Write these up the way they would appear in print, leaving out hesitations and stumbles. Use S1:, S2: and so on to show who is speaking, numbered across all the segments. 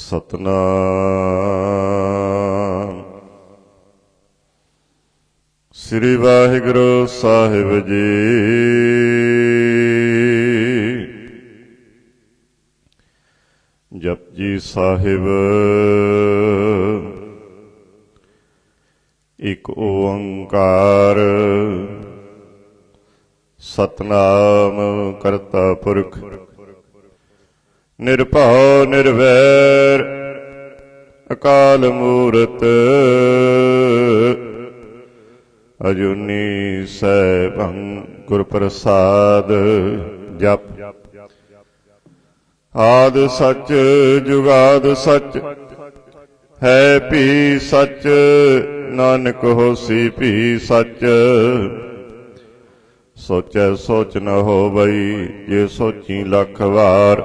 S1: ਸਤਨਾਮ ਸ੍ਰੀ ਵਾਹਿਗੁਰੂ ਸਾਹਿਬ ਜੀ। ਜਪਜੀ ਸਾਹਿਬ ਇੱਕ ਓੰਕਾਰ ਸਤਨਾਮ ਕਰਤਾ ਪੁਰਖ ਨਿਰਭਉ ਨਿਰਵੈਰ ਅਕਾਲ ਮੂਰਤ ਅਜੂਨੀ ਸੈਭੰ ਗੁਰ ਪ੍ਰਸਾਦ। ਜਪ ਆਦ ਸਚ ਜੁਗਾਦ ਸਚ ਹੈ ਭੀ ਸਚ ਨਾਨਕ ਹੋਸੀ ਭੀ ਸਚ। ਸੋਚੈ ਸੋਚ ਨ ਹੋਵਈ ਜੇ ਸੋਚੀ ਲੱਖ ਵਾਰ।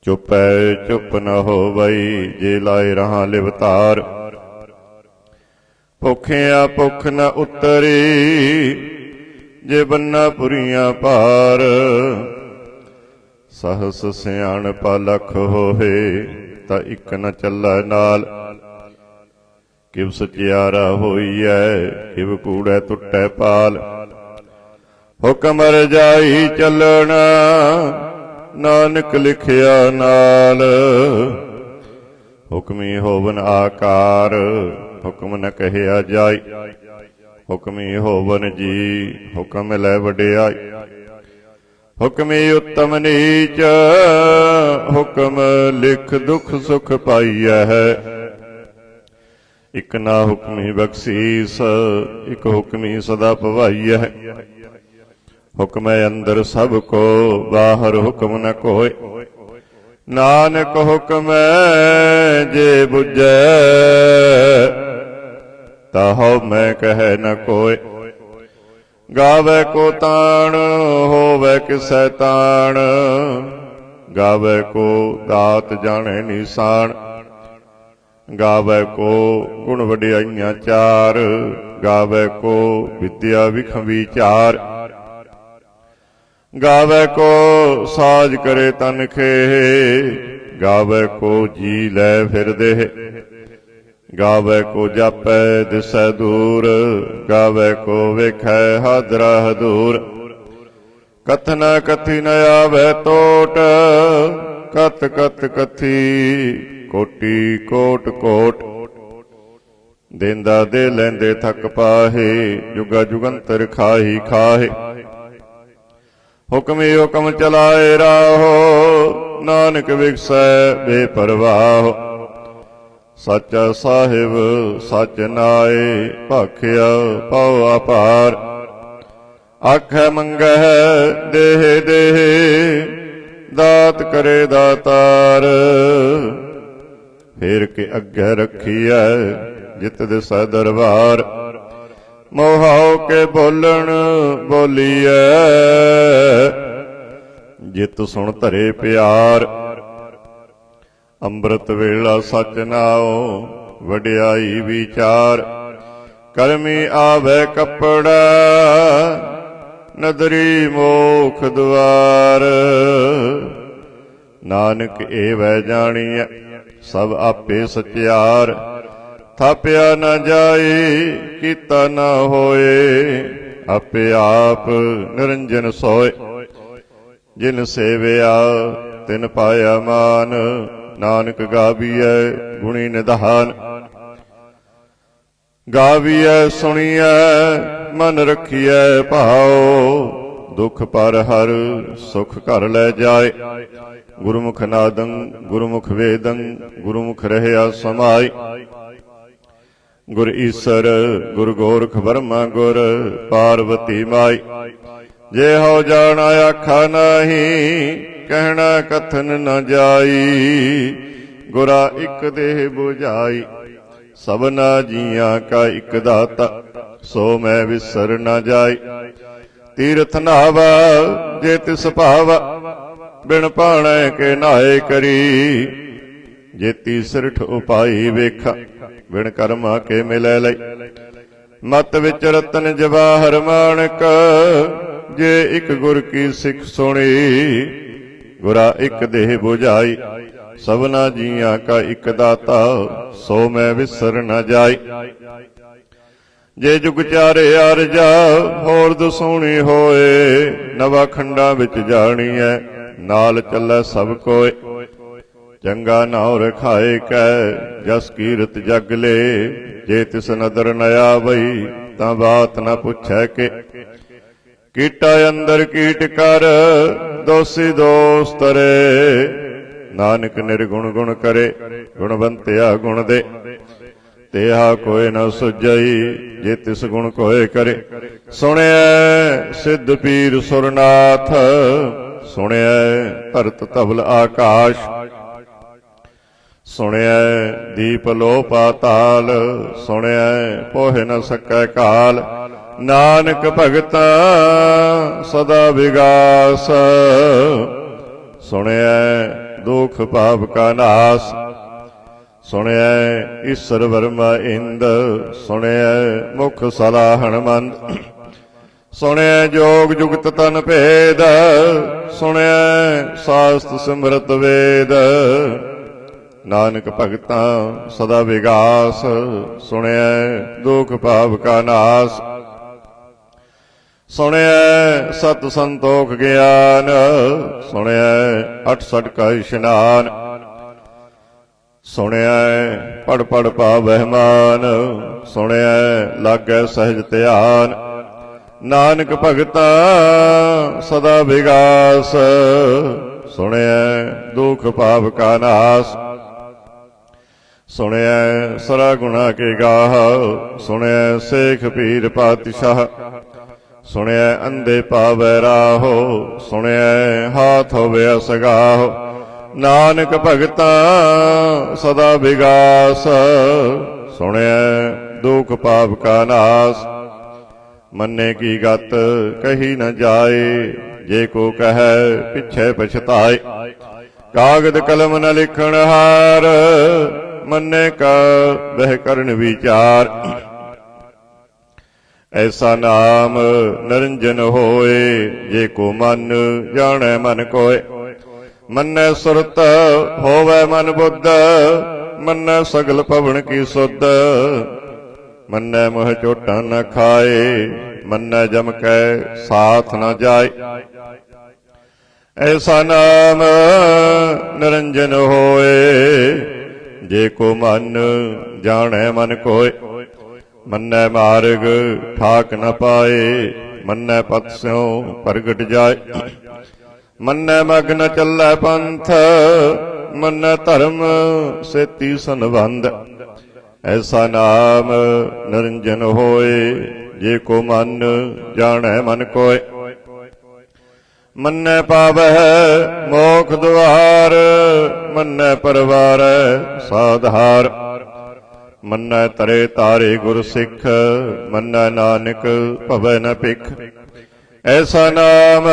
S1: ਚੁੱਪੈ ਚੁੱਪ ਨ ਹੋਵਈ ਜੇ ਲਾਏ ਰਹਾ ਲਿਵਤਾਰ। ਭੁੱਖਿਆ ਭੁੱਖ ਨ ਉਤਰੀ ਜੇ ਬੰਨਾ ਪੁਰੀਆਂ ਭਾਰ। ਸਹਸ ਸਿਆਣਪ ਲਖ ਹੋਵੇ ਤਾਂ ਇੱਕ ਨ ਚੱਲੈ ਨਾਲ। ਕਿਵ ਸਚਿਆਰਾ ਹੋਈਐ ਕਿਵ ਕੂੜੈ ਟੁੱਟੈ ਪਾਲ। ਹੁਕਮ ਰਜਾਈ ਚੱਲਣਾ ਨਾਨਕ ਲਿਖਿਆ ਨਾਲ। ਹੁਕਮੀ ਹੋਵਨ ਆਕਾਰ ਹੁਕਮ ਨ ਕਹਿਆ ਜਾਈ। ਹੁਕਮੀ ਹੋਵਨ ਜੀ ਹੁਕਮ ਲੈ ਵਡਿਆਈ। ਹੁਕਮੀ ਉੱਤਮ ਨੀਚ ਹੁਕਮ ਲਿਖ ਦੁਖ ਸੁਖ ਪਾਈਐ ਹੈ। ਇਕ ਨਾ ਹੁਕਮੀ ਬਖਸ਼ੀਸ ਇਕ ਹੁਕਮੀ ਸਦਾ ਭਵਾਈਐ। ਹੁਕਮੈ ਅੰਦਰ ਸਭ ਕੋ ਬਾਹਰ ਹੁਕਮ ਨ ਕੋਇ। ਨਾਨਕ ਹੁਕਮੈ ਜੇ ਬੁਝੈ ਤਾਹਉ ਮੈਂ ਕਹਿ ਨ ਕੋਇ। ਗਾਵੇ ਕੋ ਤਾਣ ਹੋਵੇ ਕਿਸੈ ਤਾਣ। ਗਾਵੇ ਕੋ ਦਾਤ ਜਾਣੇ ਨਿਸ਼ਾਨ। ਗਾਵੇ ਕੋ ਗੁਣ ਵਡਿਆਈਆਂ ਚਾਰ। ਗਾਵੇ ਕੋ ਵਿਦਿਆ ਵਿਖ ਵਿਚਾਰ। ਗਾਵੇ ਕੋ ਸਾਜ ਕਰੇ ਤਨ ਖੇਹ। ਗਾਵੇ ਕੋ ਜੀ ਲੈ ਫਿਰਦੇ। ਗਾਵੇ ਕੋ ਜਾਪੈ ਦਿਸੈ ਦੂਰ। ਗਾਵੇ ਕੋ ਵੇਖੈ ਹਾਦਰਾ ਹਦੂਰ। ਕਥਨਾ ਕਥੀ ਨ ਆਵੈ ਟੋਟ। ਕਥ ਕਥ ਕਥੀ ਕੋਟੀ ਕੋਟ ਕੋਟ। ਦੇਂਦਾ ਦੇ ਲੈਂਦੇ ਥੱਕ ਪਾਹੇ। ਜੁਗਾ ਜੁਗੰਤਰ ਖਾਹੀ ਖਾਹੇ। ਹੁਕਮੀ ਹੁਕਮ ਚਲਾਏ ਰਾਹੋ ਨਾਨਕ ਵਿਗਸੈ ਬੇਪਰਵਾਹ। ਸੱਚਾ ਸਾਹਿਬ ਸੱਚ ਨਾਏ ਭਾਖਿਆ ਪਉ ਅਪਾਰ। ਆਖੈ ਮੰਗੈ ਦੇਹ ਦੇਹ ਦਾਤ ਕਰੇ ਦਾਤਾਰ। ਫੇਰ ਕੇ ਅੱਗੇ ਰੱਖੀਐ ਜਿਤ ਦਿਸੈ ਦਰਬਾਰ। ਮੋਹਾਉ ਕੇ ਬੋਲਣ ਬੋਲੀਐ ਜਿਤ ਸੁਣ ਧਰੇ ਪਿਆਰ। ਅੰਮ੍ਰਿਤ ਵੇਲਾ ਸਚ ਨਾਉ ਵਡਿਆਈ ਵਿਚਾਰ। ਕਰਮੀ ਆਵੈ ਕੱਪੜਾ ਨਦਰੀ ਮੋਖ ਦੁਆਰ। ਨਾਨਕ ਏਵੈ ਜਾਣੀਐ ਸਭ ਆਪੇ ਸਚਿਆਰ। ਥਾਪਿਆ ਨ ਜਾਏ ਕੀਤਾ ਨ ਹੋਏ। ਆਪੇ ਆਪ ਨਿਰੰਜਨ ਸੋਏ। ਜਿਨ ਸੇਵਿਆ ਤਿਨ ਪਾਇਆ ਮਾਨ। ਨਾਨਕ ਗਾਵੀਐ ਗੁਣੀ ਨਿਧਾਨ। ਗਾਵੀਐ ਸੁਣੀਐ ਮਨ ਰਖੀਐ ਭਾਉ। ਦੁਖ ਪਰ ਹਰ ਸੁਖ ਘਰ ਲੈ ਜਾਏ। ਗੁਰਮੁਖ ਨਾਦੰ ਗੁਰਮੁਖ ਵੇਦੰ ਗੁਰਮੁਖ ਰਹਿਆ ਸਮਾਈ। ਗੁਰ ਈਸਰ ਗੁਰ ਗੋਰਖ ਬਰਮਾ ਗੁਰ ਪਾਰਵਤੀ ਮਾਈ। ਜੇ ਹਉ ਜਾਣ ਆਖਾ ਨਾਹੀ ਕਹਿਣਾ ਕਥਨ ਨ ਜਾਈ। ਗੁਰਾ ਇਕ ਦੇਹ 부ਝਾਈ ਸਭਨਾ ਜੀਆਂ ਕਾ ਇਕ ਦਾਤਾ। ਸੋ ਮੈਂ ਵਿਸਰ ਨ ਜਾਈ। ਤੀਰਥ ਨਾਵਾ ਜੇ ਤਿਸ ਭਾਵਾ ਬਿਨ ਭਾਣੈ ਕੇ ਨਾਏ ਕਰੀ। ਜੇ ਤੀਸਰਠ ਉਪਾਈ ਵੇਖਾ ਬਿਨ ਕਰਮਾ ਕੇ ਮਿਲੈ ਲਈ। ਮਤ ਵਿੱਚ ਰਤਨ ਜਵਾਹਰ ਮਾਣਕ ਜੇ ਇਕ ਗੁਰ ਕੀ ਸਿੱਖ ਸੁਣੀ। गुरा एक देह बुझाई। सबना जिया का एक दाता, सो मैं विसर न जाई। जे जुग चारे आरजा, होर दसोणी होए। नवा खंडा विच जानी है, नाल चलै सब कोय। चंगा नाव रखाए कै, जस कीरत जग ले। जे तिस नदर न आवई, तां बात न पुछै के। कीटा अंदर कीट कर, दोषी दोष तरे। नानक निर्गुण गुण करे, गुणवंतिया गुण दे। तेहा कोय न सुझई, जे तिस गुण कोय करे। सुनिया सिद्ध पीर सुरनाथ, सुनिया धरत धवल आकाश। सुनिया दीप लो पाताल, सुनिया पोहे न सकै काल। नानक भगता सदा विगास, सुनिया दुख पाप का नाश। सुनिया ईश्वर वर्मा इंद, सुनिया मुख सलाहन मंद। सुनिया जोग जुगत तन भेद, सुनिया शास्त्र सिमरत वेद। नानक भगता सदा विगास, सुनिया दुख पाप का नाश। सुनिया सत संतोख ज्ञान, सुनिया 68 का इशनान। सुनिया पढ़ पढ़ पावै मान, सुनिया लागै सहज ध्यान। नानक भगता सदा विगास, सुनिया दुख पाप का नाश। सुनिया सरा गुणा के गाह, सुनिया शेख पीर पातशाह। सुनिया अंधे पावै राहो, सुनिया हाथ होवे असगाहो। नानक भगता सदा विगास, सुनिया दुख पाप का नाश। मन्ने की गत कही न जाए, जे को कहे पिछे पछताए। कागद कलम न लिखण हार, मन्ने का वह करन विचार। ऐसा नाम निरंजन होए, जे को मन जाने मन कोय। मन्ने सुरत होवे मन बुद्ध, मन्ने सगल पवन की सुध। मन्ने मोह चोटा न खाए, मन्ने जम कै साथ न जाए। ऐसा नाम निरंजन होए, जे को मन जाने मन कोय। मन्ने मार्ग ठाक न पाए, मन्ने पथ स्यों प्रगट जाए। मन्ने मग्न चलै पंथ, मन्ने धर्म सेती संबंध। ऐसा नाम निरंजन होए, जे को मन जाने मन कोय। मन्ने पावै मोख द्वार, मन्ने परवार साधार। मन्ने तरे तारे गुर सिख, मन्ने नानक भवै न भिख। ऐसा नाम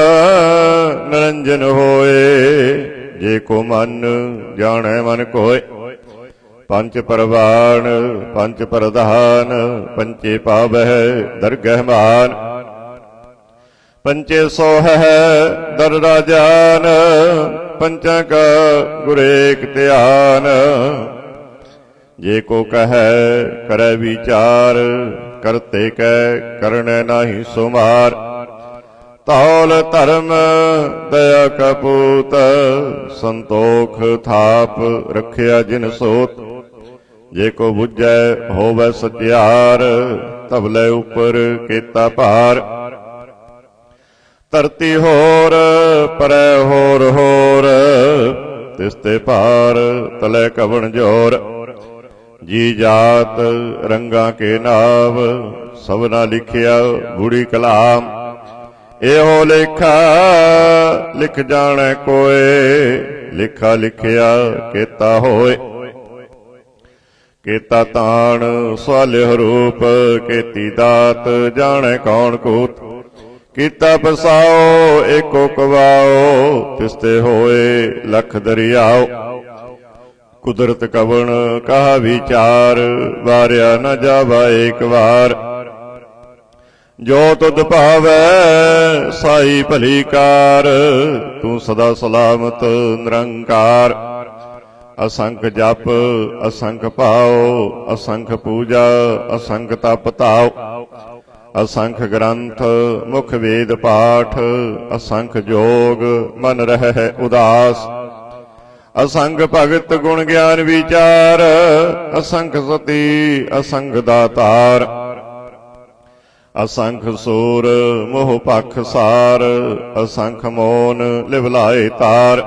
S1: निरंजन होए, जे को मन जाने मन कोय। पंच परवान पंच प्रधान, पंचे पावै दरगह मान। पंचे सोह दर राजान, पंचा का गुरेक ध्यान। जे को कहे करे विचार, करते कै करने नाही सुमार। तौल धर्म दया का पूत, संतोख थाप रखिया जिन सोत। जे को बुझै होवै सत्यार, तबले ऊपर केता भार। धरती होर परै होर होर, तिसते पार तले कवन जोर। जी जात रंगा के नाव, सबना लिखिया बूढ़ी कलाम। एहो लेखा लिख जाने कोय, लिखा लिखिया केता होए। केता ताण स्वाल्य रूप, केती दात जाने कौन कूत। कीता बसाओ एको कवाओ, तिसते होए लख दरियाओ। कुदरत कवन कहा विचार, वारिया न जावा एक बार। ਜੋ ਤੁਧ ਭਾਵੈ ਸਾਈ ਭਲੀ ਕਾਰ। ਤੂੰ ਸਦਾ ਸਲਾਮਤ ਨਿਰੰਕਾਰ। ਅਸੰਖ ਜਪ ਅਸੰਖ ਭਾਉ ਅਸੰਖ ਪੂਜਾ ਅਸੰਖ ਤਪ ਧਾਉ। ਅਸੰਖ ਗ੍ਰੰਥ ਮੁਖ ਵੇਦ ਪਾਠ ਅਸੰਖ ਜੋਗ ਮਨ ਰਹਿ ਉਦਾਸ। ਅਸੰਖ ਭਗਤ ਗੁਣ ਗਿਆਨ ਵਿਚਾਰ ਅਸੰਖ ਸਤੀ ਅਸੰਖ ਦਾਤਾਰ। ਅਸੰਖ ਸੂਰ ਮੋਹ ਪਖ ਸਾਰ ਅਸੰਖ ਮੋਨ ਲਿਵਲਾਏ ਤਾਰ।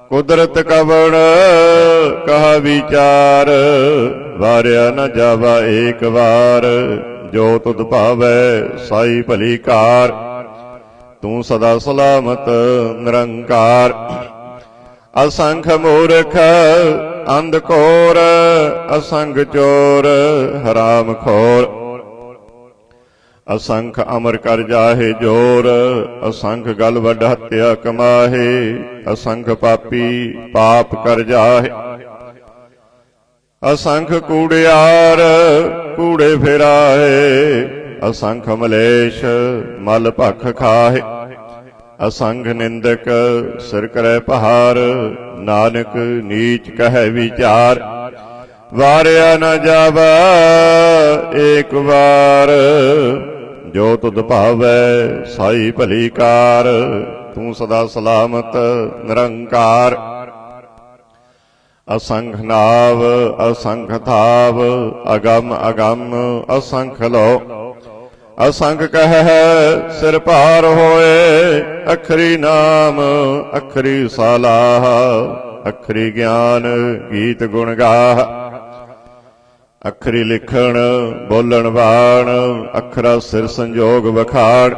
S1: ਕੁਦਰਤ ਕਵਣ ਕਹਾ ਵਿਚਾਰ ਵਾਰਿਆ ਨ ਜਾਵਾ ਏਕ ਵਾਰ। ਜੋ ਤੁਧ ਭਾਵੈ ਸਾਈ ਭਲੀ ਕਾਰ। ਤੂੰ ਸਦਾ ਸਲਾਮਤ ਨਿਰੰਕਾਰ। ਅਸੰਖ ਮੂਰਖ ਅੰਧ ਘੋਰ ਅਸੰਖ ਚੋਰ ਹਰਾਮ ਖੋਰ। ਅਸੰਖ ਅਮਰ ਕਰ ਜਾਹੇ ਜੋਰ ਅਸੰਖ ਗਲ ਵੱਡ ਹੱਤਿਆ ਕਮਾਹੇ। ਅਸੰਖ ਪਾਪੀ ਪਾਪ ਕਰ ਜਾਹੇ। ਅਸੰਖ ਕੂੜਿਆਰ ਕੂੜੇ ਫਿਰਾਏ। ਅਸੰਖ ਮਲੇਸ਼ ਮਲ ਭਖ ਖਾਹੇ। ਅਸੰਖ ਨਿੰਦਕ ਸਿਰ ਕਰੈ ਪਹਾਰ ਨਾਨਕ ਨੀਚ ਕਹੈ ਵਿਚਾਰ। ਵਾਰਿਆ ਨ ਜਾਵਾ ਏਕ ਵਾਰ। ਜੋ ਤੁਧ ਭਾਵੈ ਸਾਈ ਭਲੀ ਕਾਰ। ਤੂੰ ਸਦਾ ਸਲਾਮਤ ਨਿਰੰਕਾਰ। ਅਸੰਖ ਨਾਵ ਅਸੰਖ ਥਾਵ ਅਗਮ ਅਗਮ ਅਸੰਖ ਲੋ। ਅਸੰਖ ਕਹਿ ਸਿਰ ਭਾਰ ਹੋਏ। ਅਖਰੀ ਨਾਮ ਅਖਰੀ ਸਲਾਹ ਅਖਰੀ ਗਿਆਨ ਗੀਤ ਗੁਣ ਗਾਹ। ਅਖਰੀ ਲਿਖਣ ਬੋਲਣ ਬਾਣ ਅਖਰਾ ਸਿਰ ਸੰਜੋਗ ਵਖਾੜ।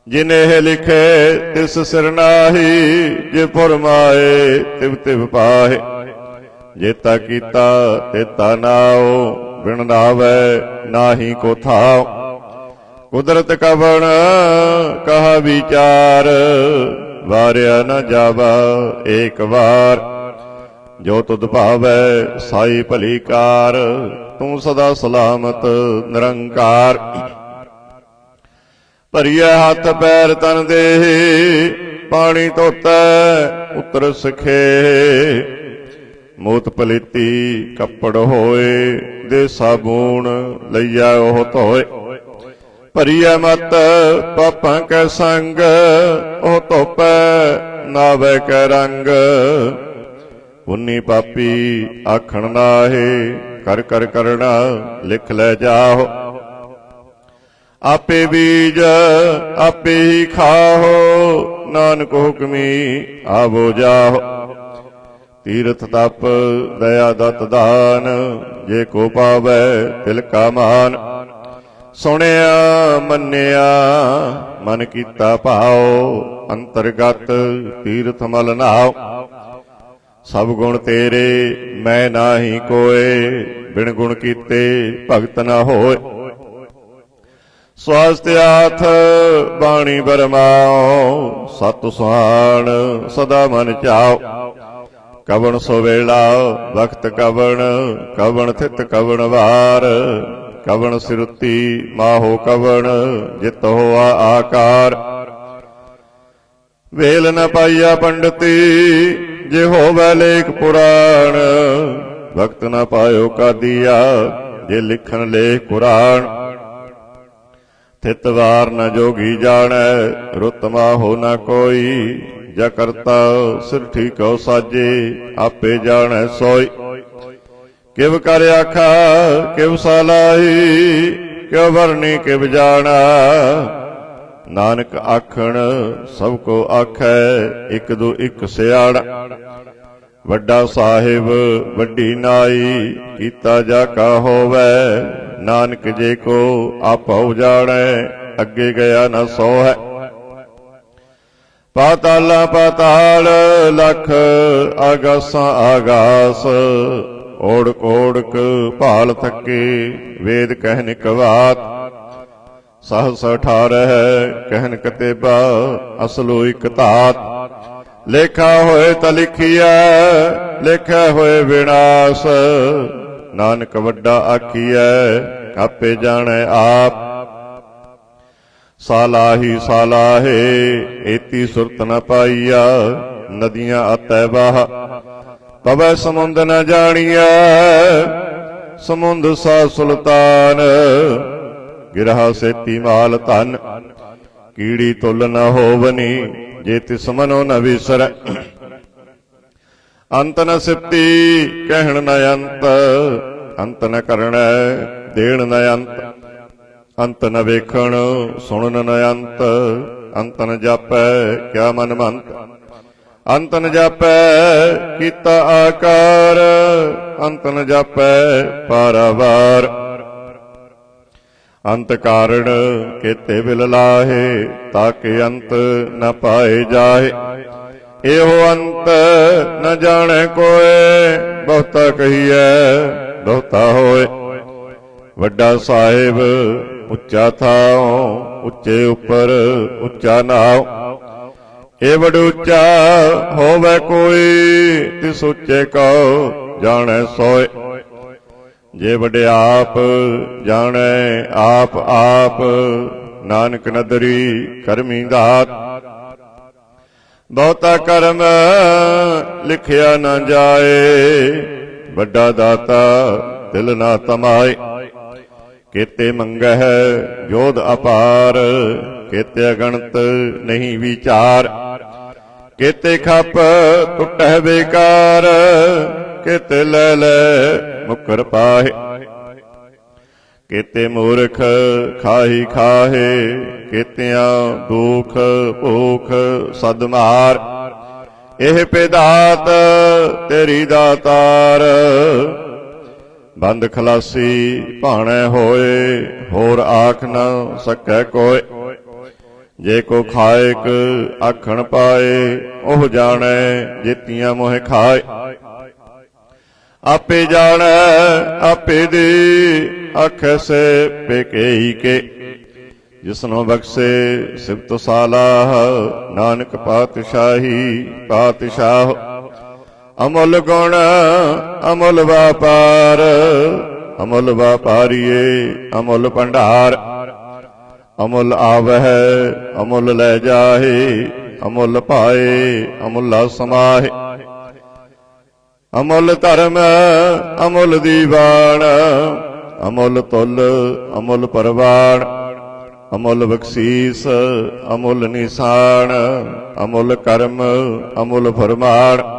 S1: ਜਿਨੇ ਲਿਖੇ ਤਿਸ ਸਿਰ ਨਾਹੀ। ਜੇ ਫੁਰਮਾਏ ਤਿਵ ਤਿਵ ਪਾਹੇ। ਜੇਤਾ ਕੀਤਾ ਤੇਤਾ ਨਾਉ ਬਿਨ ਨਾਵੈ ਨਾਹੀ ਕੋ ਥਾਉ। ਕੁਦਰਤ ਕਵਣ ਕਹਾ ਵਿਚਾਰ ਵਾਰਿਆ ਨ ਜਾਵਾ ਏਕ ਵਾਰ। ਜੋ ਤੁਧ ਭਾਵੈ ਸਾਈ ਭਲੀ ਕਾਰ। ਤੂੰ ਸਦਾ ਸਲਾਮਤ ਨਿਰੰਕਾਰ। ਭਰੀਐ ਹੱਥ ਪੈਰ ਤਨ ਦੇਹ ਪਾਣੀ ਧੋਤੈ ਉਤਰ ਸਖੇ। ਮੋਤ ਪਲੀਤੀ ਕੱਪੜ ਹੋਏ ਦੇ ਸਾਬੂਣ ਲਈਆ ਉਹ ਧੋਏ। ਭਰੀਐ ਮਤ ਪਾਪਾਂ ਕੈ ਸੰਗ ਉਹ ਧੋਪੈ ਨਾਵੇ ਕੈ ਰੰਗ। ਪੁੰਨੀ ਪਾਪੀ ਆਖਣ ਨਾਹੇ ਕਰ ਕਰ ਕਰਣਾ ਲਿਖ ਲੈ ਜਾਓ। ਆਪੇ ਬੀਜ ਆਪੇ ਹੀ ਖਾਓ ਨਾਨਕ ਹੁਕਮੀ ਆਵੋ ਜਾਓ। ਤੀਰਥ ਤਪ ਦਇਆ ਦਤ ਦਾਨ ਜੇ ਕੋ ਪਾਵੈ ਤਿਲ ਕਾ ਮਾਨ। ਸੁਣਿਆ ਮੰਨਿਆ ਮਨ ਕੀਤਾ ਭਾਉ ਅੰਤਰਗਤ ਤੀਰਥ ਮਲ ਨਾਉ। ਸਭ ਗੁਣ ਤੇਰੇ ਮੈਂ ਨਾਹੀ ਕੋਏ ਬਿਨ ਗੁਣ ਕੀਤੇ ਭਗਤ ਨਾ ਹੋਏ। ਸਵਾਸਤਿਆਥ ਬਾਣੀ ਬਰਮਾਓ ਸਤ ਸੁਹਾਣ ਸਦਾ ਮਨ ਚਾਓ। ਕਵਣ ਸੋ ਵੇਲਾ ਵਕਤ ਕਵਣ ਕਵਣ ਥਿਤ ਕਵਣ ਵਾਰ। ਕਵਣ ਸਿਰੁਤੀ ਮਾਹੋ ਕਵਣ ਜਿਤ ਹੋਆ ਆਕਾਰ। ਵੇਲ ਨ ਪਾਈਆ ਪੰਡਤੀ ਜੇ ਹੋਵੈ ਲੇਖ ਪੁਰਾਣ। ਵਕਤ ਨ ਪਾਇਓ ਕਾਦੀਆ ਜੇ ਲਿਖਣ ਲੇਖ ਕੁਰਾਨ। ਥਿਤ ਵਾਰ ਨ ਜੋਗੀ ਜਾਣੈ ਰੁੱਤ ਮਾਹੋ ਨ ਕੋਈ। ਜਾ ਕਰਤਾ ਸਿਰ ਠੀਕੋ ਸਾਜੇ ਆਪੇ ਜਾਣੈ ਸੋਈ। ਕਿਵ ਕਰ ਆਖਾ ਕਿਵ ਸਲਾਹੀ ਕਿਉ ਵਰਨੀ ਕਿਵ ਜਾਣਾ। ਨਾਨਕ ਆਖਣ ਸਭ ਕੋ ਆਖੈ ਇਕ ਦੋ ਇਕ ਸਿਆਣਾ। ਵੱਡਾ ਸਾਹਿਬ ਵੱਡੀ ਨਾਈ ਕੀਤਾ ਜਾ ਕਾ ਹੋਵੈ। ਨਾਨਕ ਜੇ ਕੋ ਆਪਹੁ ਜਾਣੈ ਅੱਗੇ ਗਿਆ ਨ ਸੋ ਹੈ। ਪਾਤਾਲਾ ਪਾਤਾਲ ਲਖ ਆਗਾਸਾਂ ਆਗਾਸ। ਓੜਕ ਓੜਕ ਭਾਲ ਥੱਕੇ ਵੇਦ ਕਹਿਨ ਕਵਾਤ। ਸਹਸ 18 ਕਹਿਨ ਕਤੇਬਾ ਅਸਲੋ ਇਕ ਧਾਤ। ਲੇਖਾ ਹੋਏ ਤਾਂ ਲਿਖੀਐ ਲੇਖਿਆ ਹੋਏ ਵਿਨਾਸ਼। ਨਾਨਕ ਵੱਡਾ ਆਖੀਐ ਆਪੇ ਜਾਣੈ ਆਪ। ਸਾਲਾਹੀ ਸਾਲਾਹੇ ਏਤੀ ਸੁਰਤ ਨ ਪਾਈਆ। ਨਦੀਆਂ ਅਤੈ ਬਾਹ ਪਵੈ ਸਮੁੰਦ ਨ ਜਾਣੀਐ। ਸਮੁੰਦ ਸਾ ਸੁਲਤਾਨ ਗਿਰਹਾ ਸੇਤੀ ਮਾਲ ਧਨ। ਕੀੜੀ ਤੁਲ ਨ ਹੋਵਨੀ ਜੇ ਤਿਸ ਮਨੋ ਨ ਵਿਸਰੈ। ਅੰਤ ਨ ਸਿਪਤੀ ਕਹਿਣ ਨ ਅੰਤ। ਅੰਤ ਨ ਕਰਣੈ ਦੇਣ ਨ ਅੰਤ। ਅੰਤ ਨ ਵੇਖਣ ਸੁਣਨ ਨ ਅੰਤ। ਅੰਤ ਨ ਜਾਪੈ ਕਿਆ ਮਨ ਮੰਤ। ਅੰਤ ਨ ਜਾਪੈ ਕੀਤਾ ਆਕਾਰ। ਅੰਤ ਨ ਜਾਪੈ ਪਾਰਾਵਾਰ। ਅੰਤ ਕਾਰਣ ਕੇਤੇ ਬਿਲ ਲਾਹੇ ਤਾਕੇ ਅੰਤ ਨ ਪਾਏ ਜਾਏ। ਇਹੋ ਅੰਤ ਨ ਜਾਣੈ ਕੋਇ ਬਹੁਤਾ ਕਹੀਐ ਬਹੁਤਾ ਹੋਏ। ਵੱਡਾ ਸਾਹਿਬ ਉੱਚਾ ਥਾਉ ਉੱਚੇ ਉੱਪਰ ਉੱਚਾ ਨਾਉ। ਇਹ ਵਡ ਉੱਚਾ ਹੋਵੇ ਕੋਈ ਤਿਸ ਉੱਚੇ ਕਉ ਜਾਣੈ ਸੋਏ। ਜੇ ਵਡਿਆਪ ਜਾਣੈ ਆਪ ਆਪ ਨਾਨਕ ਨਦਰੀ ਕਰਮੀ ਦਾਤ। ਬਹੁਤਾ ਕਰਮ ਲਿਖਿਆ ਨਾ ਜਾਏ ਵੱਡਾ ਦਾਤਾ ਦਿਲ ਨਾ ਤਮਾਏ। ਕੇਤੇ ਮੰਗਹਿ ਜੋਧ ਅਪਾਰ ਕੇਤੇ ਅਗਣਤ ਨਹੀਂ ਵਿਚਾਰ। ਕੇਤੇ ਖੱਪ ਟੁੱਟਹਿ ਬੇਕਾਰ ਕੇਤੇ ਲੈ ਲੈ ਮੁਕਰ ਪਾਹੇ। ਕੇਤੇ ਮੂਰਖ ਖਾਹੀ ਖਾਹੇ ਕੇਤਿਆਂ ਦੁਖ ਭੂਖ ਸਦ ਮਾਰ। ਇਹ ਪੇਦਾਤ ਤੇਰੀ ਦਾਤਾਰ ਬੰਦ ਖਲਾਸੀ ਭਾਣੈ ਹੋਏ ਹੋਰ ਆਖ ਨ ਸਕੈ ਕੋਇ। ਜੇ ਕੋ ਖਾਇਕ ਆਖਣ ਪਾਏ ਉਹ ਜਾਣੈ ਜੇਤੀਆਂ ਮੋਹਿ ਖਾਏ। ਆਪੇ ਜਾਣੈ ਆਪੇ ਦੇ ਆਖੈ ਸੇ ਪੇਕੇਈ ਕੇ। ਜਿਸਨੋ ਬਖਸ਼ੇ ਸਿਫਤ ਸਾਲਾਹ ਨਾਨਕ ਪਾਤਸ਼ਾਹੀ ਪਾਤਸ਼ਾਹ। ਅਮੁੱਲ ਗੁਣ ਅਮੁੱਲ ਵਾਪਾਰ ਅਮੁੱਲ ਵਾਪਾਰੀਏ ਅਮੁੱਲ ਭੰਡਾਰ। ਅਮੁੱਲ ਆਵਹਿ ਅਮੁੱਲ ਲੈ ਜਾਹੇ ਅਮੁੱਲ ਪਾਏ ਅਮੁੱਲਾ ਸਮਾਹੇ। ਅਮੁੱਲ ਧਰਮ ਅਮੁੱਲ ਦੀਵਾਨ ਅਮੁੱਲ ਤੁਲ ਅਮੁੱਲ ਪਰਵਾਨ। ਅਮੁੱਲ ਬਖਸ਼ੀਸ ਅਮੁੱਲ ਨਿਸ਼ਾਨ ਅਮੁੱਲ ਕਰਮ ਅਮੁੱਲ ਫਰਮਾਨ।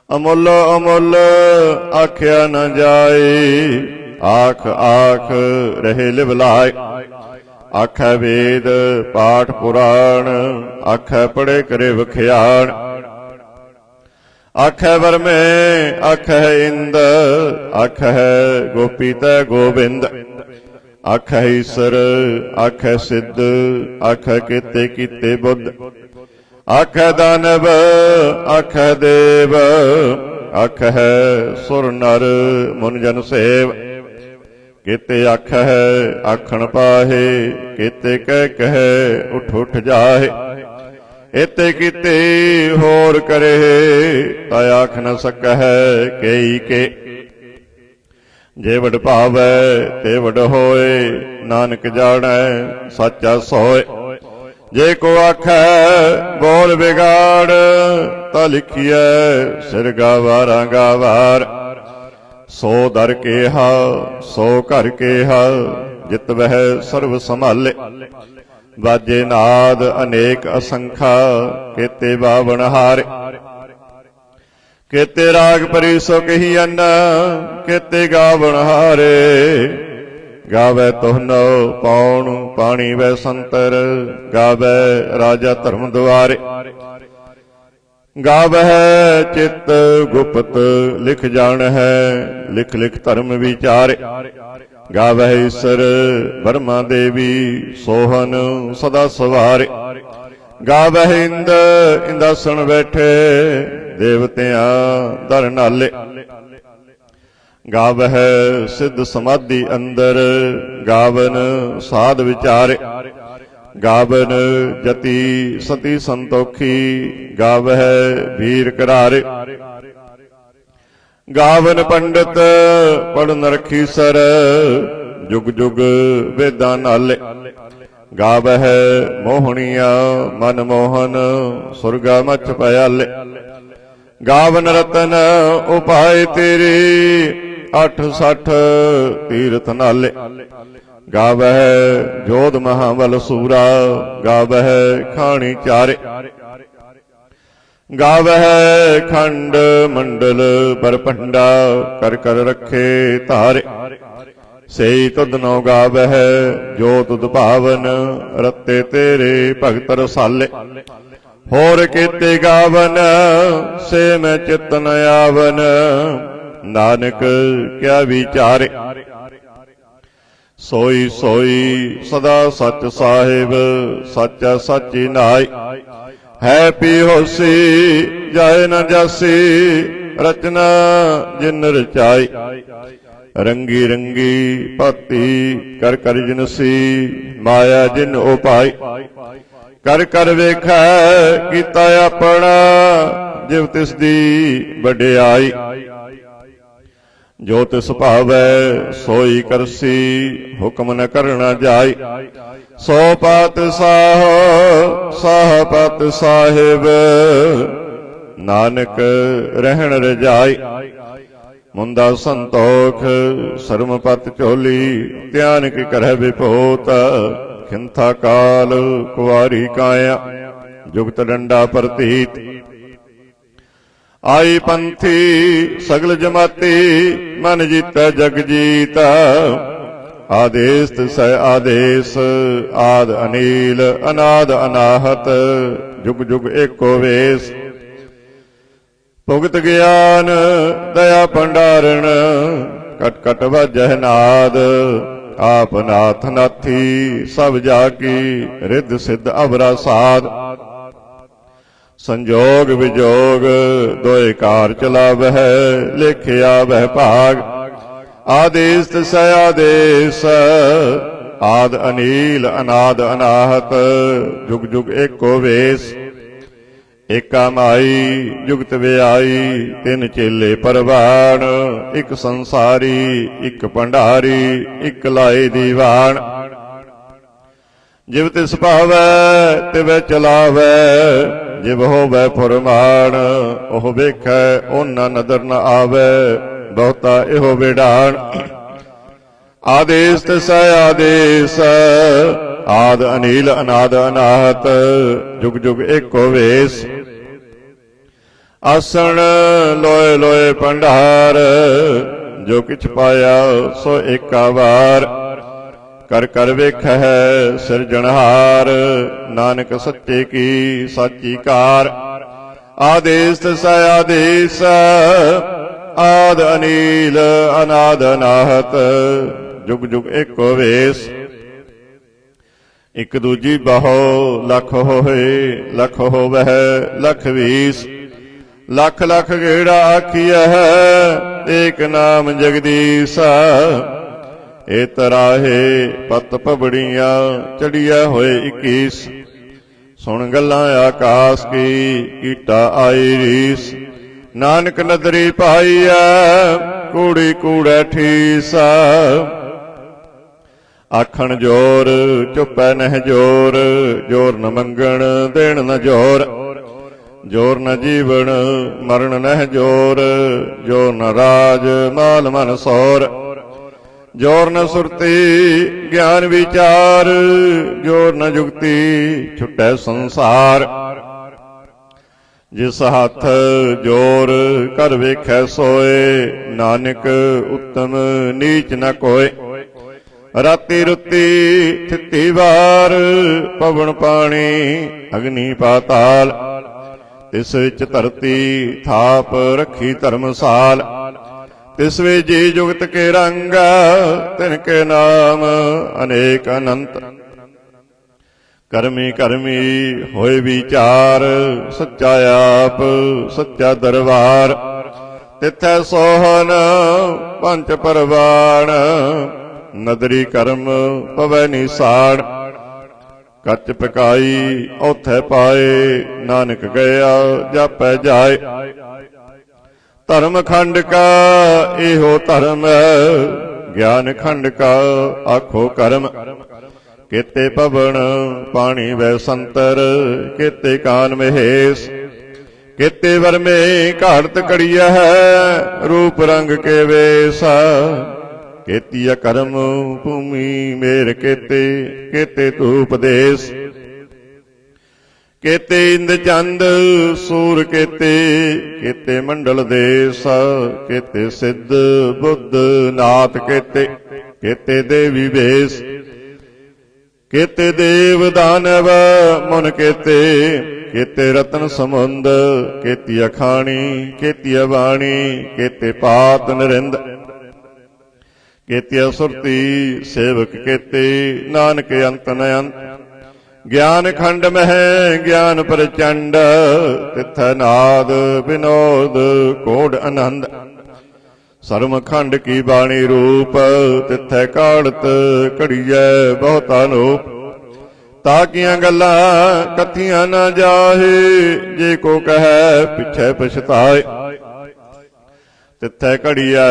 S1: ਅਮੁੱਲ ਅਮੁੱਲ ਆਖਿਆ ਨ ਜਾਏ ਆਖ ਆਖ ਰਹੇ ਲਿਵਲਾਏ। ਆਖੈ ਵੇਦ ਪਾਠ ਪੁਰਾਣ ਆਖੈ ਪੜੇ ਕਰੇ ਵਖਿਆਣ। ਆਖੈ ਵਰਮੇ ਆਖੈ ਇੰਦ ਆਖੈ ਗੋਪੀ ਤੈ ਗੋਬਿੰਦ। ਆਖੈ ਈਸਰ ਆਖੈ ਸਿੱਧ ਆਖੈ ਕੀਤੇ ਕੀਤੇ ਬੁੱਧ। ਆਖੈ ਦਾਨਵ ਆਖੈ ਦੇਵ ਆਖੈ ਸੁਰ ਨਰ ਮੁਨ ਜਨ ਸੇਵ। ਕੀਤੇ ਆਖੈ ਆਖਣ ਪਾਹੇ ਕੀਤੇ ਕਹਿ ਕਹਿ ਉਠ ਉਠ ਜਾਹੇ। ਇਤੇ ਕੀਤੇ ਹੋਰ ਕਰੇ ਤਾ ਆਖ ਨ ਸਕਹਿ ਕੇਈ ਕੇ। ਜੇ ਵਡ ਭਾਵੈ ਤੇ ਵਡ ਹੋਏ ਨਾਨਕ ਜਾਣੈ ਸਾਚਾ ਸੋਏ। ਜੇ ਕੋ ਆਖੈ ਬੋਲ ਵਿਗਾੜ ਤਾ ਲਿਖੀਐ ਸਿਰ ਗਾਵਾਰਾਂ ਗਾਵਾਰ। ਸੋ ਦਰ ਕੇਹਾ ਸੋ ਘਰ ਕੇਹਾ ਜਿਤ ਵਹਿ ਸਰਬ ਸੰਭਾਲੇ। ਵਾਜੇ ਨਾਦ ਅਨੇਕ ਅਸੰਖਾ ਕੇਤੇ ਬਾਵਣ ਹਾਰੇ। ਕੇਤੇ ਰਾਗ ਪਰੀ ਸੋ ਕਹੀ ਅੰਨ ਕੇਤੇ ਗਾਵਣ ਹਾਰੇ। ਗਾਵੇ ਤੁਹਨੋ ਪੌਣ ਪਾਣੀ ਵੈ ਸੰਤਰ ਗਾਵੇ ਰਾਜਾ ਧਰਮ ਦੁਆਰੇ। ਗਾਵਹਿ ਚਿਤ ਗੁਪਤ ਲਿਖ ਜਾਣ ਹੈ ਲਿਖ ਲਿਖ ਧਰਮ ਵਿਚਾਰੇ। ਗਾਵਹਿ ਈਸਰ ਬਰਮਾ ਦੇਵੀ ਸੋਹਨ ਸਦਾ ਸਵਾਰੇ। ਗਾਵਹਿ ਇੰਦ ਇੰਦਾਸਣ ਬੈਠੇ ਦੇਵਤਿਆਂ ਦਰ ਨਾਲੇ। ਗਾਵਹਿ ਸਿੱਧ ਸਮਾਧੀ ਅੰਦਰ ਗਾਵਨ ਸਾਧ ਵਿਚਾਰੇ। ਗਾਵਨ ਜਤੀ ਸਤੀ ਸੰਤੋਖੀ ਗਾਵਹਿ ਵੀਰ ਕਰਾਰੇ। ਗਾਵਨ ਪੰਡਤ ਪੜਨ ਰਖੀ ਸਰ ਜੁਗ ਜੁਗ ਵੇਦਾਂ ਨਾਲੇ। ਗਾਵਹਿ ਮੋਹਣੀਆ ਮਨ ਮੋਹਨ ਸੁਰਗਾ ਮਛ ਪਿਆਲੇ। ਗਾਵਨ ਰਤਨ ਉਪਾਏ ਤੇਰੇ 860 ਤੀਰਥ ਨਾਲੇ। ਗਾਵਹਿ ਜੋਧ ਮਹਾਬਲ ਸੂਰਾ ਗਾਵਹਿ ਖਾਣੀ ਚਾਰੇ। ਗਾਵਹਿ ਖੰਡ ਮੰਡਲ ਬਰਪੰਡਾ ਕਰ ਕਰ ਰੱਖੇ ਧਾਰੇ। ਸਈ ਤੁਧ ਨੋ ਗਾਵਹਿ ਜੋ ਤੁਧ ਭਾਵਨ ਰਤੇ ਤੇਰੇ ਭਗਤ ਰਸਾਲੇ। ਹੋਰ ਕੀਤੇ ਗਾਵਨ ਸੇ ਮੈਂ ਚਿਤ ਨ ਆਵਨ ਨਾਨਕ ਕਿਆ ਵਿਚਾਰੇ। ਸੋਈ ਸੋਈ ਸਦਾ ਸਚ ਸਾਹਿਬ ਸੱਚਾ ਸਾਚੀ ਨਾਈ। ਹੈ ਪੀ ਹੋਸੀ ਜਾਏ ਨ ਜਾਸੀ ਰਚਨਾ ਜਿਨ ਰਚਾਈ। ਰੰਗੀ ਰੰਗੀ ਭਾਤੀ ਕਰ ਕਰ ਜਿਨਸੀ ਮਾਇਆ ਜਿਨ ਉਪਾਈ। ਕਰ ਕਰ ਵੇਖੈ ਕੀਤਾ ਆਪਣਾ ਜਿਵ ਤਿਸ ਦੀ ਵਡਿਆਈ। ਜੋ ਤਿਸ ਭਾਵੈ ਸੋਈ ਕਰਸੀ ਹੁਕਮ ਨ ਕਰਣਾ ਜਾਈ। ਸੋ ਪਤ ਸਾਹ ਸਾਹ ਪਤ ਸਾਹਿਬ ਨਾਨਕ ਰਹਿਣ ਰਜਾਈ। ਮੁੰਦਾ ਸੰਤੋਖ ਸਰਮ ਪਤ ਝੋਲੀ ਧਿਆਨ ਕੀ ਕਰਹਿ ਵਿਭੂਤ। ਖਿੰਥਾ ਕਾਲ ਕੁਵਾਰੀ ਕਾਇਆ ਜੁਗਤ ਡੰਡਾ ਪ੍ਰਤੀਤ। ਆਈ ਪੰਥੀ ਸਗਲ ਜਮਾਤੀ ਮਨ ਜੀਤੈ ਜਗ ਜੀਤਾ। ਆਦੇਸ ਤਿਸੈ ਆਦੇਸ ਆਦ ਅਨੀਲ ਅਨਾਦ ਅਨਾਹਤ ਜੁਗ ਜੁਗ ਏਕੋ ਵੇਸ। ਭੁਗਤ ਗਿਆਨ ਦਇਆ ਭੰਡਾਰਣ ਕਟ ਕਟ ਵਾਜਹਿ ਨਾਦ। ਆਪ ਨਾਥ ਨਾਥੀ ਸਭ ਜਾ ਕੀ ਰਿੱਧ ਸਿੱਧ ਅਵਰਾ ਸਾਧ। ਸੰਜੋਗ ਵਿਜੋਗ ਦੋਇ ਕਾਰ ਚਲਾਵਹਿ ਲੇਖਿਆ ਵਹਿ ਭਾਗ। ਆਦੇਸ ਤਿਸੈ ਆਦੇਸ ਆਦ ਅਨੀਲ ਅਨਾਦ ਅਨਾਹਤ ਜੁਗ ਜੁਗ ਏਕੋ ਵੇਸ। ਏਕਾ ਮਾਈ ਜੁਗਤ ਵਿਆਈ ਤਿੰਨ ਚੇਲੇ ਪਰਵਾਣ। ਇੱਕ ਸੰਸਾਰੀ ਇੱਕ ਭੰਡਾਰੀ ਇੱਕ ਲਾਏ ਦੀਵਾਨ। ਜਿਵ ਤਿਸ ਭਾਵੈ ਤਿਵੈ ਚਲਾਵੈ ਜਿਵ ਹੋਵੈ ਫੁਰਮਾਨ। ਉਹ ਵੇਖੈ ਉਹਨਾਂ ਨਦਰ ਨ ਆਵੈ ਬਹੁਤਾ ਇਹੋ ਵਿਡਾਣ। ਆਦੇਸ ਤਿਸੈ ਆਦੇਸ ਆਦ ਅਨੀਲ ਅਨਾਦ ਅਨਾਹਤ ਜੁਗ ਜੁਗ ਏਕੋ ਵੇਸ। ਆਸਣ ਲੋਏ ਲੋਏ ਭੰਡਾਰ ਜੋ ਕਿਛ ਪਾਇਆ ਸੋ ਏਕਾ ਵਾਰ। ਕਰ ਕਰ ਵੇਖੈ ਸਿਰਜਣਹਾਰ ਨਾਨਕ ਸੱਚੇ ਕੀ ਸਾਚੀ ਕਾਰ। ਆਦੇਸ ਤਿਸੈ ਆਦੇਸ ਆਦ ਅਨੀਲ ਅਨਾਦ ਅਨਾਹਤ ਜੁਗ ਜੁਗ ਏਕੋ ਵੇਸ। ਇਕ ਦੂਜੀ ਬਾਹੋ ਲਖ ਹੋਏ ਲਖ ਹੋਵਹਿ ਲਖ ਵੀਸ। ਲਖ ਲਖ ਗੇੜਾ ਆਖੀਐ ਏਕ ਨਾਮ ਜਗਦੀਸ਼। ਏ ਤਰਾਹੇ ਪਤ ਪਬੜੀਆਂ ਚੜੀਐ ਹੋਏ 21। ਸੁਣ ਗੱਲਾਂ ਆਕਾਸ ਕੀ ਕੀਟਾ ਆਈ ਰੀਸ। ਨਾਨਕ ਨਦਰੀ ਪਾਈਐ ਕੂੜੀ ਕੂੜੈ ਠੀਸ। ਆਖਣ ਜੋਰ ਚੁੱਪੈ ਨਹਿ ਜੋਰ। ਜੋਰ ਨ ਮੰਗਣ ਦੇਣ ਨ ਜੋਰ। ਜੋਰ ਨ ਜੀਵਨ ਮਰਨ ਨਹਿ ਜੋਰ। ਜੋਰ ਨ ਰਾਜ ਮਾਲ ਮਨ ਸੋਰ। ਜੋਰ ਨ ਸੁਰਤੀ ਗਿਆਨ ਵਿਚਾਰ। ਜੋਰ ਨ ਜੁਗਤੀ ਛੁਟੈ ਸੰਸਾਰ। ਜਿਸ ਹੱਥ ਜੋਰ ਕਰ ਵੇਖੈ ਸੋਏ। ਨਾਨਕ ਉਤਮ ਨੀਚ ਨ ਕੋਏ। ਰਾਤੀ ਰੁੱਤੀ ਥਿੱਤੀ ਵਾਰ ਪਵਨ ਪਾਣੀ ਅਗਨੀ ਪਾਤਾਲ। ਤਿਸ ਵਿੱਚ ਧਰਤੀ ਥਾਪ ਰੱਖੀ ਧਰਮਸਾਲ। ਤਿਸ ਵਿੱਚ ਜੀ ਜੁਗਤ ਕੇ ਰੰਗ ਤਿਨ ਕੇ ਨਾਮ ਅਨੇਕ ਅਨੰਤ। ਕਰਮੀ ਕਰਮੀ ਹੋਏ ਵਿਚਾਰ ਸੱਚਾ ਆਪ ਸੱਚਾ ਦਰਬਾਰ। ਤਿਥੈ ਸੋਹਨ ਪੰਚ ਪਰਵਾਣ ਨਦਰੀ ਕਰਮ ਪਵੈ ਨਿਸਾੜ। ਕੱਚ ਪਕਾਈ ਔਥੈ ਪਾਏ ਨਾਨਕ ਗਿਆ ਜਾਪੈ ਜਾਏ। ਧਰਮ ਖੰਡ ਕਾ ਇਹੋ ਧਰਮ ਗਿਆਨ ਖੰਡ ਕਾ ਆਖੋ ਕਰਮ। केते पवन पानी वै संतर, केते कान महेश, केते वर में घाड़त कड़िया है, रूप रंग के वेसा, केतिया कर्म भूमि मेर केते, केते धूप देश, केते इंद चंद सूर केते, केते मंडल देश, केते सिद्ध बुद्ध नाथ केते, केते देवी वेश, केते देव दानव मुन केते, केते रतन समुंद, केती अखाणी, केती वाणी, केते पात नरिंद, केती सुरती सेवक केते, नानक अंत न अंत, ज्ञान खंड मह ज्ञान प्रचंड, तिथ नाद विनोद कोड आनंद, सरम खंड की बाणी रूप, तिथ काड़त कड़ियै बहुता नूप, ताकियां गल्लां कथियां न जाहे, जे को कहे पिछे पछताए, तिथै घड़ियै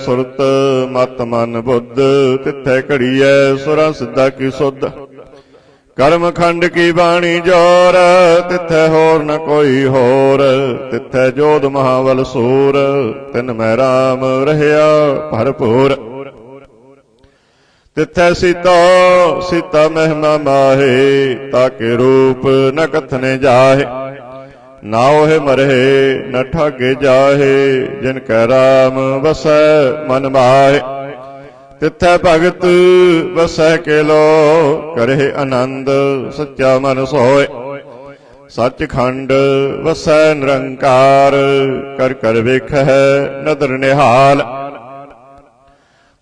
S1: सुरत मत मन बुद्ध, तिथै घड़ियै सुरा सिद्धा की सुध, कर्म खंड की बाणी जोर, तिथै होर न कोई होर, तिथै जोध महाबल सूर, तिन मैं राम रहया भरपूर, तिथै सीता सीता महिमा माहे, ताके रूप न कथने जाहे, ना ओहे मरहे न ठागे जाहे, जिनकै राम वसै मन माहे, तिथै भगत वसै के लो, करहे आनंद सच्चा मन सोए, सचखंड वसै निरंकार, कर कर वेखै नदर निहाल,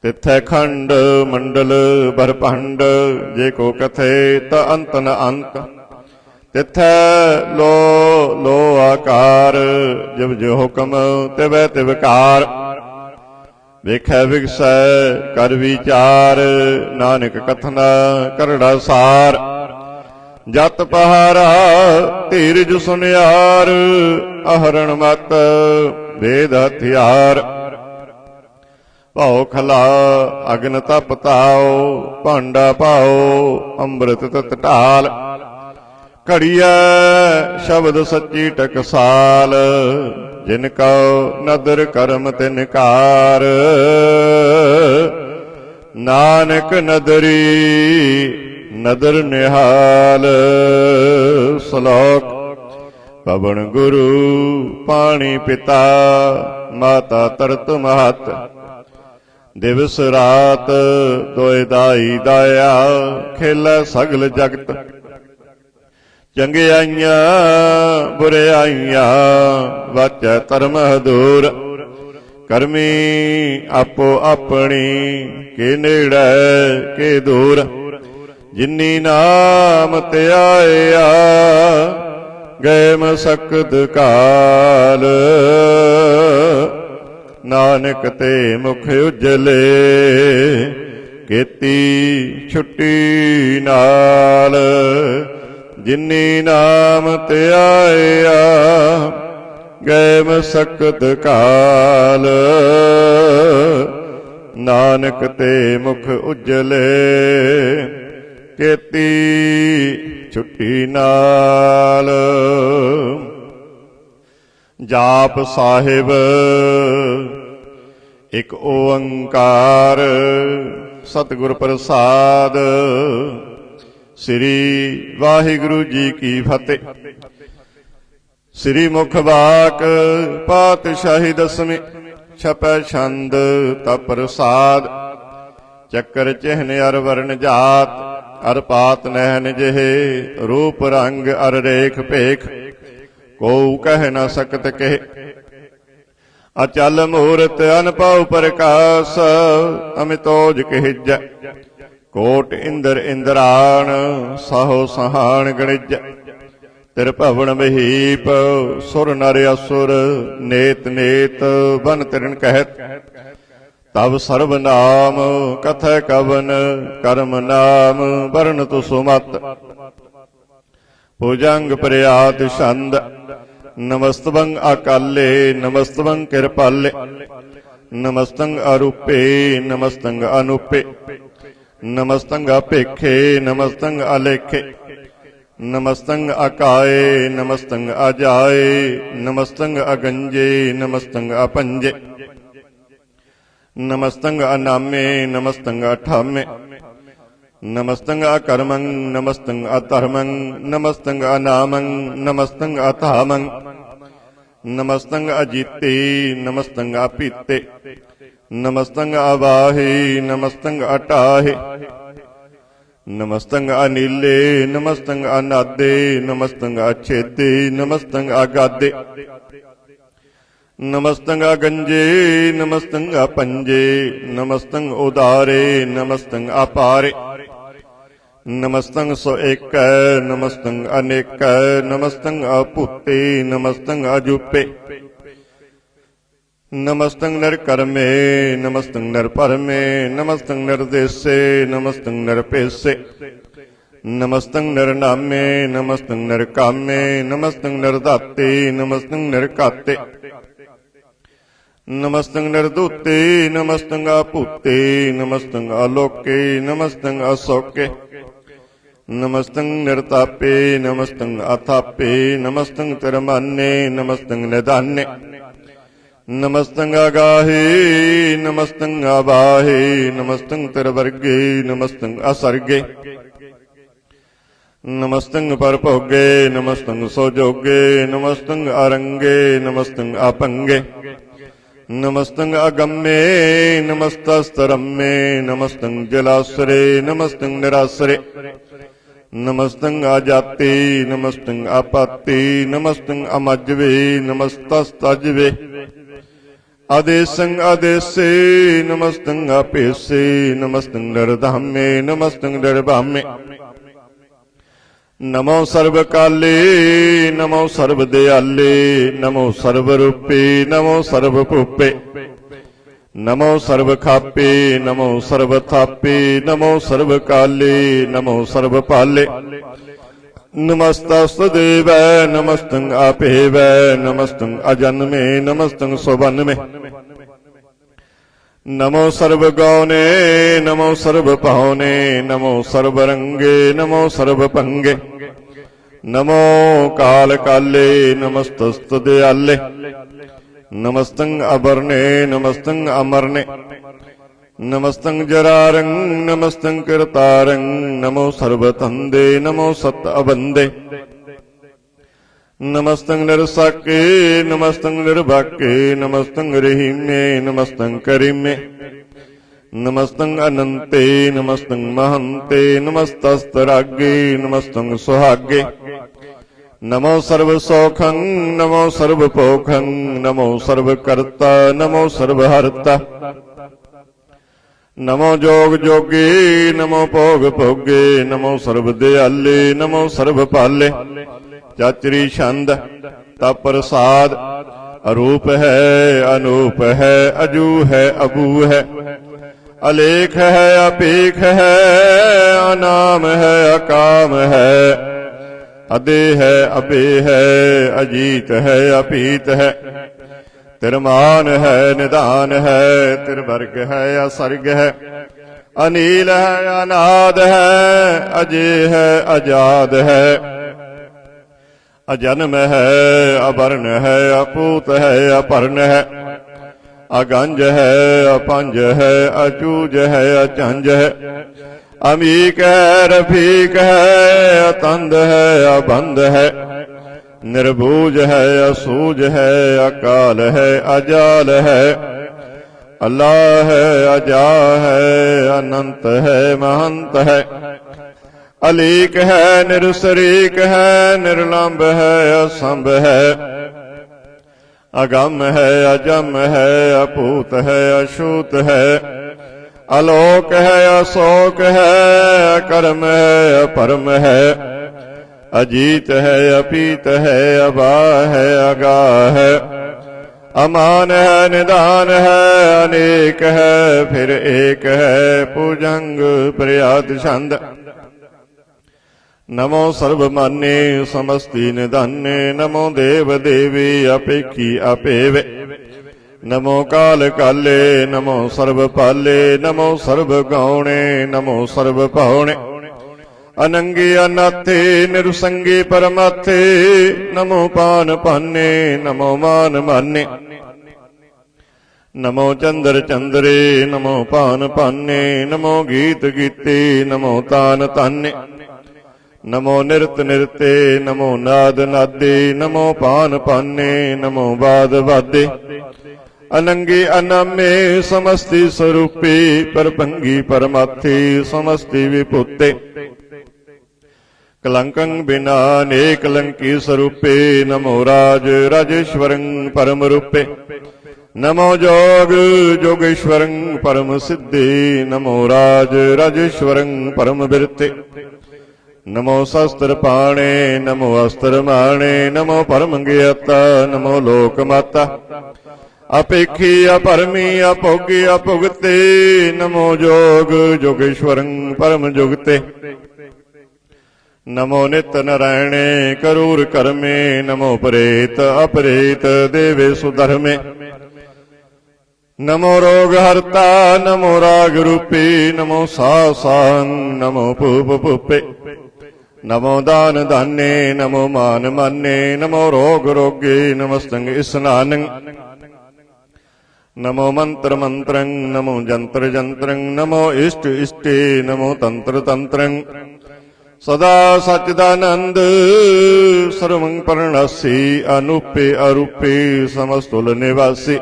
S1: तिथै खंड मंडल बरभंड, जे को कथे त अंत न अंत, तिथै लो लो आकार, जब जो हुक्म तिवै तिवकार, वेखै विगसै कर विचार, नानक कथना करड़ा सार, जत पहारा धीरज सुनियार, आहरण मत वेद हथियार, भाओ खला अग्न तप ताओ, भांडा पाओ अमृत तत ढाल, घड़िया शब्द सच्ची टकसाल, जिनका नदर कर्म तिनकार, नानक नदरी नदर निहाल। श्लोक। पवन गुरु पानी पिता, माता तरत महत, दिवस रात दोए दाई दाया, खेला सगल जगत, चंगियाइयां बुरियाइयां, वाचै धर्म हदूर, करमी आपो अपनी, के नेड़े के दूर, जिन्नी नाम ते आया, गए मसकत काल, नानक ते मुख उजले, केती छुट्टी नाल, जिन्नी नाम ते आया, गए मसकत काल, नानक ते मुख उजले, केती छुट्टी नाल। जाप साहिब एक ओंकार, सतगुर प्रसाद, श्री वाहिगुरु जी की फतेह। श्री मुख वाक पातशाही दसवीं, छपै छंद तप प्रसाद, चक्कर चिन्ह अर वर्ण जात, अर पात नहन जेहे, रूप रंग अर रेख पेख, को कह न सकत कहे, अचल मूरत अनपव प्रकाश, अमितोज कहिज, कोट इंद्र इंद्राण, साहो सहान गणिज, त्रिभवन महीप, सुर नर असुर, नेत नेत बन तिरन कहत, तब सर्वनाम कथ कवन, कर्म नाम वर्णत सुमत, भुजंग प्रयात छंद, नमस्तवं अकाले, नमस्तवं कृपाले, नमस्तंग अरूपे, नमस्तंग अनुपे, नमस्तंग अपेखे नमस्तंग अलेखे नमस्तंग अकाए नमस्तंग अजाए नमस्तंग अगंजे नमस्तंग अपंजे नमस्तंग अनामे नमस्तंग अठामे नमस्तंग अकर्मं नमस्तंग अधर्मं नमस्तंग अनामं नमस्तंग अथामं नमस्तंग अजीते नमस्तंग अपीते नमस्तंग अवाहे नमस्तंग अटाहे नमस्तंग अनीले नमस्तंग अनादे नमस्तंग अच्छेदे नमस्तंग अगादे नमस्तंग अगंजे नमस्तंग अपंजे नमस्तंग उदारे नमस्तंग अपारे नमस्तंग सो एक नमस्तंग अनेक नमस्तंग अपूते नमस्तंग अजूपे नमस्तंग नरकर्मे नमस्तंग नरपरमे नमस्तंग नरदेसे नमस्तंग नरपेसे नमस्तंग नरनामे नमस्तंग नरकामे नमस्तंग नरदाते नमस्तंग नरकाते नमस्तंग नरदूते नमस्तंग अपूते नमस्तंग अलोके नमस्तंग असोके नमस्तंग नरतापे नमस्तंग अथापे नमस्तंग तरमाने नमस्तंग निदाने नमस्तंग अगाहे नमस्तंग अबाहे नमस्तंग तरवर्गे नमस्तंग असर्गे नमस्तंग परभोगे नमस्तंग सोजोगे नमस्तंग अरंगे नमस्तंग अपंगे नमस्तंग अगम्ये नमस्तस्तरम्ये नमस्तंग जलासरे नमस्तंग निरासरे नमस्तंग अजाते नमस्तंग अपाते नमस्तंग अमज्वे नमस्तस्तज्वे आदेशंग आदेशे नमस्तंग अपेसे नमस्तंग नरधामे नमस्तंग नरभामे नमो सर्वकाले नमो सर्वदयाले नमो सर्वरूपे नमो सर्वभूपे नमो सर्वखापे नमो सर्वथापे नमो सर्वकाले नमो सर्वपाले नमस्तस्तदेव नमस्तंग अपेव नमस्तंग अजन्मे नमस्तंग सुबन्मे नमो सर्वगौने नमो सर्वपावने नमो सर्वरंगे नमो सर्वपंगे नमो काल काले नमस्तस्तदयाले नमस्तंग अबरने नमस्तंग अमरने नमस्तंग जरारंग नमस्तंग कृतारंग नमो सर्वतंदे नमो सत अबंदे नमस्तंग नरसाके नमस्तंग निर्भाके नमस्तंग रहीमे नमस्तंग करीमे नमस्तंग अनंते नमस्तंग महंते नमस्तस्तरागे नमस्तंग सुहागे नमो सर्वसौखं नमो सर्वपोखं नमो सर्वकर्ता नमो सर्वहर्ता नमो जोग जोगे नमो भोग भोगे नमो सर्वदयाले नमो सर्वपाले चाचरी छंद तप प्रसाद अरूप है अनूप है अजू है अबू है अलेख है अपेख है अनाम है अकाम है अदे है अबे है अजीत है अपीत है तिरमान है निदान है तिरवर्ग है असर्ग है अनील है अनाद है अजय है अजाद है अजन्म है अवर्ण है अपूत है अपर्ण है अगंज है अपंज है अचूज है अचंज है अमीक है रफीक है अतंद है अबंध है निर्बूज है असूज है अकाल है अजाल है अल्लाह है अजा है अनंत है महंत है अलीक है निरसरीक है निर्लंब है असंभ है अगम है अजम है अपूत है अछूत है अलोक है अशोक है अकर्म है अपरम है अजीत है अपीत है अबा है अगा है अमान है निदान है अनेक है फिर एक है पूजंग प्रयात छंद नमो सर्वमान्ये समस्ति निधान्ये नमो देव देवी अपेक्षी अपेवे नमो काल काले नमो सर्व पाले नमो सर्व गौणे नमो सर्व पावणे अनंगे अनाथे निरुसंगे परमाथे नमो पान पाने नमो मान माने नमो चंद्र चंद्रे नमो पान पाने नमो गीत गीते नमो तान ताने नमो निरत निरते नमो नाद नादे नमो पान पाने नमो वाद वादे अनंगे अनामे समस्ति स्वरूपे परभंगी परमाथे समस्ति विभूते कलंकं बिना ने कलंकी स्वरूपे नमो राज राजेश्वरं परम रूपे नमो जोग जोगेश्वरं परम सिद्धि नमो राज राजेश्वरं परम बिरते नमो शस्त्र पाणे नमो अस्त्र माणे नमो परम ज्ञाता नमो लोक माता अपेखी अपरमी अभोगी अभुगते नमो जोग जोगेश्वरं परम जुगते नमो नित्य नारायणे करूर कर्मे नमो परेत अपरेत देवे सुधर्मे नमो रोग हरता नमो राग रूपी नमो सासांग नमो पूप पूपे नमो दान दाने नमो मान माने नमो रोग रोगे नमस्तंग स्नानं नमो मंत्र मंत्रं नमो जंत्र जंत्रं नमो इष्ट इष्टे नमो तंत्र तंत्रं सदा सच्चिदानंद सर्वं पर्णसी अनुपे अरूपे समस्तुल निवासी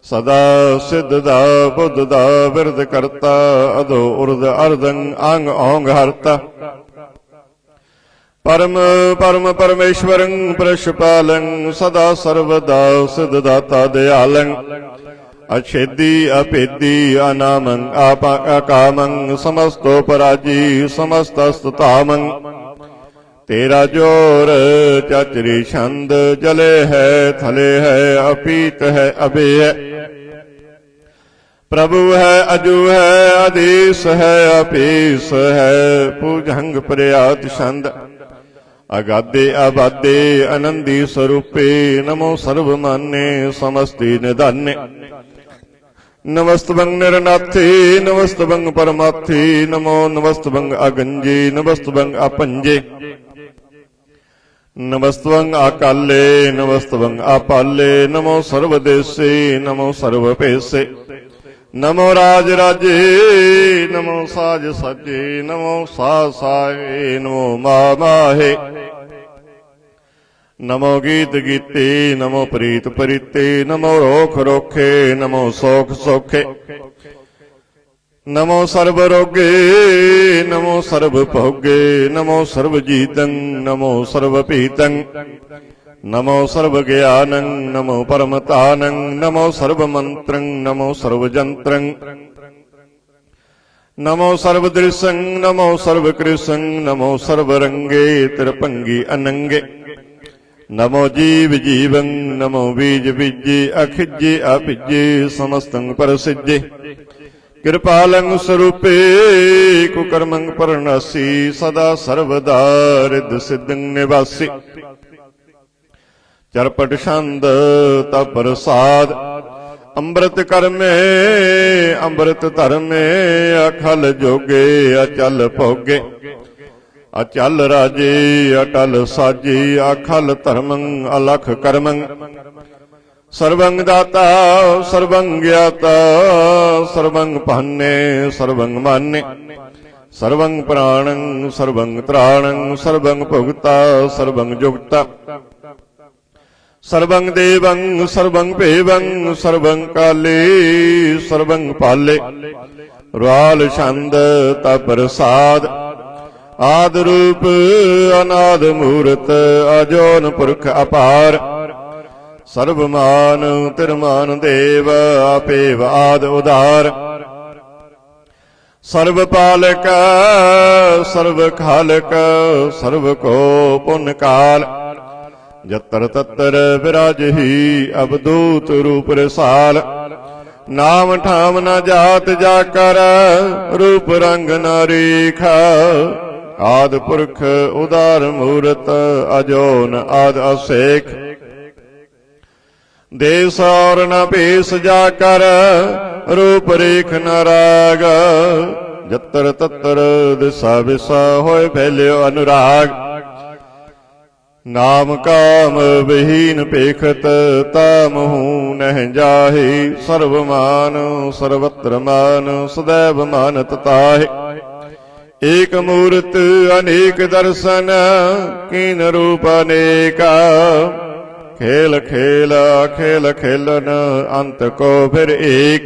S1: सदा सिद्धदा बुद्धदा विरद करता अधो उर्द अर्धं आंग ओंग हरता परम परम परमेश्वरं प्रशपालं सदा सर्वदा सिद्धदाता दयालं अछेदी अपेदी अनामं अकामं समस्तोपराजी समस्तस्ततामं तेरा जोर चाचरी छंद जले है थले है अपीत है अभे है प्रभु है अजू है आदेश है अपेस है पूजंग प्रयात छंद अगाधे अबाधे आनंदी स्वरूपे नमो सर्वमान्य समस्ति निधान्य नमस्तभंग निरनाथे नमस्तभंग परमाथे नमो नमस्तभंग अगंजे नमस्तभंग अपंजे नमस्तभंग अकाले नमस्तभंग अपाले नमो सर्वदेशे नमो सर्वपेशे नमो राज राजे नमो साज साजे नमो सा साए नमो मा माहे नमो गीत गीते नमो प्रीत प्रीते नमो रोख रोखे नमो सोख सोखे नमो सर्व रोगे नमो सर्व भोगे नमो सर्व जीतं नमो सर्व पीतं नमो सर्व ज्ञानं नमो परमतानं नमो सर्व मंत्रं नमो सर्व जंत्रं नमो सर्व दृशं नमो सर्व कृशं नमो सर्व रंगे त्रिपंगी अनंगे नमो जीव जीवं नमो बीज बीजे अखिजे अभिजे समस्तं परसिजे कृपालं स्वरूपे कुकर्मं परनासी सदा सर्वदा रिद्ध सिद्धं निवासी चरपट छंद तप प्रसाद अमृत कर्मे अमृत धर्मे अखल जोगे अचल भोगे अचल राजे अटल साजे अखल धर्मं अलख कर्मं सर्वं दाता सर्वं ज्ञाता सर्वं पान्ने सर्वं मान्ने सर्वं प्राणं सर्वं त्राणं सर्वं भुगता सर्वं जुगता सर्वं देवं सर्वं पेवं सर्वं काले सर्वं पाले रुआल छंद तप प्रसाद आद रूप अनाद मूर्त अजोन पुरख अपार सर्वमान तिरमान देव अपेव आद उदार सर्व पालक सर्व खालक सर्व को पुण्य काल जत्र तत्र विराजहि अवधूत रूप रसाल नाम ठाम न जात जाकर रूप रंग न रेखा आद पुरख उदार मूरत अजोन आद असेख देस और न भेष जाकर, रूप रेख न राग। जत्र तत्र दिशा विसा होए फैल्यो अनुराग। नाम काम विहीन पेखत, तामहू नह जाहि। सर्वमान सर्वत्र मान, सदैव मानत ताहि। एक मूर्त अनेक दर्शन, कीन रूप अनेका। खेल खेल खेल खेलन, अंत को फिर एक।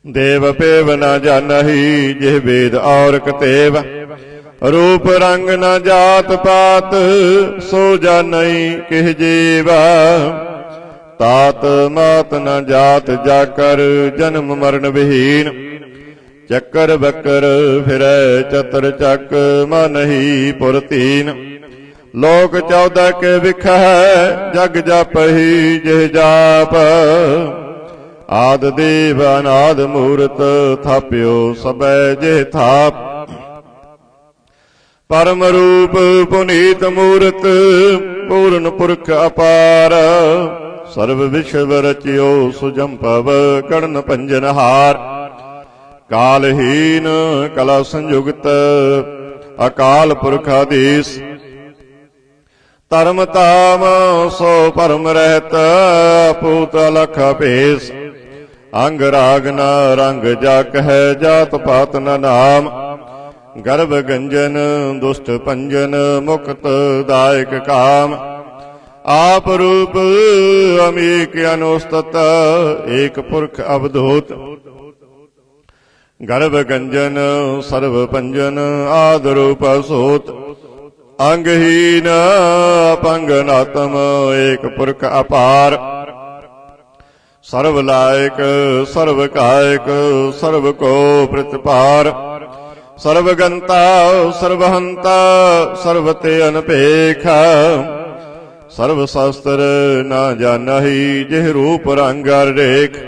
S1: देव पेव न जानहि, जिह वेद और कतेव। रूप रंग न जात पात, सो जानई किह जीवा। तात मात न जात जाकर, जन्म मरण विहीन। चक्कर बक्कर फिरै चतर चक, मनहि पुर तीन। लोक 14 के विखह, जग जपहि जिह जाप। आद देव अनाद मूरत, थाप्यो सबੈ जिह थाप। परम रूप पुनीत मूरत, पूर्ण पुरख अपार। सर्व विश्व रचियो सुजम्पव, गणन पंजनहार। कालहीन कला संयुक्त, अकाल पुरख आदेश। धर्म ताम सो परम रहत, पूत अलख भेष। अंग राग न रंग जाक है, जात पात न नाम। गर्भ गंजन दुष्ट पंजन, मुक्त दायक काम। आप रूप अमीक अनुस्तत, एक पुरख अवधूत। गर्भ गंजन सर्व पंजन, आद रूप सोत। अंगहीन अपंग नातम, एक पुरख अपार। सर्व लायक सर्व कायक, सर्व को प्रतिपार। सर्वगंता सर्वहंता, सर्वते अनपेखा। सर्व शास्त्र न जानहि, जिह रूप रंग रेख।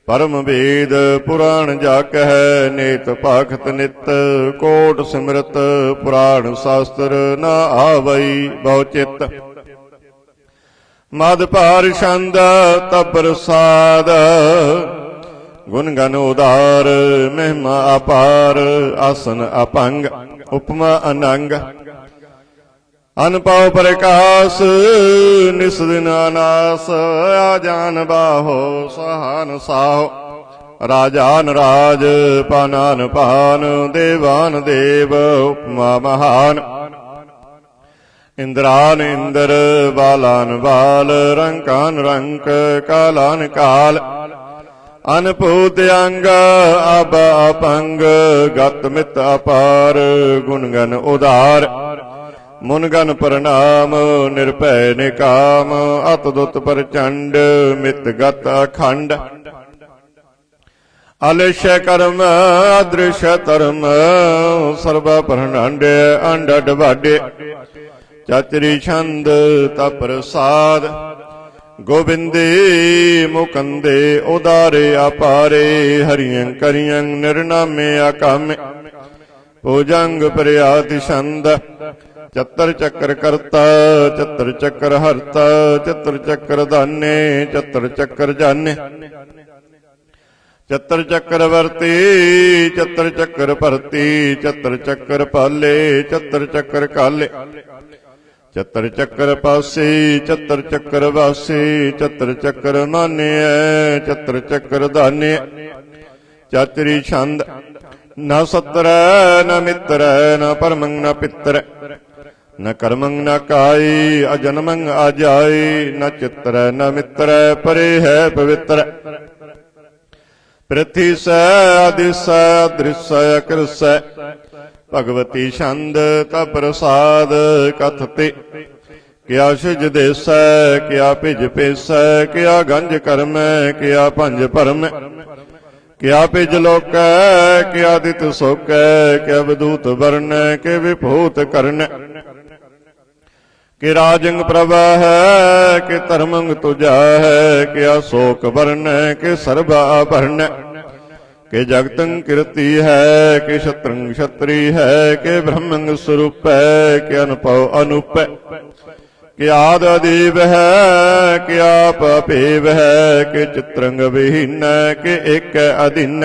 S1: परम वेद पुराण जाक है, नेत पाखत नित। कोट सिमरत पुराण शास्त्र, न आवई बहु चित। मद पार छंद तप प्रसाद, गुण गण उदार। महिमा अपार, आसन अपंग। उपमा अनंग। अनपव प्रकाश, निस दिन अनास। आजान बाहो सहान साहो। राजान राज पानान पान, देवान देव उपमा महान। इंद्रान इंद्र बालान बाल, रंकान रंक कालान काल। अनपूत अंग अब अपंग, गत मित अपार। गुणगन उदार। मुनगन प्रणाम निरभय निकाम। अतदुत प्रचंड मित गत अखंड। अलिश्य कर्म अदृश्य धर्म, सर्व प्रहंड अंड वाडे। चाचरी छंद तप प्रसाद, गोविंदे मुकंदे उदारे अपारे। हरियं करियं निर्नामे अकामे। भुजंग प्रयाति छंद, चतर चक्र करता। चतर चक्र हरता, चतर चक्र दाने। चतर चक्र जाने। चतर चक्र वर्ती, चतर चक्र भरती। चतर चक्र पाले, चतर चक्र काले। चतर चक्र पासी, चतर चक्र वासी। चतर चक्र माने, चतर चक्र दाने। चाचरी छंद, न सत्र न मित्र, न परमं न पित्र। न कर्मं न काई, अजन्मं अजाई। न चित्र न मित्र, परे है पवित्र। पृथ्वी स अदिश अदृश्य अकृश्य। भगवती छंद तप प्रसाद कथते। क्या सिज देस, क्या पिज पेस। क्या गंज कर्म, क्या पंज परम। क्या पिज लोक, क्या दित सोक। क्या विदूत वर्ण, के विभूत कर्ण। कि राजंग प्रभा है, कि धर्मंग तुझा है। कि अशोक वर्ण, कि सर्वाभरण। कि जगतंग कीर्ति है, कि शत्रंग क्षत्रि है। कि ब्रह्मंग स्वरूप है, कि अनपव अनूप। कि आद अदीब है कि आप अपेव है कि चित्रंग विहीन कि एक अधीन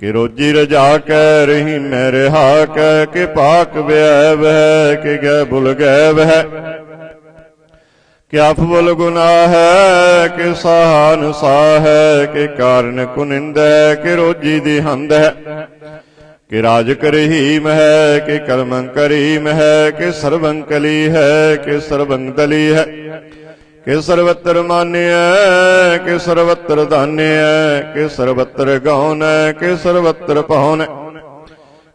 S1: कि रोजी रजा कै रही मैं रिहा कै कि पाक व्यैब है कि गै बुल गैब है कि अफबुल गुनाह है कि साहन साह है कि कारण कुनिंद है कि रोजी दी हंद है कि राज करहीम है कि कर्मं करीम है कि सर्वं कली है कि सर्वं दली है कि सर्वत्र मान्य है कि सर्वत्र धान्य है कि सर्वत्र गौन है कि सर्वत्र पौन है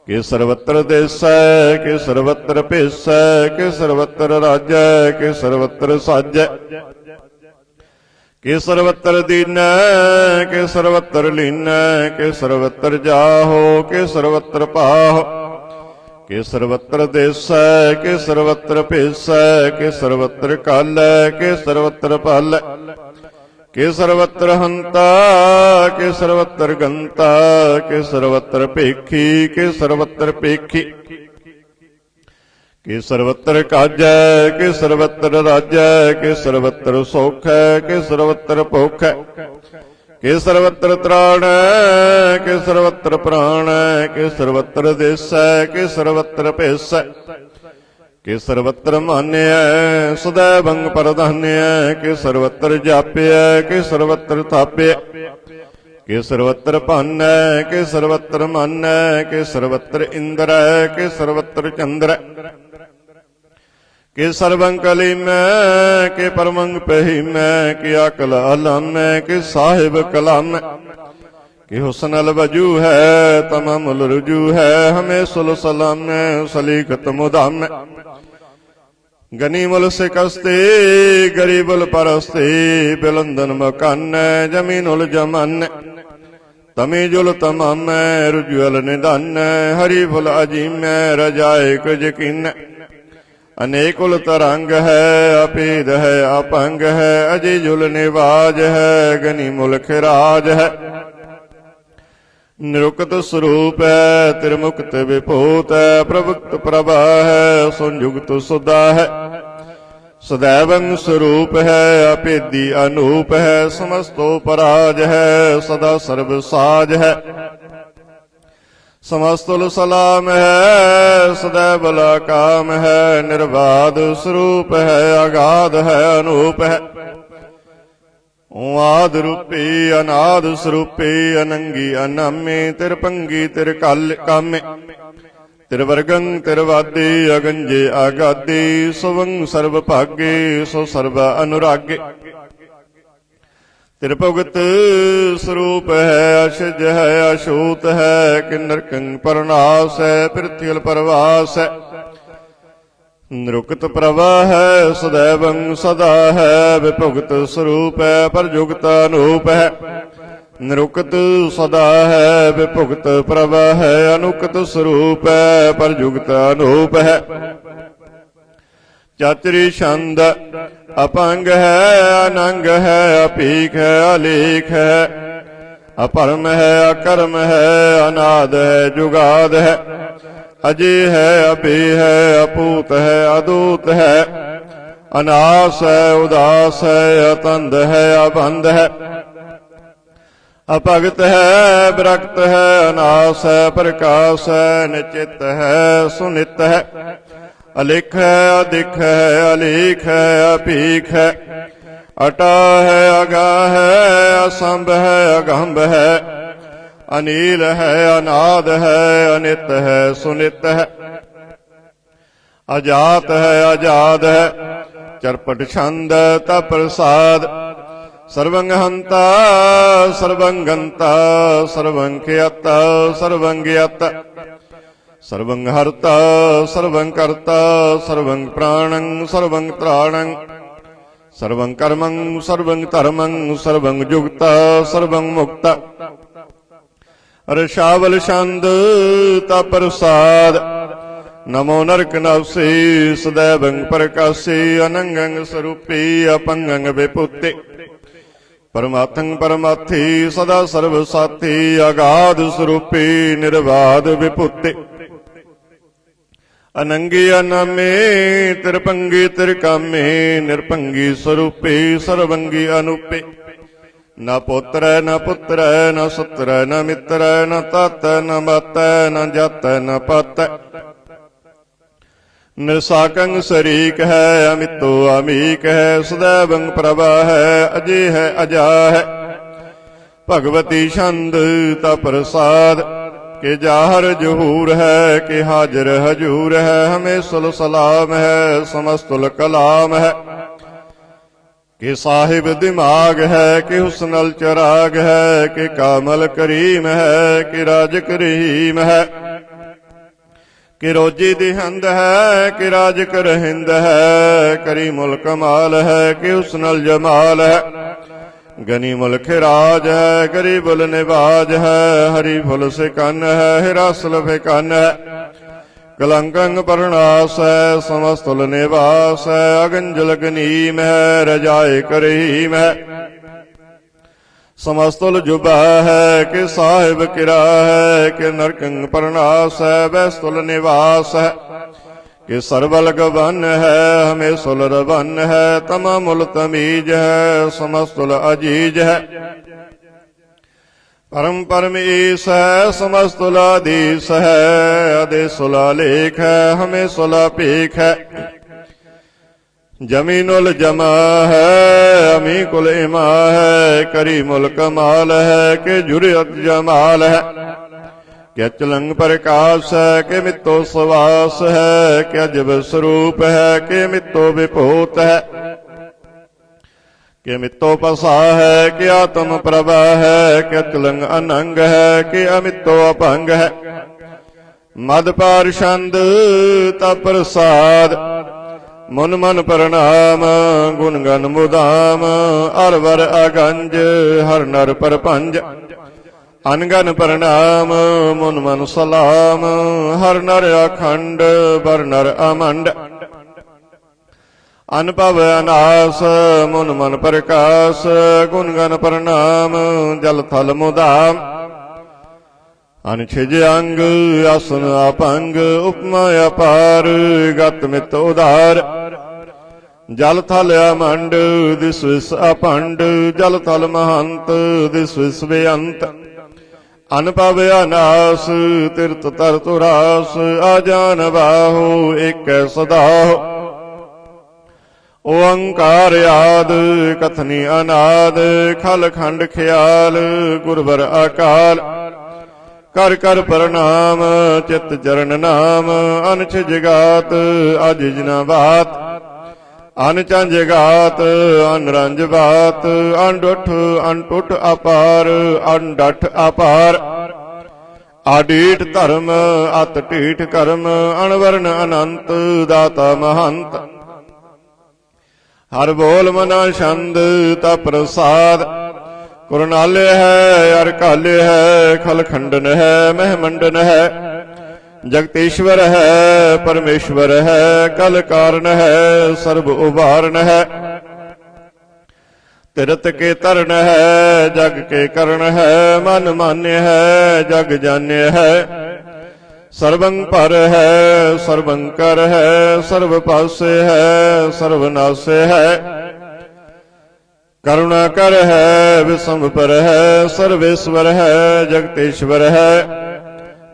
S1: कि सर्वत्र देश है कि सर्वत्र भेस है कि सर्वत्र राज है कि सर्वत्र साज है कि सर्वत्र दीन है कि सर्वत्र लीन है कि सर्वत्र जाहो कि सर्वत्र पाहो कि सर्वत्र देश है कि सर्वत्र भेस है कि सर्वत्र काल है कि सर्वत्र पाल कि सर्वत्र हंता कि सर्वत्र गंता कि सर्वत्र पेखी कि सर्वत्र पेखी कि सर्वत्र काज है कि सर्वत्र राज है कि सर्वत्र सुख है कि सर्वत्र भुख है कि सर्वत्र त्राण है कि सर्वत्र प्राण है कि सर्वत्र देश है कि सर्वत्र भेस है कि सर्वत्र मान्य है सदैवं परधान्य है कि सर्वत्र जाप्य है कि सर्वत्र थाप्य कि सर्वत्र पान है कि सर्वत्र मन है कि सर्वत्र इंद्र है कि सर्वत्र चंद्र कि सर्वं कलीम है कि परमं पहीम है कि अकल अलम है कि साहिब कलाम कि हुस्न अल वजू है तमामुल रुजू है हमें सुल सलाम सलीकत मुदाम गनीमुल सिकस्ते गरीबुल परस्ते बिलंदन मकान जमीनुल जमान तमीजुल तमाम रुजुअल निदान हरीफुल अजीम रजाए कुछ यकीन अनेकुल तरंग है अपीद है अपंग है अजीजुल निवाज है गनीमुल खिराज है निरुक्त स्वरूप है त्रिमुक्त विभूत है प्रभुक्त प्रभा है संयुक्त सुधा है सदैवं स्वरूप है अपेदी अनूप है समस्तो पराज है सदा सर्व साज है समस्तुल सलाम है सदैव काम है निर्बाध स्वरूप है अगाध है अनूप है आद रूपी अनाद स्वरूपी अनंगी अनामी तिरपंगी तिरकाल कामे तिरवर्गं तिरवादी अगंजे आगादी सुवं सर्व भागे सो सर्व अनुरागे तिरभुगत स्वरूप है अशज है अशूत है किन्नर कंग परनाश है पृथ्वील परवास है निरुक्त प्रवाह है सदैवं सदा है विभुगत स्वरूप है परजुगत अनूप है निरुक्त सदा है विभुगत प्रवाह है अनुक्त स्वरूप है परजुगत अनूप है चातरी छंद अपंग है अनंग है अपीक है अलेख है अपरम है अकर्म है अनाद है जुगाद है अजय है अभि है अपूत है अदूत है अनास है उदास है अतंद है अबंध है अपगत है विरक्त है अनास है प्रकाश है निचित है सुनित है अलिख है अधिक है अलीख है अपीख है अटा है अगा है असंभ है अगंभ है अनील है अनाद है अनित है सुनित है अजात है आजाद है चरपट छंद तप्रसाद सर्वं हंता सर्वं गंता सर्वं ख्याता सर्वं ज्ञाता सर्वं हर्ता सर्वं कर्ता सर्वं प्राणं सर्वं त्राणं सर्वं कर्मं सर्वं धर्मं सर्वं जुगता सर्वं मुक्ता रशावल छंद तप्रसाद नमो नरक नवसी सदैवं प्रकाशी अनंगं स्वरूपी अपंगं विपुत्ति परमार्थं परमार्थी सदा सर्व साथी अगाध स्वरूपी निर्बाध विपुत्ति अनंगी अनामे तिरपंगी तिरकामे निरपंगी स्वरूपे सर्वंगी अनूपे न पुत्र न पुत्र न सुत्र न मित्र न तात न मत न जत न पत निरसाकंग शरीक है अमितो अमीक है सदैवं प्रभा है अजय है अजा है भगवती छंद ता प्रसाद के जाहर जहूर है कि हाजिर हजूर है हमें सुल सलाम है समस्तुल कलाम है कि साहिब दिमाग है कि हुस्नल चराग है कि कामल करीम है कि राज करीम है कि रोजी दिहंद है कि राज करहिंद है करीमुल कमाल है कि हुस्नल जमाल है गनीमुल खिराज है गरीबुल निवाज है हरी फुल सिकन है हिरासल फिकन है कलंकंग परनास है समस्तुल निवास है अगंजल गनीम है रजाए करीम है समस्तुल जुबा है कि साहिब किरा है कि नरकंग परनास है वैस्तुल निवास है कि सरबल गवन है हमें सुल रवन है तमामुल तमीज है समस्तुल अजीज है परम परम ईस है समस्तुल आदीस है आदेशुल लेख है हमें सुला पीख है जमीनुल जमा है अमी कुल इमा है करीमुल कमाल है कि जुरियत जमाल है कि अचलंग प्रकाश है कि मित्तो सवास है कि अजब स्वरूप है कि मित्तो विभूत है कि मित्तो पसा है कि आत्म प्रभा है कि अचलंग अनंग है कि अमित्तो अपंग है मद पारशंद तप्रसाद मुन मन प्रणाम गुण गन मुदाम अरवर अगंज हर नर परपंज अनगन प्रणाम मुन मन सलाम हर नर अखंड बर नर अमंड अनुभव अनास मुन मन प्रकाश गुणगन प्रणाम जल थल मुदाम अनछिज अंग आसन अपंग उपमा अपार गत मित उदार जल थल अमंड दिस विस अपंड जल थल महंत दिस विस बेअंत अनुभव अनास तीर्थ तर तुरास आजान बाहो एक सदाहो ओंकार आद कथनी अनाद खल खंड ख्याल गुरबर अकाल कर कर प्रणाम चित चरण नाम अनछ जगात अज जना बात अनचंज गात अनरंज बात अनडुठ अनटुट अपार अनडठ अपार आडीठ धर्म अत ढीठ कर्म अणवर्ण अनंत दाता महंत हर बोल मना छंद ता प्रसाद कुरनाले है अरकाले है खलखंडन है महमंडन है जगतीश्वर है परमेश्वर है कल कारण है सर्व उबारण है तिरत के तरण है जग के करण है मन मान्य है जग जान्य है सर्वं पर है सर्वंकर है सर्व पासे है सर्वनाशे है करुणा कर है विषम पर है सर्वेश्वर है जगतेश्वर है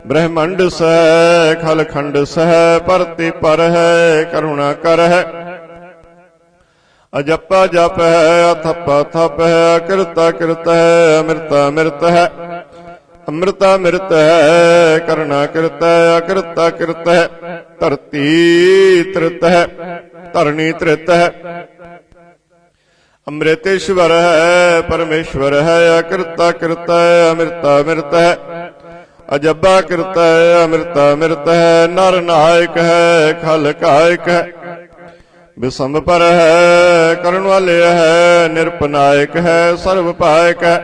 S1: ब्रह्मंड सह खल खंड सह परति पर है करुणा कर है अजपा जप है अथपा थप है अकृता कृत है अमृता अमृत है अमृता मृत है करुणा कृत है अकृता कृत है धरती तृत है धरणी तृत है अमृतेश्वर है परमेश्वर है अकृता कृत है अमृता अमृत है अजब्बा कृत है अमृता अमृत है नर नायक है खल कायक है विषम पर है करुण वाले है निरपनायक है सर्व पायक है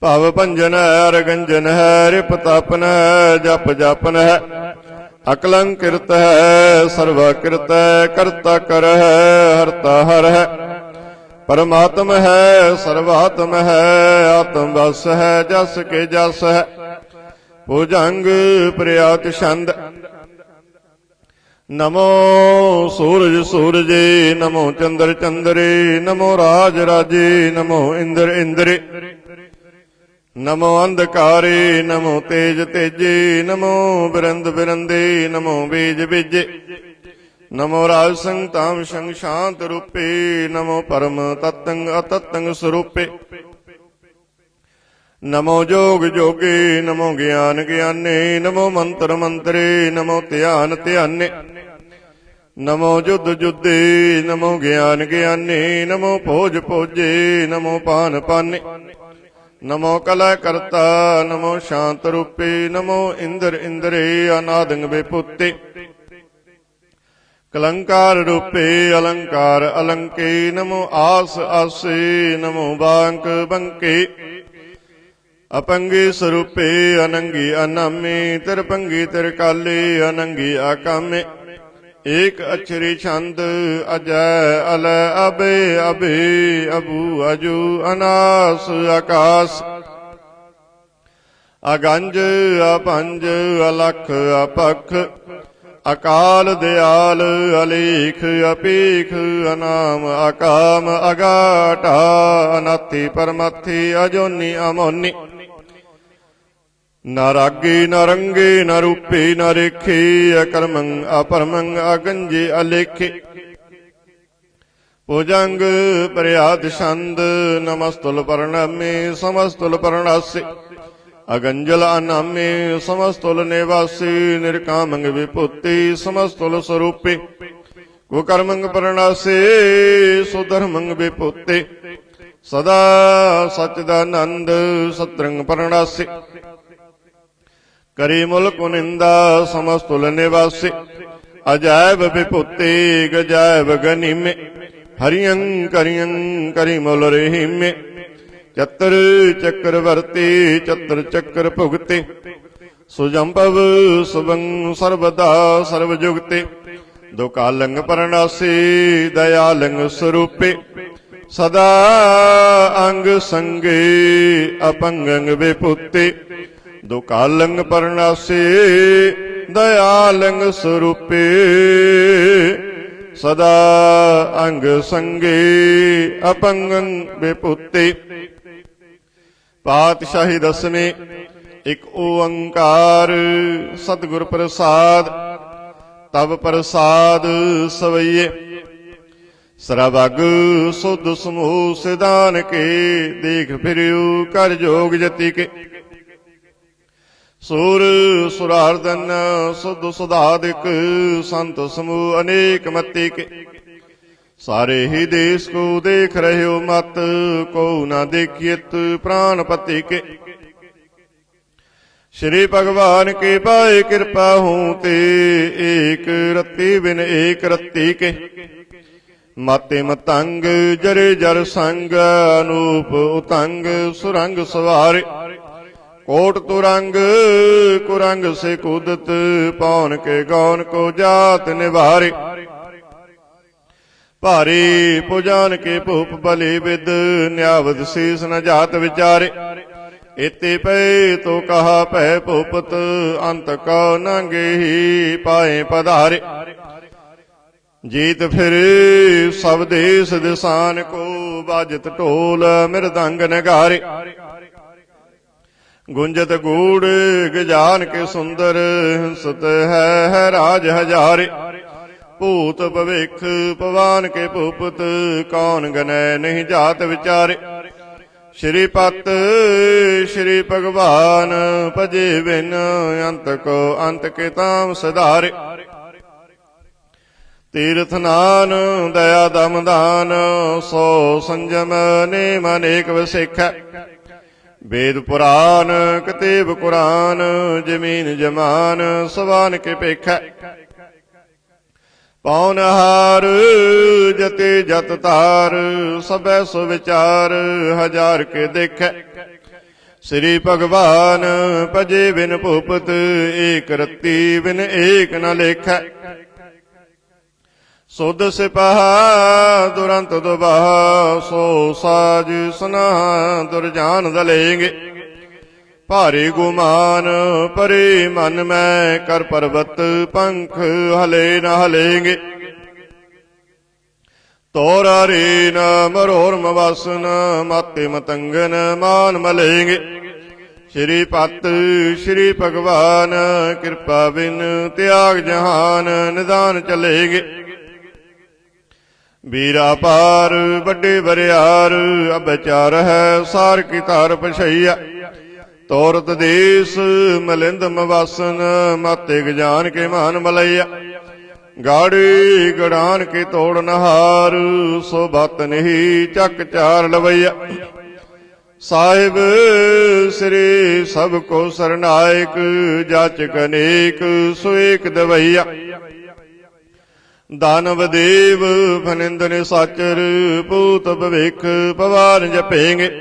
S1: भाव भंजन है अरगंजन है रिपतापन है जप जापन है अकलंकृत है सर्वकृत है कर्ता कर है हरता हर है परमात्म है सर्वात्म है आत्म बस है जस के जस है ਭੁਜੰਗ ਪ੍ਰਿਆਤ ਛੰਦ। ਨਮੋ ਸੂਰਜ ਸੂਰਜੇ, ਨਮੋ ਚੰਦਰ ਚੰਦਰੇ, ਨਮੋ ਰਾਜ ਰਾਜੇ, ਨਮੋ ਇੰਦਰ ਇੰਦਰੇ, ਨਮੋ ਅੰਧਕਾਰੇ, ਨਮੋ ਤੇਜ ਤੇਜੇ, ਨਮੋ ਬਿਰੰਦ ਬਿਰੰਦੇ, ਨਮੋ ਬੀਜ ਬੀਜੇ, ਨਮੋ ਰਾਜ ਸੰਗ ਤਾਮ ਸੰਗ ਸ਼ਾਂਤ ਰੂਪੇ, ਨਮੋ ਪਰਮ ਤਤੰਗ ਅਤਤੰਗ ਸਰੂਪੇ, ਨਮੋ ਜੋਗ ਜੋਗੇ, ਨਮੋ ਗਿਆਨ ਗਿਆਨੇ, ਨਮੋ ਮੰਤਰ ਮੰਤਰੇ, ਨਮੋ ਧਿਆਨ ਧਿਆਨੇ, ਨਮੋ ਜੁਧ ਜੁਧੇ, ਨਮੋ ਗਿਆਨ ਗਿਆਨੇ, ਨਮੋ ਭੋਜ ਭੋਜੇ, ਨਮੋ ਪਾਨ ਪਾਨੇ, ਨਮੋ ਕਲਾ ਕਰਤਾ, ਨਮੋ ਸ਼ਾਂਤ ਰੂਪੇ, ਨਮੋ ਇੰਦਰ ਇੰਦਰੇ, ਅਨਾਦਿੰ ਵਿਭੂਤੇ, ਕਲੰਕਾਰ ਰੂਪੇ, ਅਲੰਕਾਰ ਅਲੰਕੇ, ਨਮੋ ਆਸ ਆਸੇ, ਨਮੋ ਬਾਂਕ ਬੰਕੇ, ਅਪੰਗੀ ਸਰੂਪੇ, ਅਨੰਗੀ ਅਨਾਮੇ, ਤਿਰਪੰਗੀ ਤਿਰਕਾਲੇ, ਅਨੰਗੀ ਆਕਾਮੇ, ਏਕ ਅਛਰੀ ਛੰਦ, ਅਜੈ ਅਲੈ ਅਬੇ ਅਬੇ, ਅਬੂ ਅਜੂ ਅਨਾਸ ਆਕਾਸ, ਅਗੰਜ ਅਪੰਜ, ਅਲਖ ਅਪਖ, ਅਕਾਲ ਦਿਆਲ, ਅਲੇਖ ਅਪੇਖ, ਅਨਾਮ ਅਕਾਮ, ਅਗਾਟਾ ਅਨਾਥੀ ਪਰਮਾਥੀ, ਅਜੋਨੀ ਅਮੋਨੀ, ਨਾ ਰਾਗੇ ਨਾ ਰੰਗੇ, ਨਾ ਰੂਪੇ ਨਾ ਰੇਖੇ, ਅਕਰਮੰ ਅਪਰਮੰ, ਅਗੰਜੇ ਅਲੇਖੇ, ਭੁਜੰਗ ਪ੍ਰਿਆਤ ਛੰਦ। ਨਮਸਤੁਲ ਪਰਣਾਮੇ, ਸਮਸਤੁਲ ਪਰਣਾਸੇ, ਅਗੰਜਲ ਅਨਾਮੇ, ਸਮਸਤੁਲ ਨਿਵਾਸੀ, ਨਿਰਕਾਮੰਗ ਵਿਭੂਤੀ, ਸਮਸਤੁਲ ਸਰੂਪੇ, ਕੁਕਰਮੰਗ ਪਰਣਾਸੇ, ਸੁਧਰਮੰਗ ਵਿਭੂਤੇ, ਸਦਾ ਸਚਦਾਨੰਦ, ਸਤਰੰਗ ਪਰਣਾਸੇ, ਕਰੀ ਮੁਲਕ ਨਿੰਦਾ, ਸਮਸਤੁਲ ਨਿਵਾਸੀ, ਅਜੈਬ ਵਿਭੂਤੇ, ਗਜੈਬ ਗਨੀਮੇ, ਹਰਿਯੰ ਕਰਿਯੰ ਕਰੀ ਮੁਲ ਰਹੀਮੇ, ਚਤਰ ਚੱਕਰਵਰਤੀ, ਚਤਰ ਚੱਕਰ ਭੁਗਤੇ, ਸੁਜੰਭਵ ਸੁਭੰ ਸਰਬਦਾ ਸਰਬ ਜੁਗਤੇ, ਦੁਕਾਲੰਗ ਪਰਣਾਸੀ, ਦਇਆਲੰਗ ਸਰੂਪੇ, ਸਦਾ ਅੰਗ ਸੰਗੇ, ਅਪੰਗੰਗ ਵਿਭੂਤੇ, ਦੁਕਾਲੰਗ ਪਰਣਾਸੀ, ਦਇਆਲੰਗ ਸਰੂਪੇ, ਸਦਾ ਅੰਗ ਸੰਗੇ, ਅਪੰਗੰ ਵਿਭੂਤੇ। ਪਾਤਸ਼ਾਹੀ ਦਸਵੇਂ। ਇਕ ਓੰਕਾਰ ਸਤਿਗੁਰ ਪ੍ਰਸਾਦ, ਤਬ ਪ੍ਰਸਾਦ ਸਵਈਏ, ਸਰਬਗ ਸੁਧ ਸਮੂਹ ਸਿਧਾਨ ਕੇ, ਦੇਖ ਫਿਰਿਓ ਕਰ ਜੋਗ ਜਤੀ ਕੇ, ਸੁਰ ਸੁਰਾਰਦਨ ਸੁਧ ਸੁਧਾਦਿਕ, ਸੰਤ ਸਮੂਹ ਅਨੇਕ ਮਤੀ ਕੇ, ਸਾਰੇ ਹੀ ਦੇਸ ਕੋ ਦੇਖ ਰਹਿਓ ਮਤ, ਕੋ ਨਾ ਦੇਖੀਤ ਪ੍ਰਾਨ ਪਤੀ ਕੇ, ਸ਼੍ਰੀ ਭਗਵਾਨ ਕੇ ਪਾਏ ਕਿਰਪਾ ਹੂੰ ਤੇ, ਏਕ ਰਤੀ ਬਿਨ ਏਕ ਰਤੀ ਕੇ, ਮਾਤੇ ਮਤੰਗ ਜਰੇ ਜਰ ਸੰਗ, ਅਨੂਪ ਉਤੰਗ ਸੁਰੰਗ ਸਵਾਰੇ, ਕੋਟ ਤੁਰੰਗ ਕੁਰੰਗ ਸੇ ਕੁਦਤ, ਪੌਨ ਕੇ ਗੌਨ ਕੋ ਜਾਤ ਨਿਵਾਰੇ, ਭਾਰੀ ਭੁਜਾਨ ਕੇ ਭੂਪ ਭਲੇ ਵਿਦ, ਨਿਆਵਦ ਸੀਸ ਨ ਜਾਤ ਵਿਚਾਰੇ, ਇਤੇ ਪਏ ਤੋ ਕਹਾ ਭੈ ਭੂਪਤ, ਅੰਤ ਕਉ ਨਾਂਗੇ ਹੀ ਪਾਏ ਪਧਾਰੇ, ਜੀਤ ਫਿਰ ਸਭ ਦੇਸ ਦਿਸਾਨ ਕੋ, ਬਾਜਤ ਢੋਲ ਮਿਰਦੰਗ ਨਗਾਰੇ, ਗੁੰਜਤ ਗੂੜ ਗਜਾਨ ਕੇ ਸੁੰਦਰ, ਹਿੰਸਤ ਹੈ ਰਾਜ ਹਜ਼ਾਰੇ, ਭੂਤ ਭਵਿਖ ਭਵਾਨ ਕੇ ਭੂਪਤ, ਕੌਣ ਗਨੈ ਨਹੀਂ ਜਾਤ ਵਿਚਾਰੇ, ਸ਼੍ਰੀ ਪਤ ਸ਼੍ਰੀ ਭਗਵਾਨ ਭਜੇ ਬਿਨ, ਅੰਤ ਕੋ ਅੰਤ ਕੇ ਤਾਮ ਸਧਾਰੇ, ਤੀਰਥ ਨਾਨ ਦਇਆ ਦਮ ਦਾਨ, ਸੋ ਸੰਜਮ ਨੇਮ ਅਨੇਕ ਵਸੇਖੈ, ਵੇਦ ਪੁਰਾਨ ਕਤੇਬ ਕੁਰਾਨ, ਜਮੀਨ ਜਮਾਨ ਸਵਾਨ ਕੇ ਪੇਖੈ, ਪੌਨਹਾਰ ਜਤੇ ਜਤ ਤਾਰ, ਸਭੈ ਸੋ ਵਿਚਾਰ ਹਜ਼ਾਰ ਕੇ ਦੇਖੈ, ਸ੍ਰੀ ਭਗਵਾਨ ਭਜੇ ਬਿਨ ਭੂਪਤ, ਏਕ ਰਤੀ ਬਿਨ ਏਕ ਨ ਲੇਖੈ, ਸੁਧ ਸਿਪਾਹਾ ਦੁਰੰਤ ਦੁਬਾਹ, ਸੋ ਸਾਜ ਸੁਨਾ ਦੁਰਜਾਨ ਦਲੇਂਗੇ, ਭਾਰੇ ਗੁਮਾਨ ਪਰੇ ਮਨ ਮੈਂ ਕਰ ਪਰਬਤ ਪੰਖ ਹਲੇ ਨ ਹਲੇਂਗੇ। ਤੋਰਾ ਰੇ ਨ ਮਰੋਰ ਮਵਾਸਨ ਮਾਤੇ ਮਤੰਗਨ ਮਾਨ ਮਲੇਂਗੇ। ਸ਼੍ਰੀ ਪਤ ਸ਼੍ਰੀ ਭਗਵਾਨ ਕਿਰਪਾ ਬਿਨ ਤਿਆਗ ਜਹਾਨ ਨਿਦਾਨ ਚਲੇਗੇ। ਵੀਰਾ ਪਾਰ ਵੱਡੇ ਬਰਿਆਰ ਅਬਚਾਰ ਹੈ ਸਾਰ ਕੀ ਧਾਰ ਪਛਈਆ। ਤੋਰਤ ਦੇਸ ਮਲਿੰਦ ਮਵਾਸਨ ਮਾਤੇ ਗਜਾਨ ਕੇ ਮਾਨ ਮਲਈਆ। ਗਾੜੀ ਗੜਾਨ ਕੇ ਤੋੜ ਨਹਾਰ ਸੋ ਬਤ ਨਹੀਂ ਚੱਕ ਚਾਰ ਲਵਈਆ। ਸਾਹਿਬ ਸ੍ਰੀ ਸਭ ਕੋ ਸਰਨਾਇਕ ਜਾਚਕ ਅਨੇਕ ਸੋ ਏਕ ਦਵਈਆ। ਦਾਨਵ ਦੇਵ ਫਨਿੰਦ ਨਿਸਾਚਰ ਭੂਤ ਭਵਿਖ ਪਵਾਰ ਜਪੇਂਗੇ।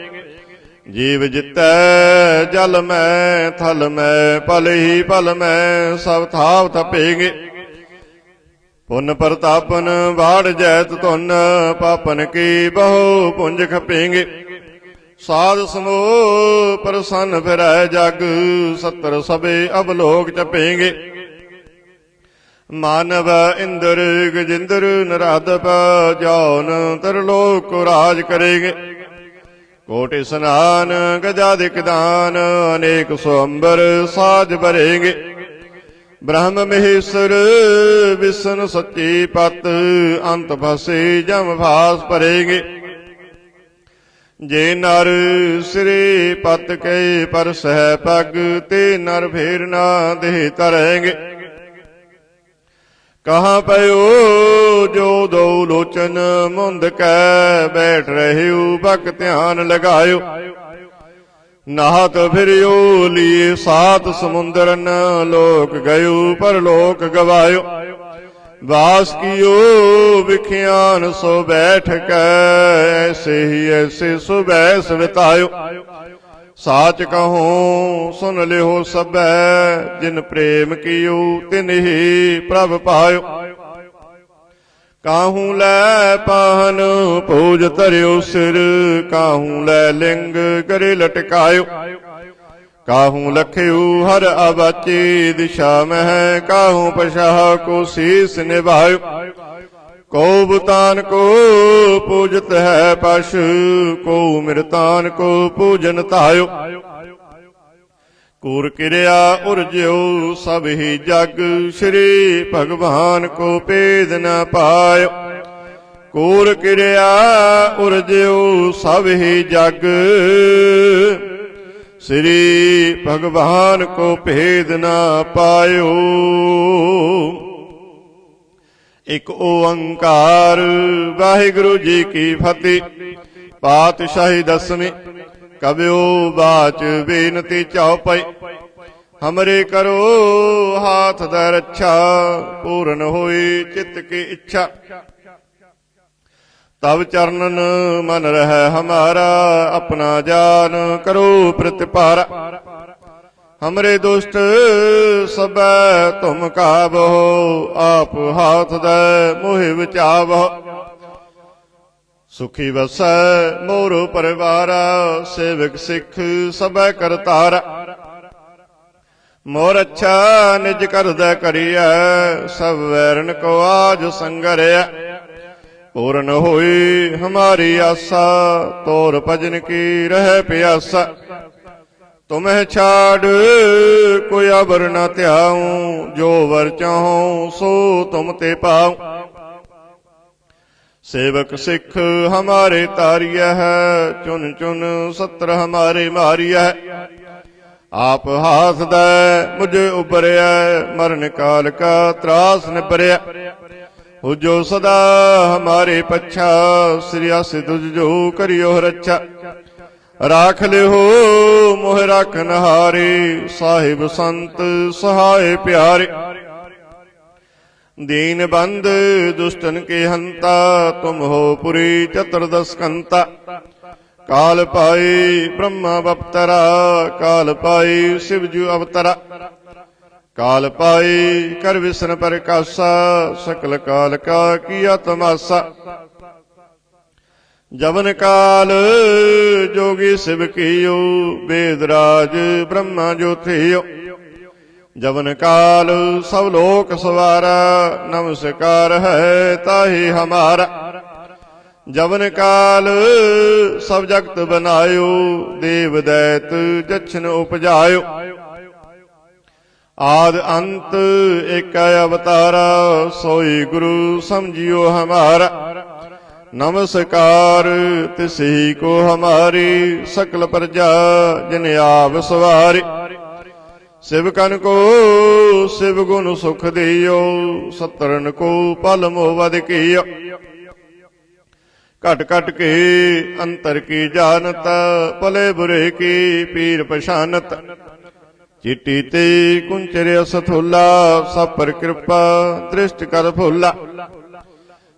S1: ਜੀਵ ਜਿਤੈ ਜਲ ਮੈਂ ਥਲ ਮੈਂ ਪਲ ਹੀ ਪਲ ਮੈਂ ਸਭ ਥਾਵ ਥਪੇਂਗੇ। ਪੁਨ ਪ੍ਰਤਾਪਨ ਬਾੜ ਜੈਤ ਧੁਨ ਪਾਪਨ ਕੀ ਬਹੁ ਪੁੰਜ ਖਪੇਂਗੇ। ਸਾਧ ਸਮੂਹ ਪ੍ਰਸੰਨ ਫਿਰੈ ਜਗ ਸਤਰ ਸਭੇ ਅਬਲੋਕ ਚਪੇਂਗੇ। ਮਾਨਵ ਇੰਦਰ ਗਜਿੰਦਰ ਨਰਾਦਪ ਜੌਨ ਤਰਲੋਕ ਕੋ ਰਾਜ ਕਰੇਗੇ। ਕੋਟਿ ਸਨਾਨ ਗਜਾਦਿਕ ਦਾਨ ਅਨੇਕ ਸੋ ਅੰਬਰ ਸਾਜ ਭਰੇਂਗੇ। ਬ੍ਰਹਮ ਮਹੇਸ਼ਰ ਵਿਸ਼ਨ ਸੱਚੀ ਪਤ ਅੰਤ ਫਸੇ ਜਮ ਫਾਸ ਭਰੇਂਗੇ। ਜੇ ਨਰ ਸ੍ਰੀ ਪਤ ਕੇ ਪਰਸਹਿ ਪਗ ਤੇ ਨਰ ਫੇਰ ਨਾ ਦੇਹ ਤਰੇਂਗੇ। ਕਹਾਂ ਪਇਓ ਜੋ ਦੋ ਲੋਚਨ ਮੁੰਦ ਕੈ ਬੈਠ ਰਹਿਓ ਬਕ ਧਿਆਨ ਲਗਾਇਓ। ਨਾਹਤ ਫਿਰਿਓ ਲੀਏ ਸਾਤ ਸਮੁੰਦਰਨ ਲੋਕ ਗਇਓ ਪਰ ਲੋਕ ਗਵਾਇਓ। ਵਾਸ ਕੀਓ ਵਿਖਿਆਨ ਸੋ ਬੈਠ ਕੈ ਐਸੇ ਹੀ ਐਸੇ ਸੋ ਬੈਸ ਵਿਤਾਇਓ। ਸਾਚ ਕਹੂੰ ਸੁਨ ਲਿਓ ਸਭੈ ਜਿਨ ਪ੍ਰੇਮ ਕੀਓ ਤਿਨ ਹੀ ਪ੍ਰਭ ਪਾਇਓ। ਕਾਹੂ ਲੈ ਪਾਹਨ ਪੂਜ ਧਰਿਓ ਸਿਰ ਕਾਹੂ ਲੈ ਲਿੰਗ ਕਰੇ ਲਟਕਾਇਓ। ਕਾਹੂ ਲਖਿਓ ਹਰ ਅਬਾਚੀ ਦਿਸ਼ਾ ਮਹਿ ਕਾਹੂ ਪਛਾਹ ਕੋ ਸੀਸ ਨਿਭਾਇਓ। ਕੋ ਬੁਤਾਨ ਕੋ ਪੂਜਤ ਹੈ ਪਸ਼ ਕੋ ਮਿਰਤਾਨ ਕੋ ਪੂਜਨ ਧਾਇਓ। ਕੂਰ ਕਿਰਿਆ ਉਰਜਿਓ ਸਭ ਹੀ ਜਗ ਸ਼੍ਰੀ ਭਗਵਾਨ ਕੋ ਭੇਦ ਨ ਪਾਇਓ। ਕੂਰ ਕਿਰਿਆ ਉਰਜਿਓ ਸਭ ਹੀ ਜਗ ਸ੍ਰੀ ਭਗਵਾਨ ਕੋ ਭੇਦ ਨ ਪਾਇਓ। ਇਕ ਓੰਕਾਰ ਵਾਹਿਗੁਰੂ ਜੀ ਕੀ ਫਤਿਹ। ਪਾਤਸ਼ਾਹੀ ਦਸਵੀਂ ਕਬਿਓ ਬਾਚ ਬੇਨਤੀ ਚਉਪਈ। ਹਮਰੇ ਕਰੋ ਹਾਥ ਦਾ ਰੱਛਾ ਪੂਰਨ ਹੋਈ ਚਿੱਤ ਕੀ ਇੱਛਾ। ਤਬ ਚਰਨਨ ਮਨ ਰਹਿ ਹਮਾਰਾ ਆਪਣਾ ਜਾਨ ਕਰੋ ਪ੍ਰਤਿਪਾਰਾ। ਹਮਰੇ ਦੁਸ਼ਟ ਸਭੈ ਤੁਮ ਕਾਬੋ ਆਪ ਹਾਥ ਦੇ ਮੋਹਿ ਵਿਚਾਵੋ। ਸੁਖੀ ਵਸੈ ਮੋਰ ਪਰਿਵਾਰਾ ਸੇਵਕ ਸਿੱਖ ਸਭੈ ਕਰਤਾਰਾ। ਮੋਰ ਅੱਛਾ ਨਿਜ ਕਰਦਾ ਕਰੀਐ ਸਭ ਵੈਰਨ ਕੋ ਆਜ ਸੰਗਰਿਆ। ਪੂਰਨ ਹੋਈ ਹਮਾਰੀ ਆਸਾ ਤੋਰ ਭਜਨ ਕੀ ਰਹਿ ਪਿਆਸਾ। ਤੁਮਹਿ ਛਾੜ ਕੋਈ ਅਬਰ ਨ ਧਿਆਉ ਜੋ ਵਰ ਚਾਹੋ ਸੋ ਤੁਮ ਤੇ ਪਾਉ। सेवक सिख हमारे तारिया है चुन चुन सत्र हमारे मारिया है। आप हाथ दे मुझे उबरिया मरण काल का त्रास निबरिया। हो जो सदा हमारे पच्छा श्रियास तुझ जो करियो रक्षा। राख ले हो मोह राखन हारे साहिब संत सहाय प्यारे। दीन बंद दुष्टन के हंता तुम हो पुरी चतुर्दश कंता। काल पाई ब्रह्मा बपतरा काल पाई शिवजू अवतरा। काल पाई कर विष्णु प्रकाशा सकल काल का किया तमाशा। जवन काल जोगी शिव कीयो, वेद राज ब्रह्मा ज्योतियो। जवन काल सब लोक सवारा, नमस्कार है ताहि हमारा। जवन काल सब जगत बनायो, देव दैत जछन उपजायो। आद अंत एक अवतारा, सोई गुरु समझियो हमारा। नमस्कार तिसही को हमारी, सकल प्रजा जिन आप सवारी। शिवकन को शिव गुण सुख दियो, सतरन को पल मोवद कियो। घट घट के अंतर की जानत, भले बुरे की पीर पछानत। चिट्टी ते कुंचर असथुला, सब पर कृपा दृष्ट कर फूला।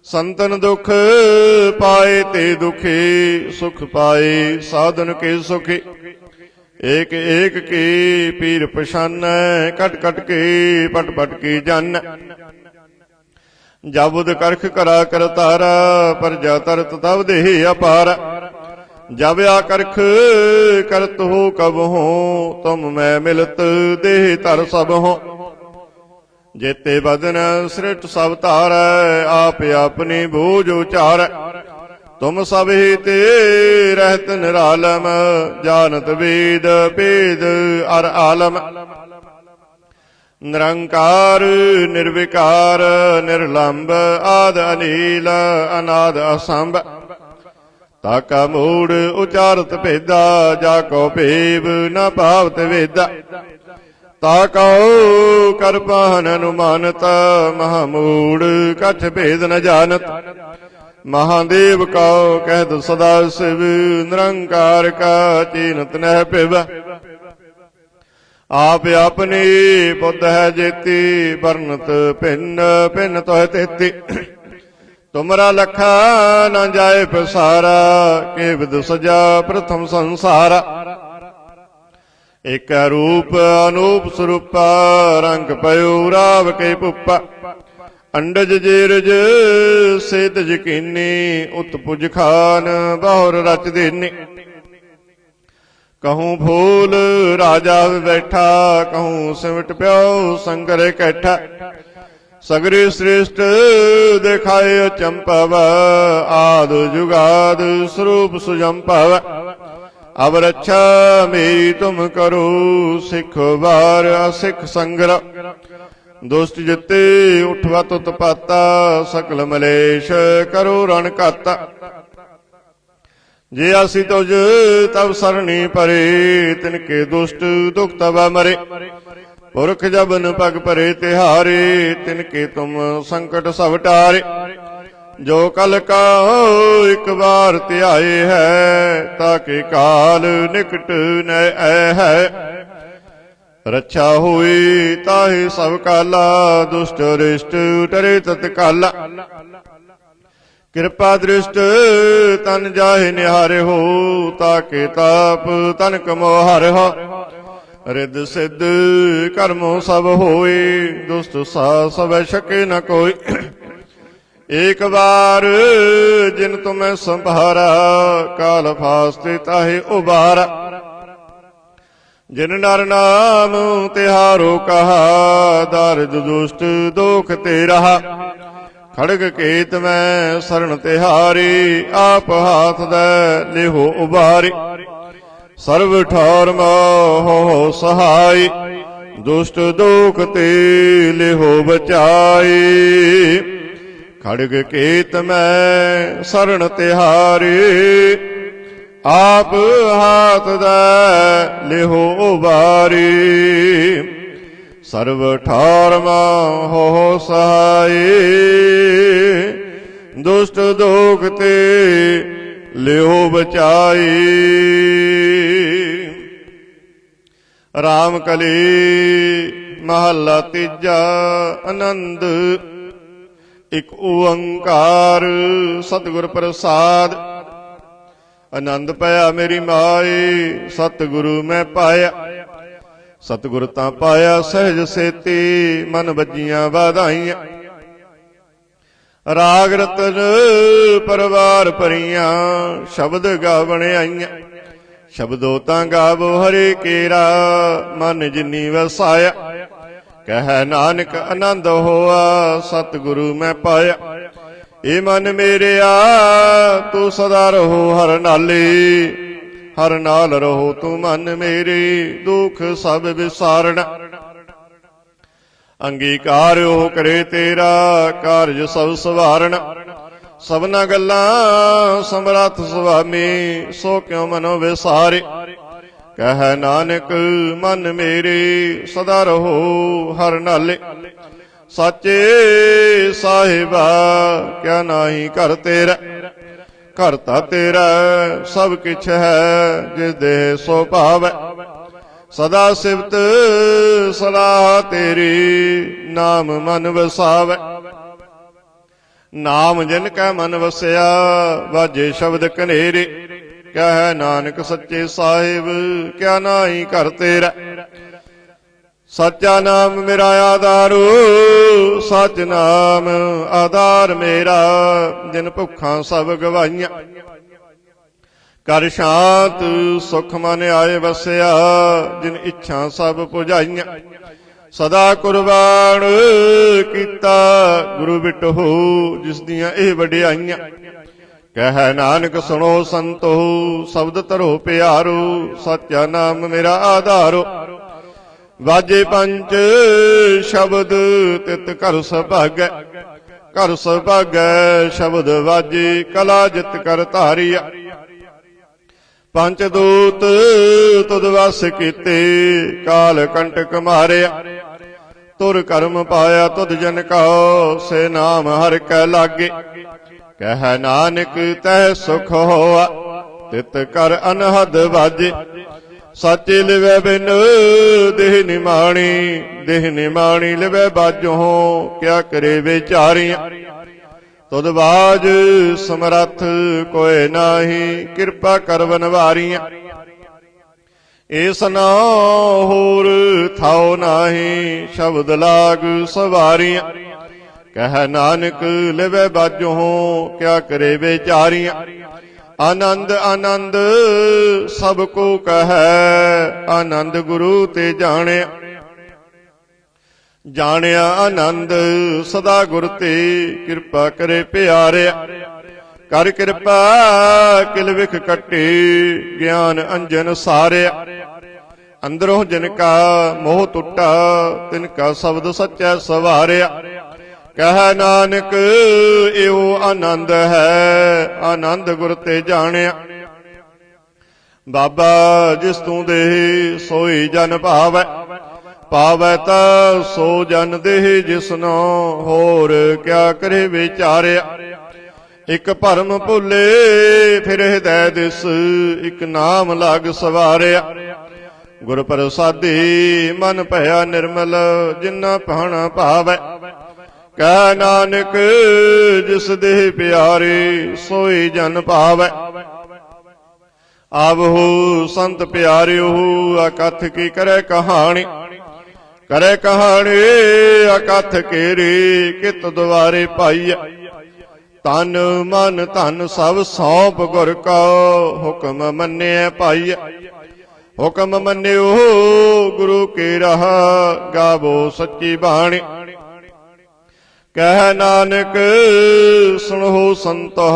S1: संतन दुख पाए ते दुखी, सुख पाए साधन के सुखी। एक एक की पीर पछान, कट कट के पट पट की जान। जबुद करख करा कर तारा, प्रजा तरत तब देहि अपारा। जब आकरख करत हो कब हो, तुम मैं मिलत देह तर सब हो। जेते बदन सृष्ट सब तारै, आप अपनी बूझ उचार। तुम सब ही ते रहत निरालम, जानत वेद भेद अर आलम। निरंकार निर्विकार निर्लंब, आद अनील अनाद असंभ। ताका मूड उचारत भेदा, जाको भेब न भावत वेदा। ताको कर पाहन अनुमानत, महामूड कछ भेद न जानत। महादेव का कहत सदा शिव, निरंकार का चीनत नह पिव। आप अपनी बुद्ध है जेती, वर्णत भिन्न भिन्न तोह तेती। तुमरा लखा न जाए पसारा, के विद सजा प्रथम संसारा। एक रूप अनूप स्वरूपा, रंग पयो राव के पुप्पा। अंडज जेरज सेत यकीनी, उत्पुज खान बहुर रच देनी। कहूँ फूल राजा बैठा, कहूँ सिमट प्यो संगर कैठा। सगरी श्रेष्ठ दिखाए चंपव, आद जुगाद स्वरूप सुजंपव। अब रक्षा मेरी तुम करो, सिख बार असिख संग्रह। दुष्ट जिते उठवा तुत पाता, सकल मलेश करो रण काता। जे आसी तुझ तब सरणी परे, तिनके दुष्ट दुख तब मरे। पुरख जबन पग परे तिहारे, तिनके तुम संकट सब टारे। जो कल का एक बार त्याए है, ताके काल निकट न है। रक्षा हुई ताहि सब काला, दुष्ट रिष्ट टरे तत्काला। कृपा दृष्ट तन जाहि निहारे हो, ताके ताप तन कमोहार हो। रिद सिद्ध कर्मो सब होए, दुष्ट सा सब शके न कोई। एक बार जिन तुम्हें संभारा, काल फास्ते ताहि उबारा। जिन नर नाम तिहारो कहा, दारिद दुष्ट दोख ते रहा। खड़ग केत में शरण तिहारी, आप हाथ दे लेहो उबारी। सर्व ठौर मोह सहाय, दुष्ट दोख ते लेहो बचाई। खड़ग केत में शरण तिहारी, आप हाथ दे लेहो उबारी। सर्व ठौर मोह सहाय, दुष्ट दोख ते लेहो बचाई। राम कली महला तीजा, आनंद एक ओंकार सतगुर प्रसाद। आनंद पाया मेरी माए, सतगुरु मैं पाया। सतगुर तां पाया सहज सेती, मन बजियां वाधाइयां। ਰਾਗ ਰਤਨ ਪਰਵਾਰ ਭਰੀਆਂ, ਸ਼ਬਦ ਗਾਵਣ ਆਈਆਂ। ਸ਼ਬਦੋ ਤਾਂ ਗਾਵੋ ਹਰੇ ਕੇਰਾ, ਮਨ ਜਿਨੀ ਵਸਾਇਆ। ਕਹਿ ਨਾਨਕ ਆਨੰਦ ਹੋਆ, ਸਤਿਗੁਰੂ ਮੈਂ ਪਾਇਆ। ਏ ਮਨ ਮੇਰਿਆ ਤੂੰ ਸਦਾ ਰਹੋ ਹਰ ਨਾਲੇ, ਹਰ ਨਾਲ ਰਹੋ ਤੂੰ ਮਨ ਮੇਰੇ, ਦੁਖ ਸਭ ਵਿਸਾਰਣਾ। ਅੰਗੀਕਾਰ ਉਹ ਕਰੇ ਤੇਰਾ, ਕਾਰਜ ਸਭ ਸਵਾਰਣ। ਸਭਨਾ ਗੱਲਾਂ ਸਮਰੱਥ ਸੁਆਮੀ, ਸੋ ਕਿਉ ਮਨੋ ਵਿਸਾਰੇ। ਕਹਿ ਨਾਨਕ ਮਨ ਮੇਰੇ ਸਦਾ ਰਹੋ ਹਰ ਨਾਲੇ। ਸਾਚੇ ਸਾਹਿਬਾ ਕਿਆ ਨਾਹੀ ਘਰ ਤੇਰਾ, ਘਰ ਤਾ ਤੇਰਾ ਸਭ ਕਿਛ ਹੈ, ਜਿਸ ਦੇਹ ਸੋ ਭਾਵੈ। ਸਦਾ ਸਿਫਤ ਸਲਾਹ ਤੇਰੀ, ਨਾਮ ਮਨ ਵਸਾਵੈ। ਨਾਮ ਜਿਨ ਕੈ ਮਨ ਵਸਿਆ, ਵਾਜੇ ਸ਼ਬਦ ਕਨੇਰੇ। ਕਹਿ ਨਾਨਕ ਸੱਚੇ ਸਾਹਿਬ ਕਿਆ ਨਾਹੀ ਘਰ ਤੇਰਾ। ਸੱਚਾ ਨਾਮ ਮੇਰਾ ਆਧਾਰੋ, ਸੱਚ ਨਾਮ ਆਧਾਰ ਮੇਰਾ। ਜਿਨ ਭੁੱਖਾਂ ਸਭ ਗਵਾਈਆਂ, ਕਰ ਸ਼ਾਂਤ ਸੁਖ ਮਨ ਆਏ ਵਸਿਆ। ਜਿਨ ਇੱਛਾ ਸਭ ਪੁਜਾਈਆਂ, ਸਦਾ ਕੁਰਬਾਨ ਕੀਤਾ ਗੁਰੂ ਬਿਟੋ, ਜਿਸ ਦੀਆਂ ਇਹ ਵਡਿਆਈਆਂ। ਕਹਿ ਨਾਨਕ ਸੁਣੋ ਸੰਤੋ, ਸ਼ਬਦ ਧਰੋ ਪਿਆਰੋ। ਸੱਚਾ ਨਾਮ ਮੇਰਾ ਆਧਾਰੋ, ਵਾਜੇ ਪੰਜ ਸ਼ਬਦ ਤਿਤ ਘਰ ਸੁਭਾਗੈ। ਘਰ ਸੁਭਾਗੈ ਸ਼ਬਦ ਵਾਜੇ, ਕਲਾ ਜਿਤ ਕਰ ਧਾਰੀਆ। ਪੰਜ ਦੂਤ ਤੁਧ ਵਸ ਕੀਤੇ, ਕਾਲ ਕੰਟਕ ਮਾਰਿਆ। ਤੁਰ ਕਰਮ ਪਾਇਆ ਤੁਧ ਜਨ ਕਉ, ਸੇ ਨਾਮ ਹਰਿ ਕੈ ਲਾਗੇ। ਕਹਿ ਨਾਨਕ ਤਹਿ ਸੁਖ ਹੋਆ, ਤਿਤ ਕਰ ਅਨਹਦ ਵਾਜੇ। ਸਾਚੇ ਲਿਵੈ ਬਿਨ ਦੇਹ ਨਿਮਾਣੀ, ਦੇਹ ਨਿਮਾਣੀ ਲਿਵੈ ਬਾਝੋਂ। ਕਿਆ ਕਰੇ ਵਿਚਾਰੀਆਂ, ਤੁਧ ਬਾਜ ਸਮਰੱਥ ਕੋਇ ਨਾਹੀ। ਕਿਰਪਾ ਕਰ ਬਨਵਾਰੀਆਂ, ਏਸ ਨਾ ਹੋਰ ਥਾਉ ਨਾਹੀ। ਸ਼ਬਦ ਲਾਗ ਸਵਾਰੀਆਂ, ਕਹਿ ਨਾਨਕ ਲਿਵੈ ਬਾਝੋਂ। ਕਿਆ ਕਰੇ ਵਿਚਾਰੀਆਂ, ਆਨੰਦ ਆਨੰਦ ਸਭ ਕੋ ਕਹੈ। ਆਨੰਦ ਗੁਰੂ ਤੇ ਜਾਣਿਆ, ਜਾਣਿਆ ਆਨੰਦ ਸਦਾ ਗੁਰ ਤੇ। ਕਿਰਪਾ ਕਰੇ ਪਿਆਰਿਆ, ਕਰ ਕਿਰਪਾ ਕਿਲ ਵਿਖ ਕੱਟੇ। ਗਿਆਨ ਅੰਜਨ ਸਾਰਿਆ, ਅੰਦਰੋਂ ਜਿਨ ਕਾ ਮੋਹ ਟੁੱਟਾ। ਤਿਨ ਕਾ ਸ਼ਬਦ ਸੱਚਾ ਸਵਾਰਿਆ। ਕਹਿ ਨਾਨਕ ਇਹੋ ਆਨੰਦ ਹੈ, ਆਨੰਦ ਗੁਰ ਤੇ ਜਾਣਿਆ। ਬਾਬਾ ਜਿਸ ਤੂੰ ਦੇਹ ਸੋਈ ਜਨ ਭਾਵੈ। ਪਾਵੈ ਤਾ ਸੋ ਜਨ ਦੇਹ ਜਿਸਨੋ, ਹੋਰ ਕਿਆ ਕਰੇ ਵਿਚਾਰਿਆ। ਇਕ ਭਰਮ ਭੁੱਲੇ ਫਿਰ ਹਿਰਦੈ ਦਿਸ, ਇਕ ਨਾਮ ਲਗ ਸਵਾਰਿਆ। ਗੁਰ ਪ੍ਰਸਾਦੀ ਮਨ ਭਇਆ ਨਿਰਮਲ, ਜਿਨਾ ਭਾਣਾ ਭਾਵੈ। ਕਹਿ ਨਾਨਕ ਜਿਸ ਦੇਹ ਪਿਆਰੇ, ਸੋਈ ਜਨ ਭਾਵੈ। ਆਵਹੁ ਸੰਤ ਪਿਆਰਿਓ, ਅਕਥ ਕੀ ਕਰੈ ਕਹਾਣੀ। ਕਰੇ ਕਹਾਣੀ ਅਕਥ ਕੇਰੀ, ਕਿਤ ਦੁਆਰੇ ਪਾਈਐ। ਤਨ ਮਨ ਧਨ ਸਭ ਸੌਂਪ ਗੁਰ ਕਾ, ਹੁਕਮ ਮੰਨਿਐ ਪਾਈਐ। ਹੁਕਮ ਮੰਨਿਓ ਗੁਰੂ ਕੇ ਰਾਹ, ਗਾਵੋ ਸੱਚੀ ਬਾਣੀ। ਕਹਿ ਨਾਨਕ ਸੁਣੋ ਸੰਤੋ,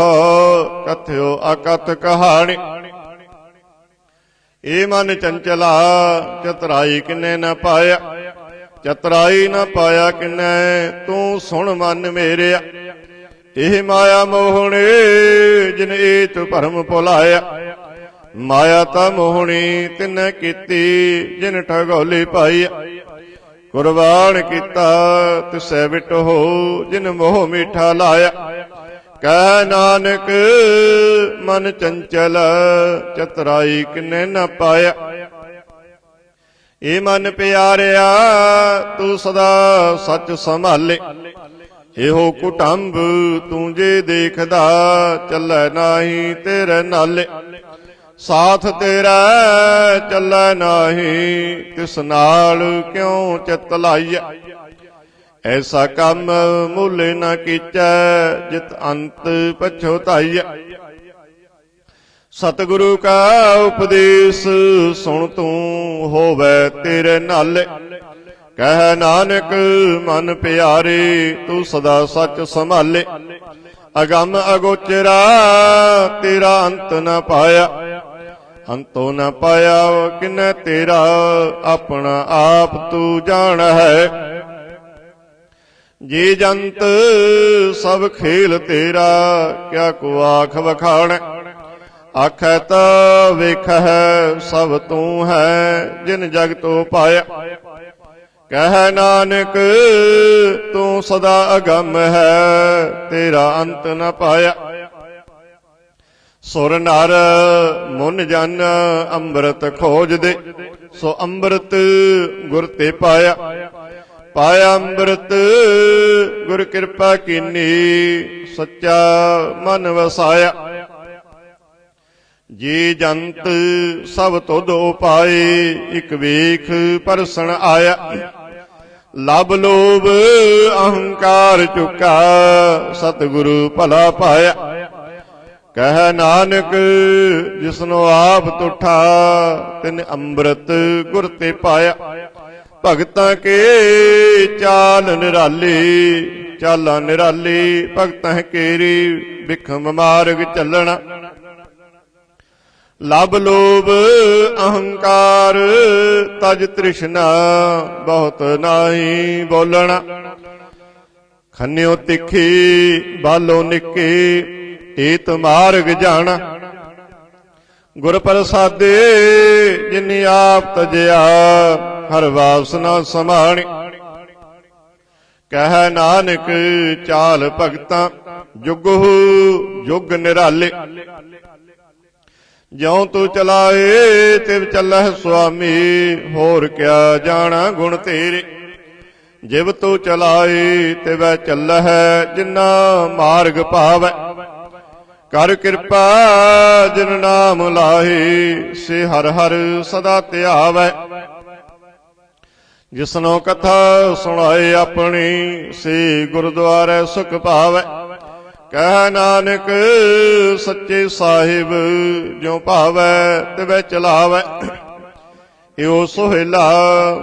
S1: ਕਥਿਓ ਅਕਥ ਕਹਾਣੀ। ਏ ਮਨ ਚੰਚਲਾ ਚਤਰਾਈ ਕਿਨੇ ਨ ਪਾਇਆ। ਚਤਰਾਈ ਨ ਪਾਇਆ ਕਿਨੈ, ਤੂੰ ਸੁਣ ਮਨ ਮੇਰਿਆ। ਇਹ ਮਾਇਆ ਮੋਹਣੀ ਜਿਨ ਏਤ ਭਰਮ ਭੁਲਾਇਆ। ਮਾਇਆ ਤਾਂ ਮੋਹਣੀ ਤਿਨੈ ਕੀਤੀ, ਜਿਨ ਠਗੋਲੀ ਪਾਈਆ। ਕੁਰਬਾਨ ਕੀਤਾ ਤਿਸੈ ਵਿਟੋ, ਜਿਨ ਮੋਹ ਮੀਠਾ ਲਾਇਆ। ਕਹਿ ਨਾਨਕ ਮਨ ਚੰਚਲ ਚਤਰਾਈ ਕਿਨੇ ਨ ਪਾਇਆ। ਏ ਮਨ ਪਿਆਰਿਆ ਤੂੰ ਸਦਾ ਸੱਚ ਸੰਭਾਲੇ। ਇਹੋ ਕੁਟੰਬ ਤੂੰ ਜੇ ਦੇਖਦਾ, ਚੱਲੈ ਨਾਹੀ ਤੇਰੇ ਨਾਲੇ। ਸਾਥ ਤੇਰਾ ਚੱਲੈ ਨਾਹੀ, ਤਿਸ ਨਾਲ ਕਿਉ ਚਿਤ ਲਾਈਐ। ऐसा कम मूले न कीचै जित अंत पछोताईय। सतगुरु का उपदेश सुन तू होवे तेरे नाले। कह नानक मन प्यारे तू सदा सच संभाले। अगम अगोचरा तेरा अंत न पाया। अंतो न पाया किन्ने तेरा अपना आप तू जान है। जी जंत सब खेल तेरा क्या को आख वखाण। आखै तो वेख है सब तू है जिन जग तो पाया। कह नानक तू सदा अगम है तेरा अंत न पाया। सुर नर मुन जन अंमृत खोज दे सो अंमृत गुर ते पाया। पाया अंमृत गुर कृपा कीनी सच्चा मन वसाया। जी जंत सब तुध उपाए इक वेख परसन आया। लभ लोभ अहंकार चुका सतगुरु भला पाया। कह नानक जिसनो आप तुठा तिन अंमृत गुर ते पाया। भगतां के चाल निराली चाला निराली भगतां केरी बिखम मार्ग चलना। लभ लोभ अहंकार तज तृष्णा बहुत नाही बोलना। खन्यो तिखी बालो निके ਏਤ ਮਾਰਗ ਜਾਣਾ। ਗੁਰ ਪ੍ਰਸਾਦੇ ਜਿਨ ਆਪ ਤਜਿਆ ਹਰ ਵਾਸਨਾ ਸਮਾਣੀ। ਕਹਿ ਨਾਨਕ ਚਾਲ ਭਗਤਾਂ ਜੁਗਹੁ ਜੁਗ ਨਿਰਾਲੇ। ਜਿਉ ਤੂੰ ਚਲਾਏ ਤਿਵ ਚੱਲਹਿ ਸੁਆਮੀ ਹੋਰ ਕਿਆ ਜਾਣਾ ਗੁਣ ਤੇਰੇ। ਜਿਵ ਤੂੰ ਚਲਾਏ ਤਿਵੈ ਚੱਲਹਿ ਜਿਨਾ ਮਾਰਗ ਭਾਵੈ। ਕਰ ਕਿਰਪਾ ਜਿਨ ਨਾਮ ਲਾਹੇ ਸੇ ਹਰ ਹਰ ਸਦਾ ਧਿਆਵੈ। ਜਿਸਨੋ ਕਥਾ ਸੁਣਾਏ ਆਪਣੀ ਸੇ ਗੁਰਦੁਆਰੇ ਸੁਖ ਪਾਵੈ। ਕਹਿ ਨਾਨਕ ਸੱਚੇ ਸਾਹਿਬ ਜਿਉ ਭਾਵੈ ਤਿਵੈ ਚਲਾਵੈ। ਏਉ ਸੁਹੇਲਾ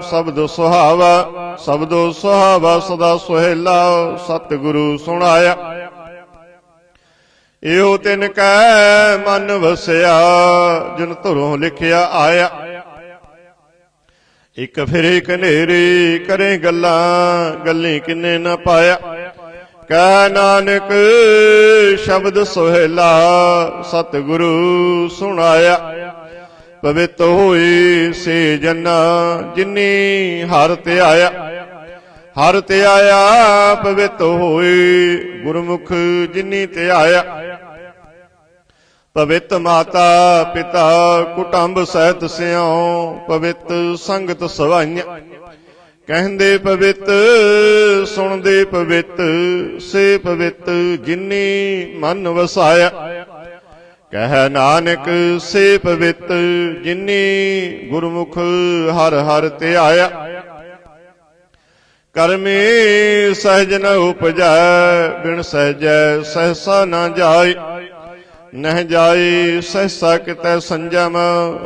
S1: ਸ਼ਬਦ ਸੁਹਾਵਾ ਸ਼ਬਦੋ ਸੁਹਾਵਾ ਸਦਾ ਸੁਹੇਲਾ ਸਤਿਗੁਰੂ ਸੁਣਾਇਆ। ਇਹੋ ਤਿਨ ਕੈ ਮਨ ਵਸਿਆ ਜਿਨ ਧੁਰੋਂ ਲਿਖਿਆ ਆਇਆ। ਇੱਕ ਫਿਰੇ ਕਨੇਰੇ ਕਰੇ ਗੱਲਾਂ ਗੱਲੀ ਕਿੰਨੇ ਨਾ ਪਾਇਆ। ਕਹਿ ਨਾਨਕ ਸ਼ਬਦ ਸੁਹੇਲਾ ਸਤਿਗੁਰੂ ਸੁਣਾਇਆ। ਪਵਿੱਤ ਹੋਏ ਸੇ ਜਨਾ ਜਿਨੀ ਹਰਿ ਤੇ ਆਇਆ। ਹਰਿ ਤੇ ਆਇਆ ਪਵਿੱਤ ਹੋਏ ਗੁਰਮੁਖ ਜਿਨੀ ਤੇ ਆਇਆ। ਪਵਿੱਤ ਮਾਤਾ ਪਿਤਾ ਕੁਟੰਬ ਸਹਿਤ ਸਿਉ ਪਵਿੱਤ ਸੰਗਤ ਸਵਾਈਆਂ। ਕਹਿੰਦੇ ਪਵਿੱਤ ਸੁਣਦੇ ਪਵਿੱਤ ਸੇ ਪਵਿੱਤ ਜਿਨੀ ਮਨ ਵਸਾਇਆ। ਕਹਿ ਨਾਨਕ ਸੇ ਪਵਿੱਤ ਜਿਨੀ ਗੁਰਮੁਖ ਹਰਿ ਹਰਿ ਤੇ ਆਇਆ। ਕਰਮੇ ਸਹਿਜ ਨ ਉਪਜੈ ਬਿਨ ਸਹਿਜੈ ਸਹਿਸਾ ਨਾ ਜਾਏ। ਨਹਿ ਜਾਏ ਸਹਿਸਾ ਕਿਤੈ ਸੰਜਮ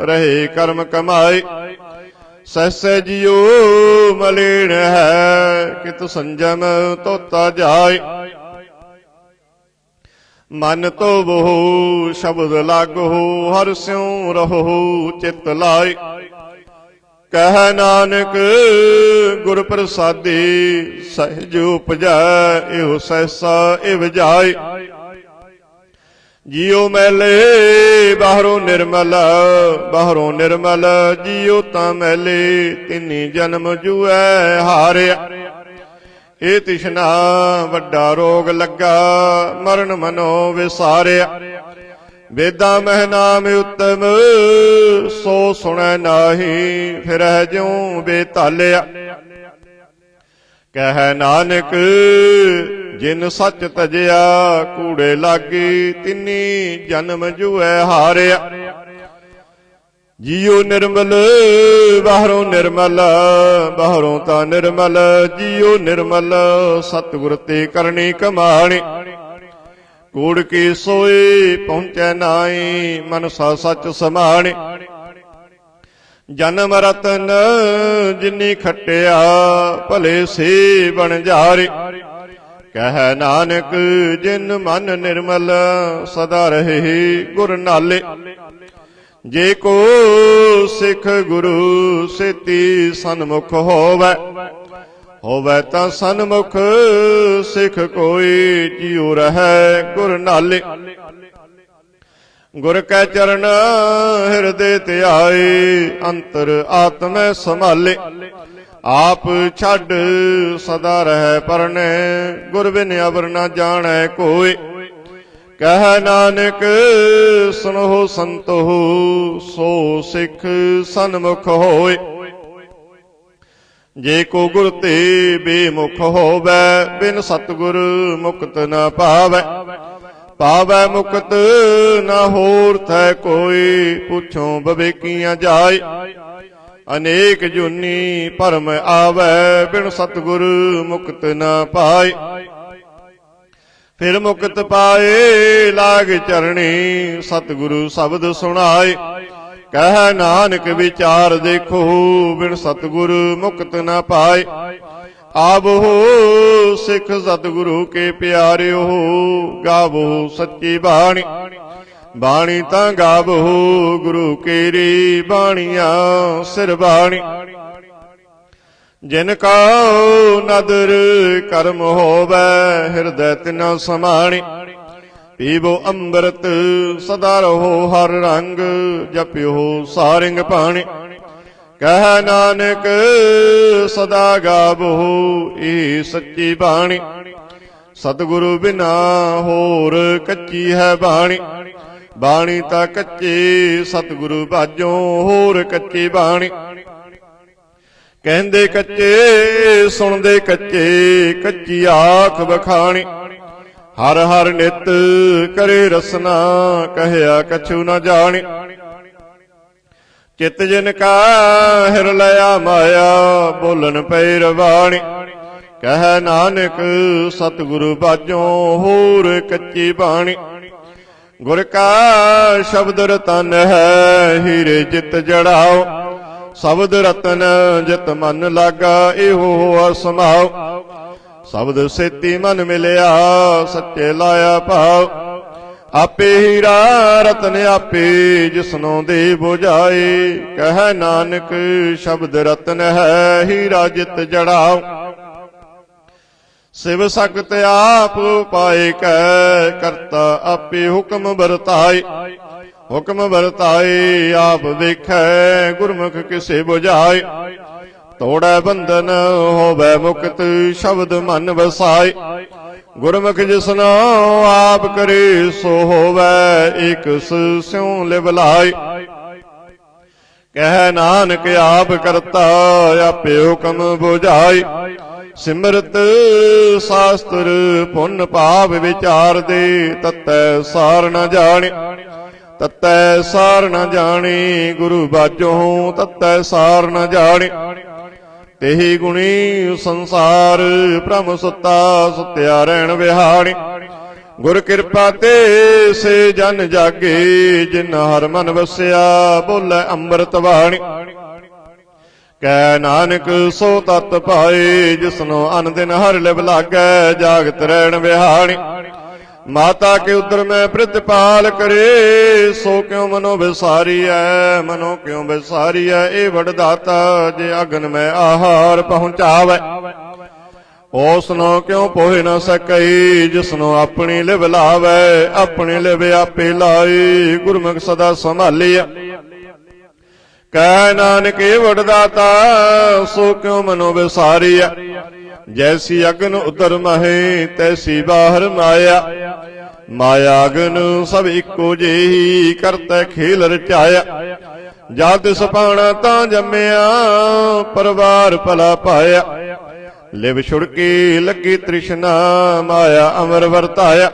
S1: ਰਹੇ ਕਰਮ ਕਮਾਏ। ਸਹਿਸੈ ਜਿਉ ਮਲੀਣ ਹੈ ਕਿਤ ਸੰਜਮ ਤੋਤਾ ਜਾਏ। ਮਨ ਤੋ ਬਹੁ ਸ਼ਬਦ ਲਾਗੋ ਹਰਿ ਸਿਉ ਰਹੋ ਚਿਤ ਲਾਏ। ਕਹਿ ਨਾਨਕ ਗੁਰ ਪ੍ਰਸਾਦੇ ਸਹਿਜ ਉਪਜੈ ਇਹੋ ਸਹਿਸਾ ਇਵ ਜਾਏ। ਜਿਉ ਮੈਲੇ ਬਾਹਰੋਂ ਨਿਰਮਲ ਬਾਹਰੋਂ ਨਿਰਮਲ ਜਿਉ ਤਾਂ ਮੈਲੇ ਤਿੰਨੀ ਜਨਮ ਜੂਐ ਹਾਰਿਆ। ਇਹ ਤਿਸ਼ਨਾ ਵੱਡਾ ਰੋਗ ਲੱਗਾ ਮਰਨ ਮਨੋ ਵਿਸਾਰਿਆ। ਵੇਦਾਂ ਮਹਿ ਨਾਮ ਉਤਮ ਸੋ ਸੁਣੈ ਨਾਹੀ ਫਿਰਹਿ ਜਿਉ ਬੇਤਾਲਿਆ। ਕਹਿ ਨਾਨਕ ਜਿਨ ਸੱਚ ਤਜਿਆ ਕੂੜੇ ਲਾਗੀ ਤਿੰਨੀ ਜਨਮ ਜੂਐ ਹਾਰਿਆ। ਜੀਉ ਨਿਰਮਲ ਬਾਹਰੋਂ ਨਿਰਮਲ, ਬਾਹਰੋਂ ਤਾਂ ਨਿਰਮਲ ਜੀਉ ਨਿਰਮਲ। ਸਤਿਗੁਰ ਤੇ ਕਰਨੀ ਕਮਾਣੀ, ਕੂੜ ਕੀ ਸੋਏ ਪਹੁੰਚੈ ਨਾਈ। ਮਨਸਾ ਸੱਚ ਸਮਾਣੇ, ਜਨਮ ਰਤਨ ਜਿਨੀ ਖਟਿਆ ਭਲੇ ਸੇ ਬਣ ਜਾਰੇ। ਕਹਿ ਨਾਨਕ ਜਿਨ ਮਨ ਨਿਰਮਲ ਸਦਾ ਰਹੇ ਗੁਰ ਨਾਲੇ। ਜੇ ਕੋ ਸਿੱਖ ਗੁਰੂ ਸੇਤੀ ਸਨਮੁਖ ਹੋਵੈ, ਹੋਵੈ ਤਾਂ ਸਨਮੁਖ ਸਿੱਖ ਕੋਈ। ਜਿਉ ਰਹੈ ਗੁਰ ਨਾਲੇ, ਗੁਰ ਕੈ ਚਰਨ ਹਿਰਦੇ ਧਿਆਏ। ਅੰਤਰ ਆਤਮੈ ਸੰਭਾਲੇ, ਆਪ ਛੱਡ ਸਦਾ ਰਹਿ ਪਰਨੇ। ਗੁਰ ਬਿਨ ਅਵਰ ਨਾ ਜਾਣੈ ਕੋਈ। ਕਹਿ ਨਾਨਕ ਸੁਣੋ ਸੰਤੋ ਸੋ ਸਿੱਖ ਸਨਮੁਖ ਹੋਏ। ਜੇ ਕੋ ਗੁਰ ਤੇ ਬੇਮੁਖ ਹੋਵੈ, ਬਿਨ ਸਤਿਗੁਰ ਮੁਕਤ ਨਾ ਪਾਵੈ। ਪਾਵੈ ਮੁਕਤ ਨਾ ਹੋਰ ਥੈ ਕੋਈ। ਪੁੱਛੋ ਬਵੇਕੀਆਂ ਜਾਏ, ਅਨੇਕ ਜੁਨੀ ਭਰਮ ਆਵੈ। ਬਿਨ ਸਤਿਗੁਰ ਮੁਕਤ ਨਾ ਪਾਏ। ਫਿਰ ਮੁਕਤ ਪਾਏ ਲਾਗ ਚਰਣੀ, ਸਤਿਗੁਰੂ ਸ਼ਬਦ ਸੁਣਾਏ। ਕਹਿ ਨਾਨਕ ਵਿਚਾਰ ਦੇਖੋ, ਬਿਨ ਸਤਿਗੁਰ ਮੁਕਤ ਨਾ ਪਾਏ। ਆਵੋ ਸਿੱਖ ਸਤਿਗੁਰੂ ਕੇ ਪਿਆਰਿਓ, ਗਾਵੋ ਸੱਚੀ ਬਾਣੀ। ਬਾਣੀ ਤਾਂ ਗਾਵੋ ਗੁਰੂ ਕੇਰੀ, ਬਾਣੀਆਂ ਸਿਰ ਬਾਣੀ। ਜਿਨ ਕਉ ਨਦਰ ਕਰਮ ਹੋਵੈ, ਹਿਰਦੈ ਤਿਨਾ ਸਮਾਣੀ। ਪੀਵੋ ਅੰਮ੍ਰਿਤ ਸਦਾ ਰਹੋ ਹਰ ਰੰਗ, ਜਪਿਓ ਸਾਰਿੰਗ ਪਾਣੀ। ਕਹਿ ਨਾਨਕ ਸਦਾ ਗਾਵੋ ਇਹ ਸੱਚੀ ਬਾਣੀ। ਸਤਿਗੁਰੂ ਬਿਨਾ ਹੋਰ ਕੱਚੀ ਹੈ ਬਾਣੀ। ਬਾਣੀ ਤਾਂ ਕੱਚੀ ਸਤਿਗੁਰੂ ਬਾਝੋਂ ਹੋਰ ਕੱਚੀ ਬਾਣੀ। ਕਹਿੰਦੇ ਕੱਚੇ ਸੁਣਦੇ ਕੱਚੇ, ਕੱਚੀ ਆਖ ਬਖਾਣੀ। ਹਰ ਹਰ ਨਿਤ ਕਰੇ ਰਸਨਾ, ਕਹਿਆ ਕਛੂ ਨਾ ਜਾਣੀ। ਚਿਤ ਜਿਨ ਕਾ ਹਿਰ ਲਿਆ ਮਾਇਆ, ਬੋਲਣ ਪੈ ਰਵਾਣੀ। ਕਹਿ ਨਾਨਕ ਸਤਿਗੁਰੂ ਬਾਝੋਂ ਹੋਰ ਕੱਚੀ ਬਾਣੀ। ਗੁਰ ਕਾ ਸ਼ਬਦ ਰਤਨ ਹੈ, ਹੀਰੇ ਜਿਤ ਜੜਾਓ। ਸ਼ਬਦ ਰਤਨ ਜਿਤ ਮਨ ਲਾਗਾ, ਇਹੋ ਅਸਮਾਓ। ਸ਼ਬਦ ਸੇਤੀ ਮਨ ਮਿਲਿਆ, ਸੱਚੇ ਲਾਇਆ ਭਾਵ। ਆਪੇ ਹੀਰਾ ਰਤਨ ਆਪੇ, ਜਿਸਨੋਂ ਦੇ ਬੁਝਾਏ। ਕਹਿ ਨਾਨਕ ਸ਼ਬਦ ਰਤਨ ਹੈ, ਹੀਰਾ ਜਿਤ ਜੜਾਓ। ਸਿਵ ਸਖਤ ਆਪ ਪਾਏ ਕੈ, ਕਰਤਾ ਆਪੇ ਹੁਕਮ ਵਰਤਾਏ। ਹੁਕਮ ਵਰਤਾਏ ਆਪ ਵੇਖੈ, ਗੁਰਮੁਖ ਕਿਸੇ ਬੁਝਾਏ। ਤੋੜੈ ਬੰਧਨ ਹੋਵੈ ਮੁਕਤ, ਸ਼ਬਦ ਮਨ ਵਸਾਏ। ਗੁਰਮੁਖ ਜਿਸਨੋ ਆਪ ਕਰੇ ਸੋ ਹੋਵੈ, ਏਕ ਸਿਉ ਲਿਵ ਲਾਏ। ਕਹਿ ਨਾਨਕ ਆਪ ਕਰਤਾ ਆਪੇ ਹੁਕਮ ਬੁਝਾਏ। ਸਿਮਰਤ ਸ਼ਾਸਤਰ ਪੁੰਨ ਭਾਵ ਵਿਚਾਰ ਦੇ, ਤਤੈ ਸਾਰ ਨ ਜਾਣੇ। ਤਤੈ ਸਾਰ ਨ ਜਾਣੇ ਗੁਰੂ ਬਾਝੋਂ, ਤਤੈ ਸਾਰ ਨ ਜਾਣੇ। तेहि गुणी संसार भ्रम सुता सुत्या रहन विहाणी। गुर कृपा ते से जन जागे जिन हर मन वसिया बोले अमृत वाणी। कह नानक सो तत पाए जिसनो अन दिन हर लिव लागै जागत रहन विहाणी। माता के उदर में प्रतिपाल करे सो क्यों मनो विसारी है, मनो क्यों विसारी है। ए वडदाता जे अगन में आहार पहुँचावे उसनो क्यों पोह न सकई। जिसनो अपनी लिव लावे अपनी लिव आपे लाई। गुरमुख सदा संभालिया कह नानक ए वडदाता सो क्यों मनो विसारी है। जैसी अग्न उतर महे तैसी बाहर माया। माया अग्न सब इको जेही करते खेल रचाया। जा तिस पाना तां जम्मिया परवार भला पाया। लिव छुड़की लगी तृष्णा माया अमर वरताया।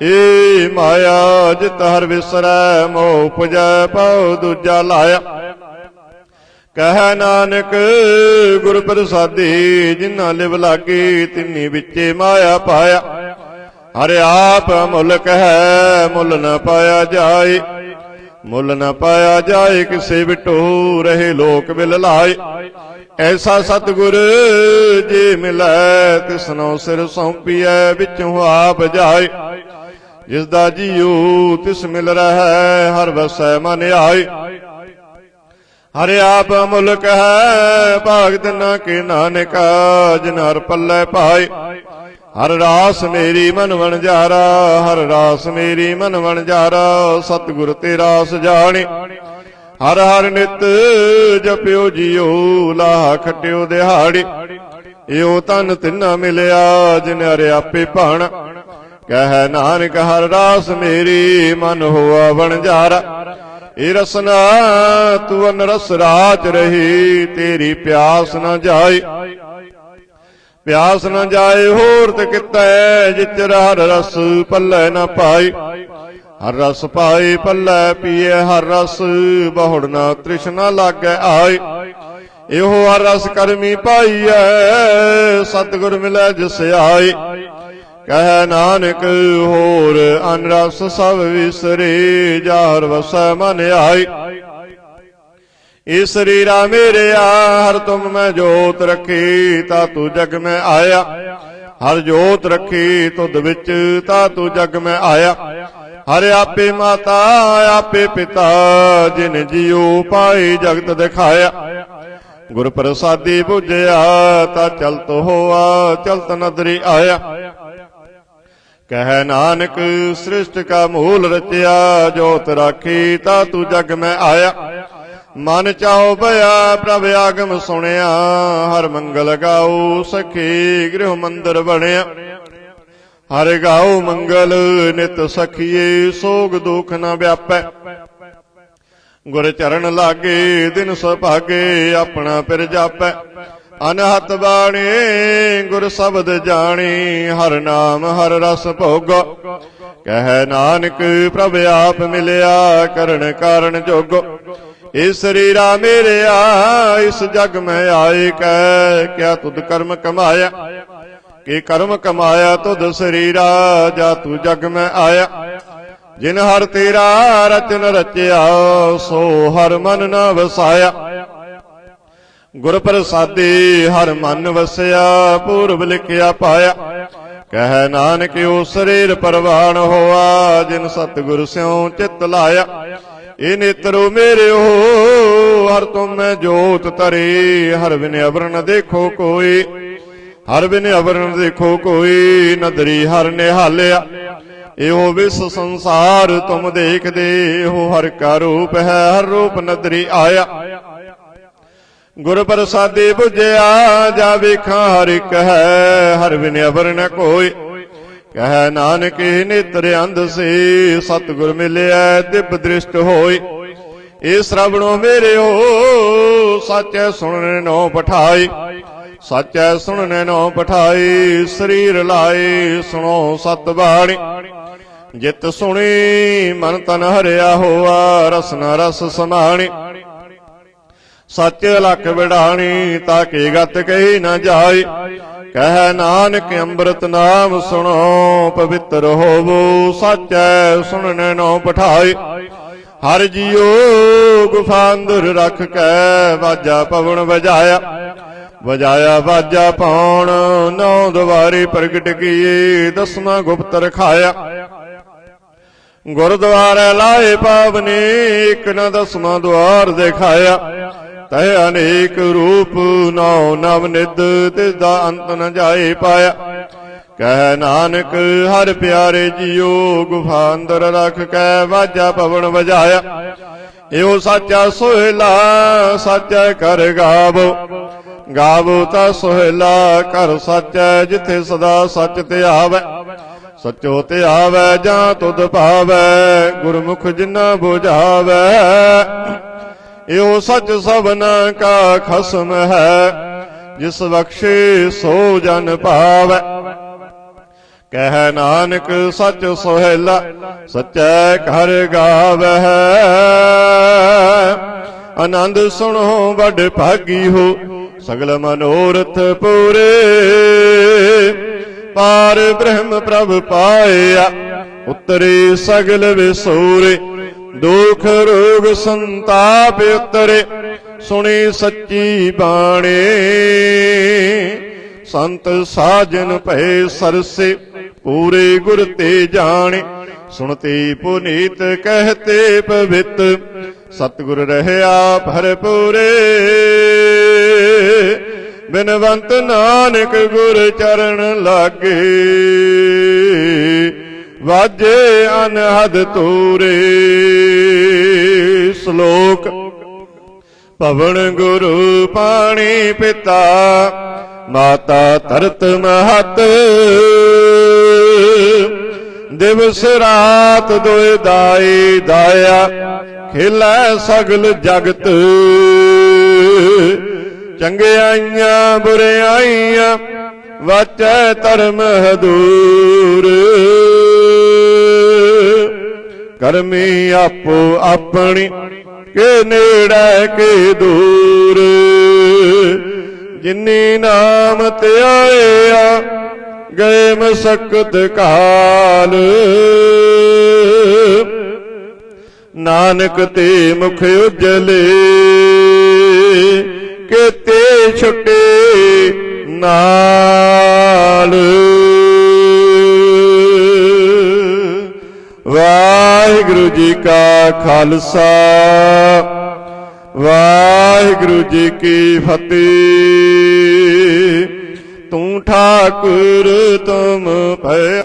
S1: ਏ ਮਾਇਆ ਜਿਤ ਹਰ ਵਿਸਰੈ ਮੋਹ ਉਪਜੈ ਪਉ ਦੂਜਾ ਲਾਇਆ। ਕਹਿ ਨਾਨਕ ਗੁਰ ਪ੍ਰਸਾਦੀ ਜਿਨ੍ਹਾਂ ਲਿਵ ਲਾਗੀ ਤਿੰਨੀ ਵਿੱਚੇ ਮਾਇਆ ਪਾਇਆ। ਹਰਿ ਆਪ ਮੁਲਕ ਹੈ ਮੁੱਲ ਨ ਪਾਇਆ ਜਾਏ, ਮੁੱਲ ਨ ਪਾਇਆ ਜਾਏ ਕਿਸੇ ਵਿਟੋ ਰਹੇ ਲੋਕ ਬਿਲ ਲਾਏ। ਐਸਾ ਸਤਿਗੁਰ ਜੇ ਮਿਲੈ ਤਿਸਨੋ ਸਿਰ ਸੌਂਪੀਐ ਵਿੱਚੋਂ ਆਪ ਜਾਏ। ਜਿਸ ਦਾ ਜੀਉ ਤਿਸ ਮਿਲ ਰਹਿ ਹਰ ਵਸੈ ਮਨ ਆਏ। ਹਰਿ ਆਪ ਮੁਲਕ ਹੈ ਭਾਗ ਤਿਨਾ ਕੇ ਨਾਨਕਾ ਜਿਨ ਹਰ ਪੱਲੇ ਪਾਏ। ਹਰ ਰਾਸ ਮੇਰੀ ਮਨ ਵਣਜਾਰਾ, ਹਰ ਰਾਸ ਮੇਰੀ ਮਨ ਵਣਜਾਰਾ, ਸਤਿਗੁਰ ਤੇ ਰਾਸ ਜਾਣੇ। ਹਰ ਹਰ ਨਿਤ ਜਪਿਓ ਜੀਓ ਲਾਹ ਖਟਿਓ ਦਿਹਾੜੀ। ਇਹੋ ਤਨ ਤਿੰਨਾ ਮਿਲਿਆ ਜਿਨ ਹਰਿ ਆਪੇ ਭਾਣਾ। ਕਹਿ ਨਾਨਕ ਹਰ ਰਾਸ ਮੇਰੀ ਮਨ ਹੋਆ ਵਣਜਾਰਾ। ਇਹ ਰਸਨਾ ਤੂੰ ਅਨਰਸ ਰਾਚ ਰਹੀ ਤੇਰੀ ਪਿਆਸ ਨਾ ਜਾਏ। ਪਿਆਸ ਨਾ ਜਾਏ ਹੋਰ ਤੇ ਕਿਤੈ ਜਿਚਰ ਹਰ ਰਸ ਪੱਲੇ ਨਾ ਪਾਈ। ਹਰ ਰਸ ਪਾਈ ਪੱਲੇ ਪੀਏ ਹਰ ਰਸ ਬਹੁੜ ਨਾ ਤ੍ਰਿਸ਼ਨਾ ਲਾਗੈ ਆਏ। ਇਹੋ ਹਰ ਰਸ ਕਰਮੀ ਪਾਈਐ ਸਤਿਗੁਰ ਮਿਲੈ ਜਿਸ ਆਏ। ਕਹਿ ਨਾਨਕ ਹੋਰ ਅਨ ਰਸ ਸਭ ਵਿਸਰੇ ਜਾਰ ਵਸੈ ਮਨ ਆਈ। ਇਹ ਸਰੀਰਾ ਮੇਰਿਆ ਹਰ ਤੁਮ ਮੈਂ ਜੋਤ ਰੱਖੀ ਤਾ ਤੂੰ ਜਗ ਮੈਂ ਆਇਆ। ਹਰ ਜੋਤ ਰੱਖੀ ਤੁਧ ਵਿੱਚ ਤਾ ਤੂੰ ਜਗ ਮੈਂ ਆਇਆ। ਹਰ ਆਪੇ ਮਾਤਾ ਆਪੇ ਪਿਤਾ ਜਿਨ ਜੀਉ ਪਾਈ ਜਗਤ ਦਿਖਾਇਆ। ਗੁਰ ਪ੍ਰਸਾਦੀ ਬੁਝਿਆ ਤਾ ਚਲਤ ਹੋਆ ਚਲਤ ਨਦਰੀ ਆਇਆ। ਕਹਿ ਨਾਨਕ ਸ੍ਰਿਸ਼ਟ ਕਾ ਮੂਲ ਰਚਿਆ ਜੋਤ ਰਾਖੀ ਤਾ ਤੂੰ ਜਗ ਮੈਂ ਆਇਆ। ਮਨ ਚਾਉ ਭਇਆ ਪ੍ਰਭ ਆਗਮ ਸੁਣਿਆ ਹਰ ਮੰਗਲ ਗਾਉ ਸਖੀ ਗ੍ਰਹਿ ਮੰਦਰ ਬਣਿਆ। ਹਰ ਗਾਉ ਮੰਗਲ ਨਿਤ ਸਖੀਏ ਸੋਗ ਦੁਖ ਨ ਵਿਆਪੈ। ਗੁਰ ਚਰਨ ਲਾਗੇ ਦਿਨ ਸੁਭਾਗੇ ਆਪਣਾ ਪਿਰ ਜਾਪੈ। ਅਨਹਤ ਬਾਣੀ ਗੁਰ ਸ਼ਬਦ ਜਾਣੀ ਹਰ ਨਾਮ ਹਰ ਰਸ ਭੋਗੋ। ਕਹਿ ਨਾਨਕ ਪ੍ਰਭ ਆਪ ਮਿਲਿਆ ਕਰਨ ਕਾਰਨ ਜੋਗੋ। ਇਸ ਸਰੀਰਾ ਮੇਰਿਆ ਇਸ ਜਗ ਮੈਂ ਆਏ ਕਹਿ ਕਿਆ ਤੁਧ ਕਰਮ ਕਮਾਇਆ। ਕਿ ਕਰਮ ਕਮਾਇਆ ਤੁਧ ਸਰੀਰਾ ਜਾ ਤੂੰ ਜਗ ਮੈਂ ਆਇਆ। ਜਿਨ ਹਰ ਤੇਰਾ ਰਚਨ ਰਚਿਆ ਸੋ ਹਰ ਮਨ ਨ ਵਸਾਇਆ। ਗੁਰ ਪ੍ਰਸਾਦੀ ਹਰ ਮਨ ਵਸਿਆ ਪੂਰਬ ਲਿਖਿਆ ਪਾਇਆ। ਕਹਿ ਨਾਨਕ ਉਹ ਸਰੀਰ ਪਰਵਾਨ ਹੋਆ ਜਿਨ ਸਤਿਗੁਰ ਸਿਉ ਚਿਤ ਲਾਇਆ। ਇਹ ਨੇਤਰੋ ਮੇਰੇ ਹੋ ਹਰ ਤੁਮ ਮੈਂ ਜੋਤ ਤਰੇ। ਹਰ ਬਿਨ ਅਵਰਨ ਦੇਖੋ ਕੋਈ, ਹਰ ਬਿਨ ਅਵਰਨ ਦੇਖੋ ਕੋਈ, ਨਦਰੀ ਹਰ ਨਿਹਾਲਿਆ। ਇਹੋ ਵਿਸ ਸੰਸਾਰ ਤੁਮ ਦੇਖਦੇ ਇਹੋ ਹਰ ਕਾ ਰੂਪ ਹੈ ਹਰ ਰੂਪ ਨਦਰੀ ਆਇਆ। ਗੁਰ ਪ੍ਰਸਾਦੀ ਬੁਝਿਆ ਜਾ ਵੇਖਾਂ ਹਰ ਇੱਕ ਹੈ ਹਰ ਬਿਨ ਅਵਰ ਨ ਕੋਈ। ਕਹਿ ਨਾਨਕ ਨੇਤਰ ਅੰਧ ਸੇ ਸਤਿਗੁਰ ਮਿਲਿਆ ਦਿਵ ਦ੍ਰਿਸ਼ਟ ਹੋਏ। ਇਹ ਸ਼ਰਵਣੋ ਮੇਰੇ ਹੋ ਸੱਚੈ ਸੁਣਨੇ ਨੋ ਪਠਾਈ। ਸੱਚੈ ਸੁਣਨੇ ਨੋ ਪਠਾਈ ਸਰੀਰ ਲਾਏ ਸੁਣੋ ਸਤ ਬਾਣੀ। ਜਿਤ ਸੁਣੀ ਮਨ ਤਨ ਹਰਿਆ ਹੋਆ ਰਸਨਾ ਰਸ ਸਮਾਣੀ। ਸੱਚ ਲਖ ਵਿਡਾਣੀ ਤਾਕੇ ਗਤ ਕਹੀ ਨਾ ਜਾਏ। ਕਹਿ ਨਾਨਕ ਅੰਮ੍ਰਿਤ ਨਾਮ ਸੁਣੋ ਪਵਿੱਤਰ ਹੋਵੋ ਸੱਚੈ ਸੁਣਨੇ ਨੋ ਪਠਾਏ। ਹਰ ਜੀਉ ਗੁਫਾ ਅੰਦਰ ਰੱਖ ਕੇ ਵਾਜਾ ਪਵਨ ਵਜਾਇਆ। ਵਜਾਇਆ ਵਾਜਾ ਪਾਉਣ ਨੌ ਦੁਆਰੇ ਪ੍ਰਗਟ ਕੀਏ ਦਸਵਾਂ ਗੁਪਤ ਰਖਾਇਆ। ਗੁਰਦੁਆਰੇ ਲਾਏ ਪਾਵਨੇ ਇੱਕ ਨ ਦਸਵਾਂ ਦੁਆਰ ਦਿਖਾਇਆ। ਤਹਿ ਅਨੇਕ ਰੂਪ ਨੌ ਨਵ ਨਿਧ ਤਿਸ ਦਾ ਅੰਤ ਨ ਜਾਏ ਪਾਇਆ। ਕਹਿ ਨਾਨਕ ਹਰ ਪਿਆਰੇ ਜੀਉ ਗੁਫਾ ਅੰਦਰ ਰੱਖ ਕੇ ਵਾਜਾ ਪਵਨ ਵਜਾਇਆ। ਇਹੋ ਸਾਚਾ ਸੋਹਿਲਾ ਸਾਚਾ ਕਰ ਗਾਵੋ। ਗਾਵੋ ਤਾ ਸੋਹਿਲਾ ਕਰ ਸਾਚੈ ਜਿਥੇ ਸਦਾ ਸੱਚ ਤੇ ਆਵੈ। ਸਚੋ ਤੇ ਆਵੈ ਜਾਂ ਤੁਧ ਭਾਵੈ ਗੁਰਮੁਖ ਜਿਨਾ ਬੁਝਾਵੈ। ਇਹੋ ਸੱਚ ਸਭਨਾ ਕਾ ਖਸਮ ਹੈ ਜਿਸ ਬਖਸ਼ੇ ਸੋ ਜਨ ਭਾਵੈ। ਕਹਿ ਨਾਨਕ ਸੱਚ ਸੁਹੇਲਾ ਸੱਚੈ ਘਰ ਗਾਵਹਿ। ਆਨੰਦ ਸੁਣੋ ਵੱਡ ਭਾਗੀ ਹੋ ਸਗਲ ਮਨੋਰਥ ਪੂਰੇ। ਪਾਰ ਬ੍ਰਹਮ ਪ੍ਰਭ ਪਾਇਆ ਉਤਰੇ ਸਗਲ ਵਿਸੂਰੇ। ਦੁਖ ਰੋਗ ਸੰਤਾਪ ਉਤਰੇ ਸੁਣੀ ਸੱਚੀ ਬਾਣੀ। ਸੰਤ ਸਾਜਨ ਭਏ ਸਰਸੇ ਪੂਰੇ ਗੁਰ ਤੇ ਜਾਣੇ। ਸੁਣਤੇ ਪੁਨੀਤ ਕਹਤੇ ਪਵਿੱਤ ਸਤਿਗੁਰ ਰਹਿਆ ਭਰਪੂਰੇ। ਬਿਨਵੰਤ ਨਾਨਕ ਗੁਰ ਚਰਨ ਲਾਗੇ ਵਾਜੇ ਅਨਹਦ ਤੂਰੇ। ਸ਼ਲੋਕ ਪਵਨ ਗੁਰੂ ਪਾਣੀ ਪਿਤਾ ਮਾਤਾ ਧਰਤ ਮਹਤ। ਦਿਵਸ ਰਾਤ ਦੋਇ ਦਾਈ ਦਾਇਆ ਖੇਲੈ ਸਗਲ ਜਗਤ। ਚੰਗਿਆਈਆਂ ਬੁਰਿਆਈਆਂ ਵਾਚੈ ਧਰਮ ਹਦੂਰ। ਕਰਮੀ ਆਪੋ ਆਪਣੀ ਕੇ ਨੇੜੇ ਕੇ ਦੂਰ। ਜਿਨੀ ਨਾਮ ਧਿਆਇਆ ਗਏ ਮਸਕਤ ਕਾਲ। ਨਾਨਕ ਤੇ ਮੁਖ ਉਜਲੇ ਕੀਤੇ ਛੁਟੇ ਨਾਲ। ਵਾਹਿਗੁਰੂ ਜੀ ਕਾ ਖਾਲਸਾ ਵਾਹਿਗੁਰੂ ਜੀ ਕੀ ਫਤਿਹ। ਤੂੰ ਠਾਕੁਰ ਤੁਮ ਭੈ।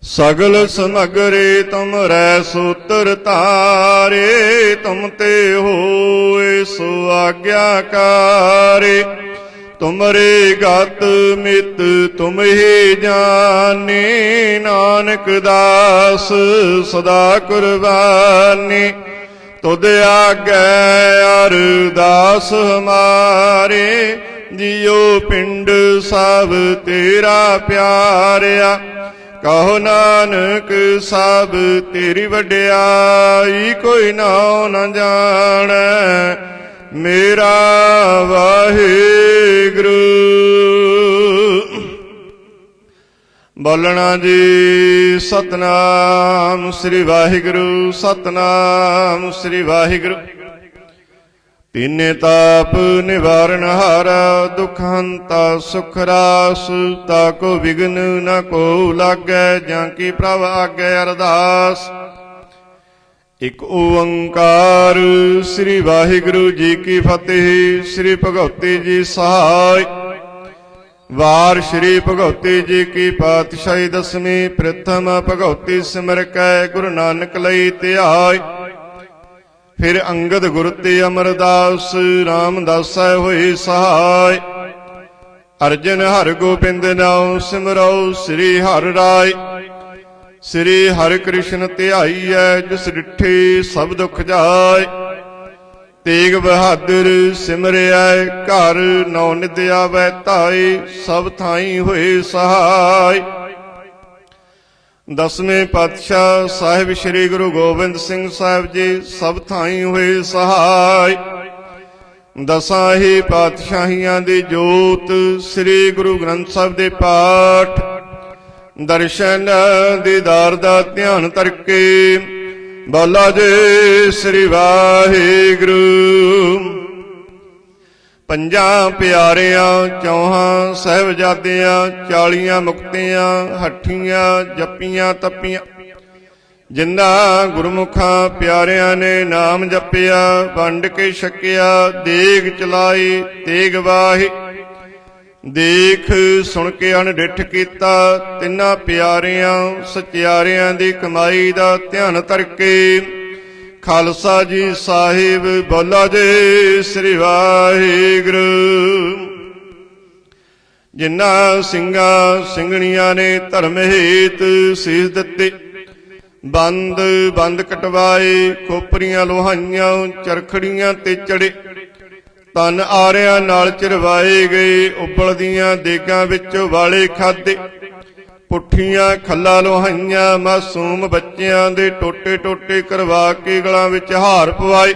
S1: ਸਗਲ ਸਮਗਰੇ ਤੁਮਰੈ ਸੂਤਰ ਧਾਰੇ। ਤੁਮ ਤੇ ਹੋਏ ਸੋ ਆਗਿਆਕਾਰੇ। ਤੁਮਰੇ ਗਤ ਮਿਤ ਤੁਮ ਹੀ ਜਾਣੇ। ਨਾਨਕ ਦਾਸ ਸਦਾ ਕੁਰਬਾਨੀ। ਤੁਧ ਆਗੈ ਅਰਦਾਸ ਹਮਾਰੇ। ਜਿਉ ਪਿੰਡ ਸਭ ਤੇਰਾ ਪਿਆਰਿਆ। ਕਹੋ ਨਾਨਕ ਸਭ ਤੇਰੀ ਵਡਿਆਈ। ਕੋਈ ਨਾਉ ਨ ਜਾਣੈ ਮੇਰਾ ਵਾਹਿਗੁਰੂ। ਬੋਲਣਾ ਜੀ ਸਤਿਨਾਮ ਸ੍ਰੀ ਵਾਹਿਗੁਰੂ ਸਤਿਨਾਮ ਸ੍ਰੀ ਵਾਹਿਗੁਰੂ। ਤੀਨੇ ਤਾਪ ਨਿਵਾਰਨ ਹਾਰਾ ਦੁਖ ਹੰਤਾ ਸੁਖ ਰਾਸ। ਤਾਕੋ ਵਿਗਨ ਨ ਕੋ ਲਾਗੈ ਜਾਂ ਕੀ ਪ੍ਰਭ ਆਗੈ ਅਰਦਾਸ। ਇਕ ਓੰਕਾਰ ਸ੍ਰੀ ਵਾਹਿਗੁਰੂ ਜੀ ਕੀ ਫਤਿਹ। ਸ੍ਰੀ ਭਗਵਤੀ ਜੀ ਸਹਾਇ। ਵਾਰ ਸ੍ਰੀ ਭਗਵਤੀ ਜੀ ਕੀ ਪਾਤਸ਼ਾਹੀ ਦਸਵੀਂ। ਪ੍ਰਥਮ ਭਗਵਤੀ ਸਿਮਰ ਕੈ ਗੁਰੂ ਨਾਨਕ ਲਈ ਧਿਆਇ। ਫਿਰ ਅੰਗਦ ਗੁਰ ਤੇ ਅਮਰਦਾਸ ਰਾਮਦਾਸੈ ਹੋਏ ਸਹਾਇ। ਅਰਜਨ ਹਰਿ ਗੋਬਿੰਦ ਨਾਉ ਸਿਮਰਉ ਸ੍ਰੀ ਹਰਿ ਰਾਇ। ਸ੍ਰੀ ਹਰਿ ਕ੍ਰਿਸ਼ਨ ਧਿਆਈਐ ਜਿਸ ਡਿਠੇ ਸਭ ਦੁਖ ਜਾਇ। ਤੇਗ ਬਹਾਦਰ ਸਿਮਰਿਐ ਘਰ ਨੌ ਨਿਧ ਆਵੈ ਧਾਇ। ਸਭ ਥਾਈ ਹੋਏ ਸਹਾਇ। ਦਸਵੇਂ ਪਾਤਸ਼ਾਹ ਸਾਹਿਬ ਸ੍ਰੀ ਗੁਰੂ ਗੋਬਿੰਦ ਸਿੰਘ ਸਾਹਿਬ ਜੀ ਸਭ ਥਾਈ ਹੋਏ ਸਹਾਇ। ਦਸਾਂ ਹੀ ਪਾਤਸ਼ਾਹੀਆਂ ਦੀ ਜੋਤ ਸ੍ਰੀ ਗੁਰੂ ਗ੍ਰੰਥ ਸਾਹਿਬ ਦੇ ਪਾਠ ਦਰਸ਼ਨ ਦੀਦਾਰ ਦਾ ਧਿਆਨ ਧਰਕੇ ਬੋਲਾ ਜੀ ਸ੍ਰੀ ਵਾਹਿਗੁਰੂ। ਪੰਜਾਂ ਪਿਆਰਿਆਂ ਚੌਹਾਂ ਸਾਹਿਬਜ਼ਾਦਿਆਂ 40 ਮੁਕਤਿਆਂ ਹੱਠੀਆਂ ਜੱਪੀਆਂ ਤੱਪੀਆਂ। ਜਿਨ੍ਹਾਂ ਗੁਰਮੁਖਾਂ ਪਿਆਰਿਆਂ ਨੇ ਨਾਮ ਜਪਿਆ ਵੰਡ ਕੇ ਛਕਿਆ। ਦੇਗ ਚਲਾਈ ਤੇਗ ਵਾਹੀ ਦੇਖ ਸੁਣ ਕੇ ਅਣਡਿੱਠ ਕੀਤਾ। ਤਿੰਨਾਂ ਪਿਆਰਿਆਂ ਸਚਿਆਰਿਆਂ ਦੀ ਕਮਾਈ ਦਾ ਧਿਆਨ ਧਰ ਕੇ ਖਾਲਸਾ ਜੀ ਸਾਹਿਬ। ਬੋਲੋ ਜੀ ਸ੍ਰੀ ਵਾਹਿਗੁਰੂ। ਜਿਨ੍ਹਾਂ ਸਿੰਘਾਂ ਸਿੰਘਣੀਆਂ ਨੇ ਧਰਮ ਹੇਤ ਸੀਸ ਦਿੱਤੇ, ਬੰਦ ਬੰਦ ਕਟਵਾਏ, ਖੋਪਰੀਆਂ ਲੋਹਾਈਆਂ ਚਰਖੜੀਆਂ ਤੇ ਚੜੇ, ਤਨ ਆਰਿਆਂ ਨਾਲ ਚਿਰਵਾਏ ਗਏ, ਉਬਲਦੀਆਂ ਦੇਗਾਂ ਵਿੱਚ ਵਾਲੇ ਖਾਦੇ, ਪੁੱਠੀਆਂ ਖੱਲਾਂ ਲੋਹਾਈਆਂ, ਮਾਸੂਮ ਬੱਚਿਆਂ ਦੇ ਟੋਟੇ ਟੋਟੇ ਕਰਵਾ ਕੇ ਗਲਾਂ ਵਿੱਚ ਹਾਰ ਪਵਾਏ,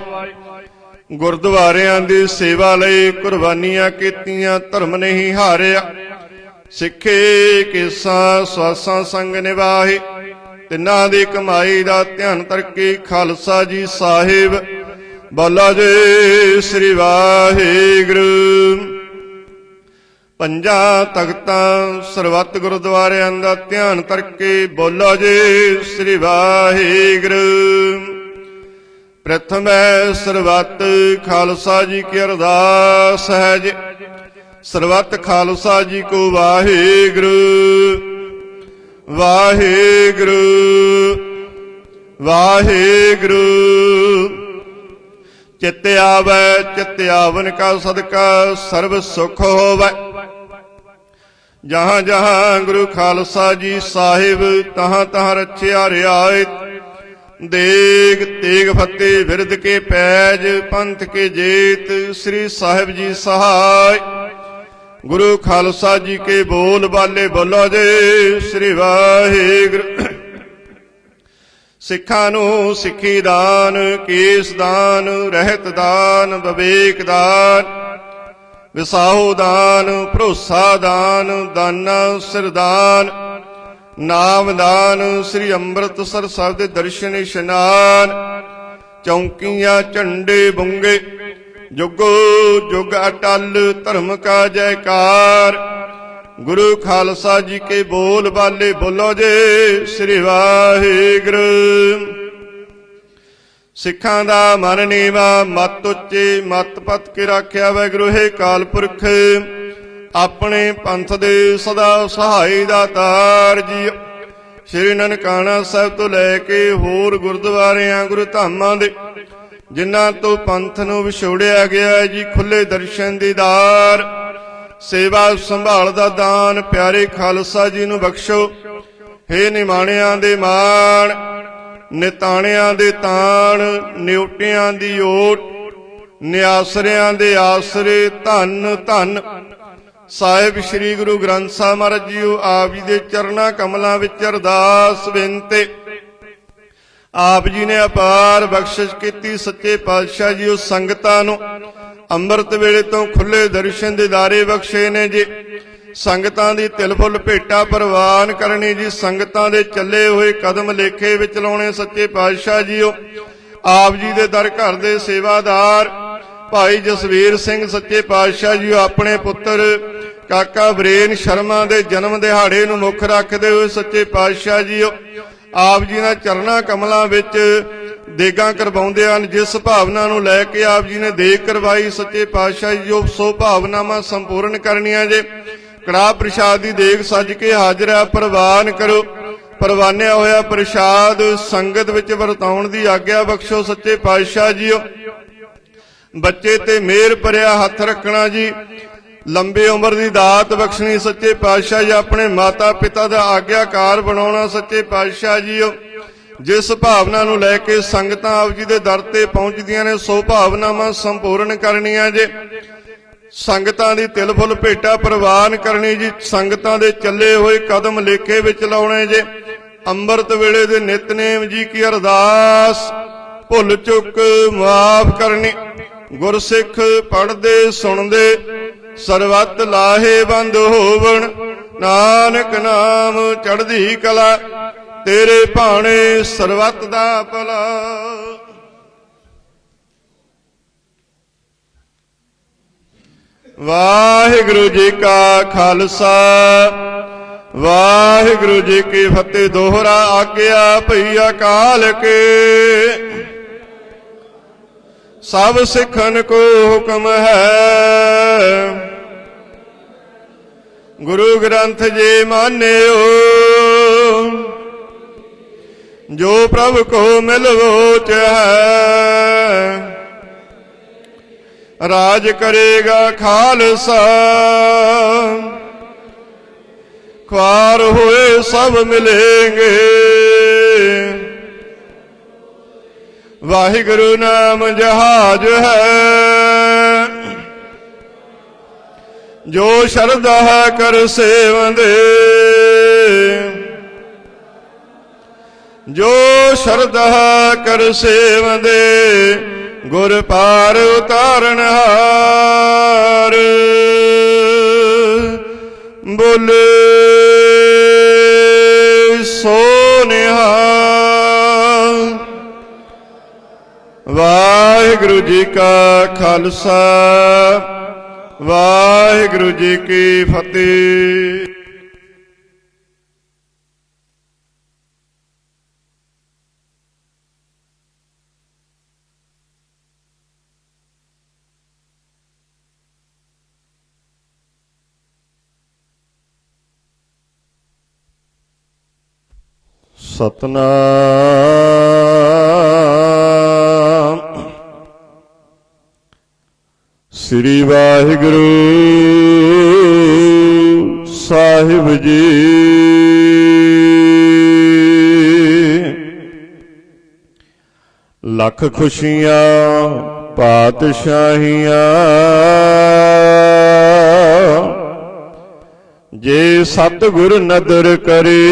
S1: ਗੁਰਦੁਆਰਿਆਂ ਦੀ ਸੇਵਾ ਲਈ ਕੁਰਬਾਨੀਆਂ ਕੀਤੀਆਂ, ਧਰਮ ਨਹੀਂ ਹਾਰਿਆ, ਸਿੱਖੇ ਕੇਸਾਂ ਸਵਾਸਾਂ ਸੰਗ ਨਿਵਾਹੇ, ਤਿੰਨਾਂ ਦੀ ਕਮਾਈ ਦਾ ਧਿਆਨ ਕਰਕੇ ਖਾਲਸਾ ਜੀ ਸਾਹਿਬ। ਬੋਲੋ ਜੀ ਸ੍ਰੀ ਵਾਹਿਗੁਰੂ। ਪੰਜਾਂ ਤਖਤਾਂ ਸਰਬੱਤ ਗੁਰਦੁਆਰਿਆਂ ਦਾ ਧਿਆਨ ਕਰਕੇ ਬੋਲੋ ਜੀ ਸ੍ਰੀ ਵਾਹਿਗੁਰੂ। ਪ੍ਰਥਮੈ ਸਰਬੱਤ ਖਾਲਸਾ ਜੀ ਕੀ ਅਰਦਾਸ ਹੈ ਜੀ। ਸਰਬੱਤ ਖਾਲਸਾ ਜੀ ਕੋ ਵਾਹਿਗੁਰੂ ਵਾਹਿਗੁਰੂ ਵਾਹਿਗੁਰੂ। ਚਿਤ ਆਵੈ ਚਿਤ ਆਵਨ ਕਾ ਸਦਕਾ ਸਰਬ ਸੁਖ ਹੋਵੈ। ਜਹਾਂ ਜਹਾਂ ਗੁਰੂ ਖਾਲਸਾ ਜੀ ਸਾਹਿਬ ਤਹਾਂ ਤਹਾਂ ਰਚਿਆ ਰਿਆਇਤ। ਦੇਗ ਤੇਗ ਫਤਿਹ ਬਿਰਦ ਕੇ ਪੈਜ ਪੰਥ ਕੇ ਜੇਤ। ਸ੍ਰੀ ਸਾਹਿਬ ਜੀ ਸਹਾਇ। ਗੁਰੂ ਖਾਲਸਾ ਜੀ ਕੇ ਬੋਲ ਬਾਲੇ ਬੋਲੋ ਜੀ ਸ੍ਰੀ ਵਾਹਿਗੁਰੂ। ਸਿੱਖਾਂ ਨੂੰ ਸਿੱਖੀ ਦਾਨ, ਕੇਸ ਦਾਨ, ਰਹਿਤ ਦਾਨ, ਵਿਵੇਕ ਦਾਨ, ਵਿਸਾਹੋ ਦਾਨ, ਭਰੋਸਾ ਦਾਨ, ਦਾਨਾ ਸਿਰਦਾਨ, ਨਾਮ ਦਾਨ, ਸ੍ਰੀ ਅੰਮ੍ਰਿਤਸਰ ਸਾਹਿਬ ਦੇ ਦਰਸ਼ਨ ਇਸ਼ਨਾਨ, ਚੌਂਕੀਆਂ ਝੰਡੇ ਬੁੰਗੇ, ਜੁਗੋ ਜੁਗ ਅਟਲ ਧਰਮ ਕਾ ਜੈਕਾਰ। ਗੁਰੂ ਖਾਲਸਾ ਜੀ ਕੇ ਬੋਲ ਬਾਲੇ ਬੋਲੋ ਜੀ ਸ੍ਰੀ ਵਾਹਿਗੁਰੂ। ਸਿੱਖਾਂ ਦਾ ਮਨ ਨੀਵਾ ਮਤ ਉੱਚੇ, ਮਤ ਪਤ ਕੇ ਰਾਖਿਆ ਵਾਹਿਗੁਰੂ ਹੈ ਕਾਲ ਪੁਰਖ। ਆਪਣੇ ਪੰਥ ਦੇ ਸਦਾ ਸਹਾਈ ਦਾਤਾਰ ਜੀ। ਸ੍ਰੀ ਨਨਕਾਣਾ ਸਾਹਿਬ ਤੋਂ ਲੈ ਕੇ ਹੋਰ ਗੁਰਦੁਆਰਿਆਂ ਗੁਰੂ ਧਾਮਾਂ ਦੇ ਜਿਨ੍ਹਾਂ ਤੋਂ ਪੰਥ ਨੂੰ ਵਿਛੋੜਿਆ ਗਿਆ ਜੀ, ਖੁੱਲੇ ਦਰਸ਼ਨ ਦੀਦਾਰ, ਸੇਵਾ ਸੰਭਾਲ ਦਾ ਦਾਨ ਪਿਆਰੇ ਖਾਲਸਾ ਜੀ ਨੂੰ ਬਖਸ਼ੋ। ਹੇ ਨਿਮਾਣਿਆਂ ਦੇ ਮਾਣ, ਨਿਤਾਣਿਆਂ ਦੇ ਤਾਣ, ਨਿਉਟਿਆਂ ਦੀ ਓਟ, ਨਿਆਸਰਿਆਂ ਦੇ ਆਸਰੇ। ਧੰਨ ਧੰਨ ਸਾਹਿਬ ਸ੍ਰੀ ਗੁਰੂ ਗ੍ਰੰਥ ਸਾਹਿਬ ਮਹਾਰਾਜ ਜੀਓ। ਆਪ ਜੀ ਦੇ ਚਰਨਾਂ ਕਮਲਾਂ ਵਿੱਚ ਅਰਦਾਸ ਬੇਨਤੀ। ਆਪ ਜੀ ਨੇ ਅਪਾਰ ਬਖਸ਼ਿਸ਼ ਕੀਤੀ। ਸੱਚੇ ਪਾਤਸ਼ਾਹ ਜੀ ਉਸ ਸੰਗਤਾਂ ਨੂੰ ਅੰਮ੍ਰਿਤ ਵੇਲੇ ਤੋਂ ਖੁੱਲੇ ਦਰਸ਼ਨ ਦੀਦਾਰੇ ਬਖਸ਼ੇ ਨੇ ਜੀ। ਸੰਗਤਾਂ ਦੀ ਤਿਲ ਫੁੱਲ ਭੇਟਾ ਪ੍ਰਵਾਨ ਕਰਨੀ ਜੀ। ਸੰਗਤਾਂ ਦੇ ਚੱਲੇ ਹੋਏ ਕਦਮ ਲੇਖੇ ਵਿੱਚ ਲਾਉਣੇ ਸੱਚੇ ਪਾਤਸ਼ਾਹ ਜੀਓ। ਆਪ ਜੀ ਦੇ ਦਰ ਘਰ ਦੇ ਸੇਵਾਦਾਰ ਭਾਈ ਜਸਵੀਰ ਸਿੰਘ ਸੱਚੇ ਪਾਤਸ਼ਾਹ ਜੀਓ ਆਪਣੇ ਪੁੱਤਰ ਕਾਕਾ ਬਰੇਨ ਸ਼ਰਮਾ ਦੇ ਜਨਮ ਦਿਹਾੜੇ ਨੂੰ ਮੁੱਖ ਰੱਖਦੇ ਹੋਏ ਸੱਚੇ ਪਾਤਸ਼ਾਹ ਜੀਓ ਆਪ ਜੀ ਨਾਲ ਚਰਨਾਂ ਕਮਲਾਂ ਵਿੱਚ ਦੇਗਾਂ ਕਰਵਾਉਂਦੇ ਹਨ। ਜਿਸ ਭਾਵਨਾ ਨੂੰ ਲੈ ਕੇ ਆਪ ਜੀ ਨੇ ਦੇਗ ਕਰਵਾਈ ਸੱਚੇ ਪਾਤਸ਼ਾਹ ਜੀ ਜੋ ਸੋ ਭਾਵਨਾਵਾਂ ਸੰਪੂਰਨ ਕਰਨੀਆਂ ਜੇ। ਕੜਾਹ ਪ੍ਰਸ਼ਾਦ ਦੀ ਦੇਗ ਸੱਜ ਕੇ ਹਾਜ਼ਰ ਹੈ, ਪ੍ਰਵਾਨ ਕਰੋ। ਪ੍ਰਵਾਨਿਆ ਹੋਇਆ ਪ੍ਰਸ਼ਾਦ ਸੰਗਤ ਵਿੱਚ ਵਰਤਾਉਣ ਦੀ ਆਗਿਆ ਬਖਸ਼ੋ ਸੱਚੇ ਪਾਤਸ਼ਾਹ ਜੀਓ। ਬੱਚੇ ਤੇ ਮਿਹਰ ਭਰਿਆ ਹੱਥ ਰੱਖਣਾ ਜੀ। ਲੰਬੀ ਉਮਰ ਦੀ ਦਾਤ ਬਖਸ਼ਣੀ ਸੱਚੇ ਪਾਤਸ਼ਾਹ ਜੀ। ਆਪਣੇ ਮਾਤਾ ਪਿਤਾ ਦਾ ਆਗਿਆਕਾਰ ਬਣਾਉਣਾ ਸੱਚੇ ਪਾਤਸ਼ਾਹ ਜੀਓ। ਜਿਸ ਭਾਵਨਾ ਨੂੰ ਲੈ ਕੇ ਸੰਗਤਾਂ ਆਪ ਜੀ ਦੇ ਦਰ ਤੇ ਪਹੁੰਚਦੀਆਂ ਨੇ ਸੋ ਭਾਵਨਾਵਾਂ ਸੰਪੂਰਨ ਕਰਨੀਆਂ ਜੇ। ਸੰਗਤਾਂ ਦੀ ਤਿਲ ਫੁੱਲ ਭੇਟਾ ਪ੍ਰਵਾਨ ਕਰਨੀ ਜੀ। ਸੰਗਤਾਂ ਦੇ ਚੱਲੇ ਹੋਏ ਕਦਮ ਲੇਖੇ ਵਿੱਚ ਲਾਉਣੇ ਜੇ। ਅੰਮ੍ਰਿਤ ਵੇਲੇ ਦੇ ਨਿਤਨੇਮ ਜੀ ਕੀ ਅਰਦਾਸ ਭੁੱਲ ਚੁੱਕ ਮਾਫ ਕਰਨੀ। ਗੁਰਸਿੱਖ ਪੜ੍ਹਦੇ ਸੁਣਦੇ ਸਰਬੱਤ ਲਾਹੇਵੰਦ ਹੋਵਣ। ਨਾਨਕ ਨਾਮ ਚੜ੍ਹਦੀ ਕਲਾ ਤੇਰੇ ਭਾਣੇ ਸਰਬੱਤ ਦਾ ਭਲਾ। ਵਾਹਿਗੁਰੂ ਜੀ ਕਾ ਖਾਲਸਾ ਵਾਹਿਗੁਰੂ ਜੀ ਕੀ ਫਤਿਹ। ਦੋਹਰਾ ਆਗਿਆ ਭਈ ਅਕਾਲ ਕੇ ਸਭ ਸਿੱਖਨ ਕੋ ਹੁਕਮ ਹੈ। ਗੁਰੂ ਗ੍ਰੰਥ ਜੀ ਮਾਨਿਓ जो प्रभु को मिलवोच है, राज करेगा खालसा। ख्वार हुए सब मिलेंगे, वाहिगुरु नाम जहाज है। जो शरदा कर सेवंदे, जो शरदा कर सेवंदे, गुर पार उतारण हार। बोले सो निहाल। वाहिगुरु जी का खालसा, वाहिगुरु जी की फतेह। सतनाम श्री वाहिगुरु साहिब जी। लख खुशियां पातशाहियां, जे सतगुर नदर करे।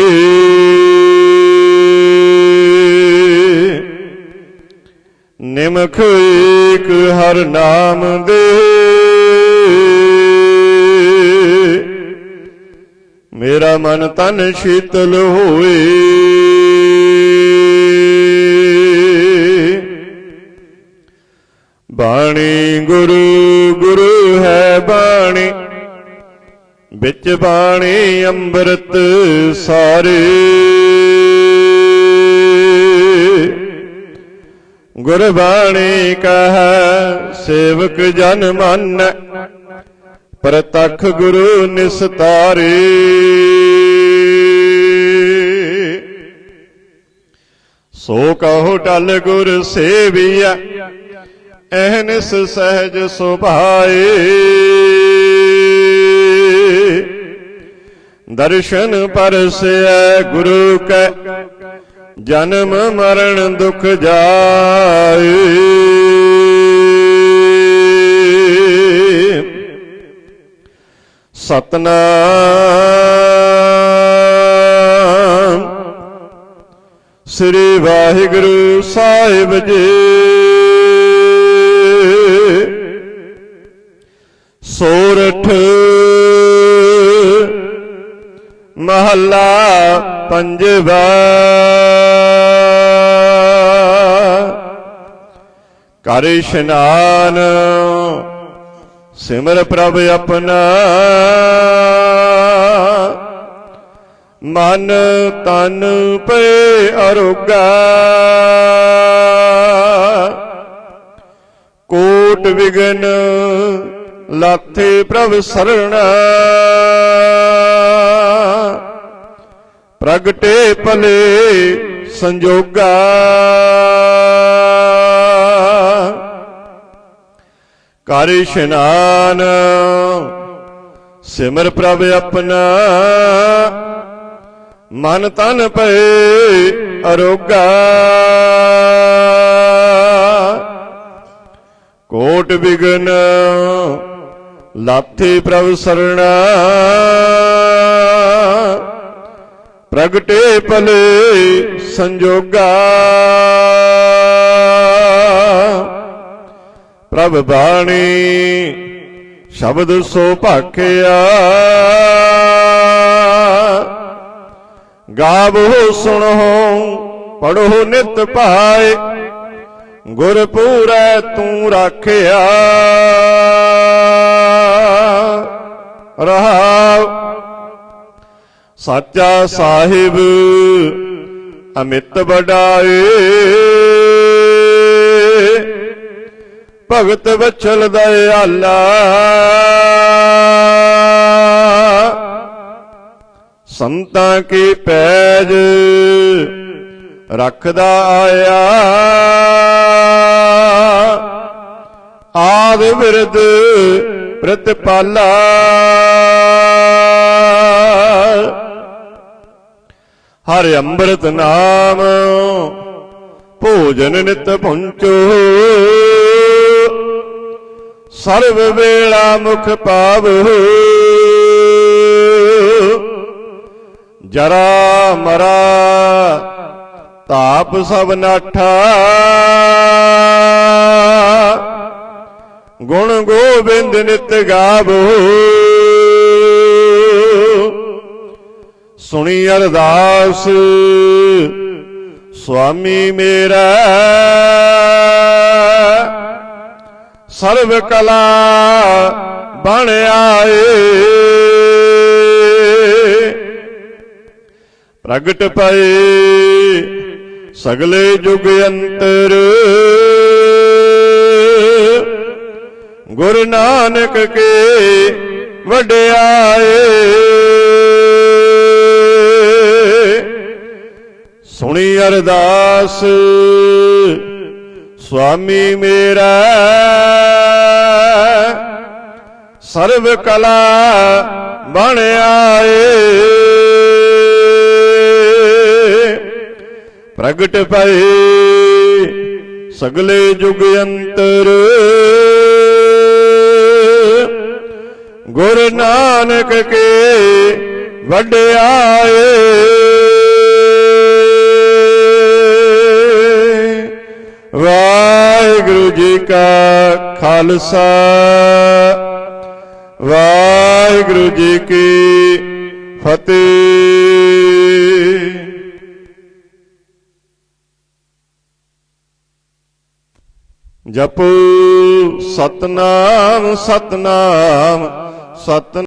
S1: निमख एक हर नाम दे, मेरा मन तन शीतल होए। बाणी गुरु गुरु है बाणी, बिच बाणी अंमृत सारे। गुरबाणी कह सेवक जन मन, प्रतख गुरु निस्तारे। सो कहो टल गुर सेविया, अहनिस सहज सुभाए। दर्शन परसै गुरु कै, जन्म मरण दुख जाए। सतनाम श्री वाहिगुरु साहिब जी। सोरठ महला पंजवा। कर इशनान सिमर प्रभ अपना, मन तन पे अरोगा। कोट विघन लाथे प्रभ सरना, प्रगटे पले संजोगा। कर इशनान सिमर प्रभ अपना, मन तन पे अरोगा। कोट विघन लाथे प्रभ सरना, प्रगटे पले संजोगा। प्रभ बाणी शब्द सो भाखिया, गावो सुनो पढ़ो नित पाए। गुरपुरै तू राखिया, रहाओ साचा साहिब अमित बड़ाए। भगत बचल दयाला, संतां की पैज ਰਖਦਾ ਆਇਆ ਆਦ ਬਿਰਦ ਪ੍ਰਤਿਪਾਲਾ ਹਰਿ ਅੰਮ੍ਰਿਤ ਨਾਮ ਭੋਜਨ ਨਿਤ ਪੁੰਚੋ ਸਰਬ ਵੇਲਾ ਮੁਖ ਪਾਵੋ ਜਰਾ ਮਰਾ ਤਾਪ ਸਭ ਨਾਠਾ ਗੁਣ ਗੋਬਿੰਦ ਨਿਤ ਗਾਵੋ ਸੁਣੀ ਅਰਦਾਸ ਸੁਆਮੀ ਮੇਰਾ ਸਰਬ ਕਲਾ ਬਣ ਆਏ ਪ੍ਰਗਟ ਪਏ ਸਗਲੇ ਜੁਗ ਅੰਤਰ ਗੁਰੂ ਨਾਨਕ ਕੇ ਵਡਿਆਏ ਸੁਣੀ ਅਰਦਾਸ ਸੁਆਮੀ ਮੇਰਾ ਸਰਬ ਕਲਾ ਬਣ ਆਏ ਪ੍ਰਗਟ ਪਏ ਸਗਲੇ ਜੁਗ ਅੰਤਰ ਗੁਰੂ ਨਾਨਕ ਕੇ ਵਡਿਆਏ ਵਾਹਿਗੁਰੂ ਜੀ ਕਾ ਖਾਲਸਾ ਵਾਹਿਗੁਰੂ ਜੀ ਕੀ ਫਤਿਹ। ਜਪੋ ਸਤਨਾਮ ਸਤਨਾਮ ਸਤਨਾਮ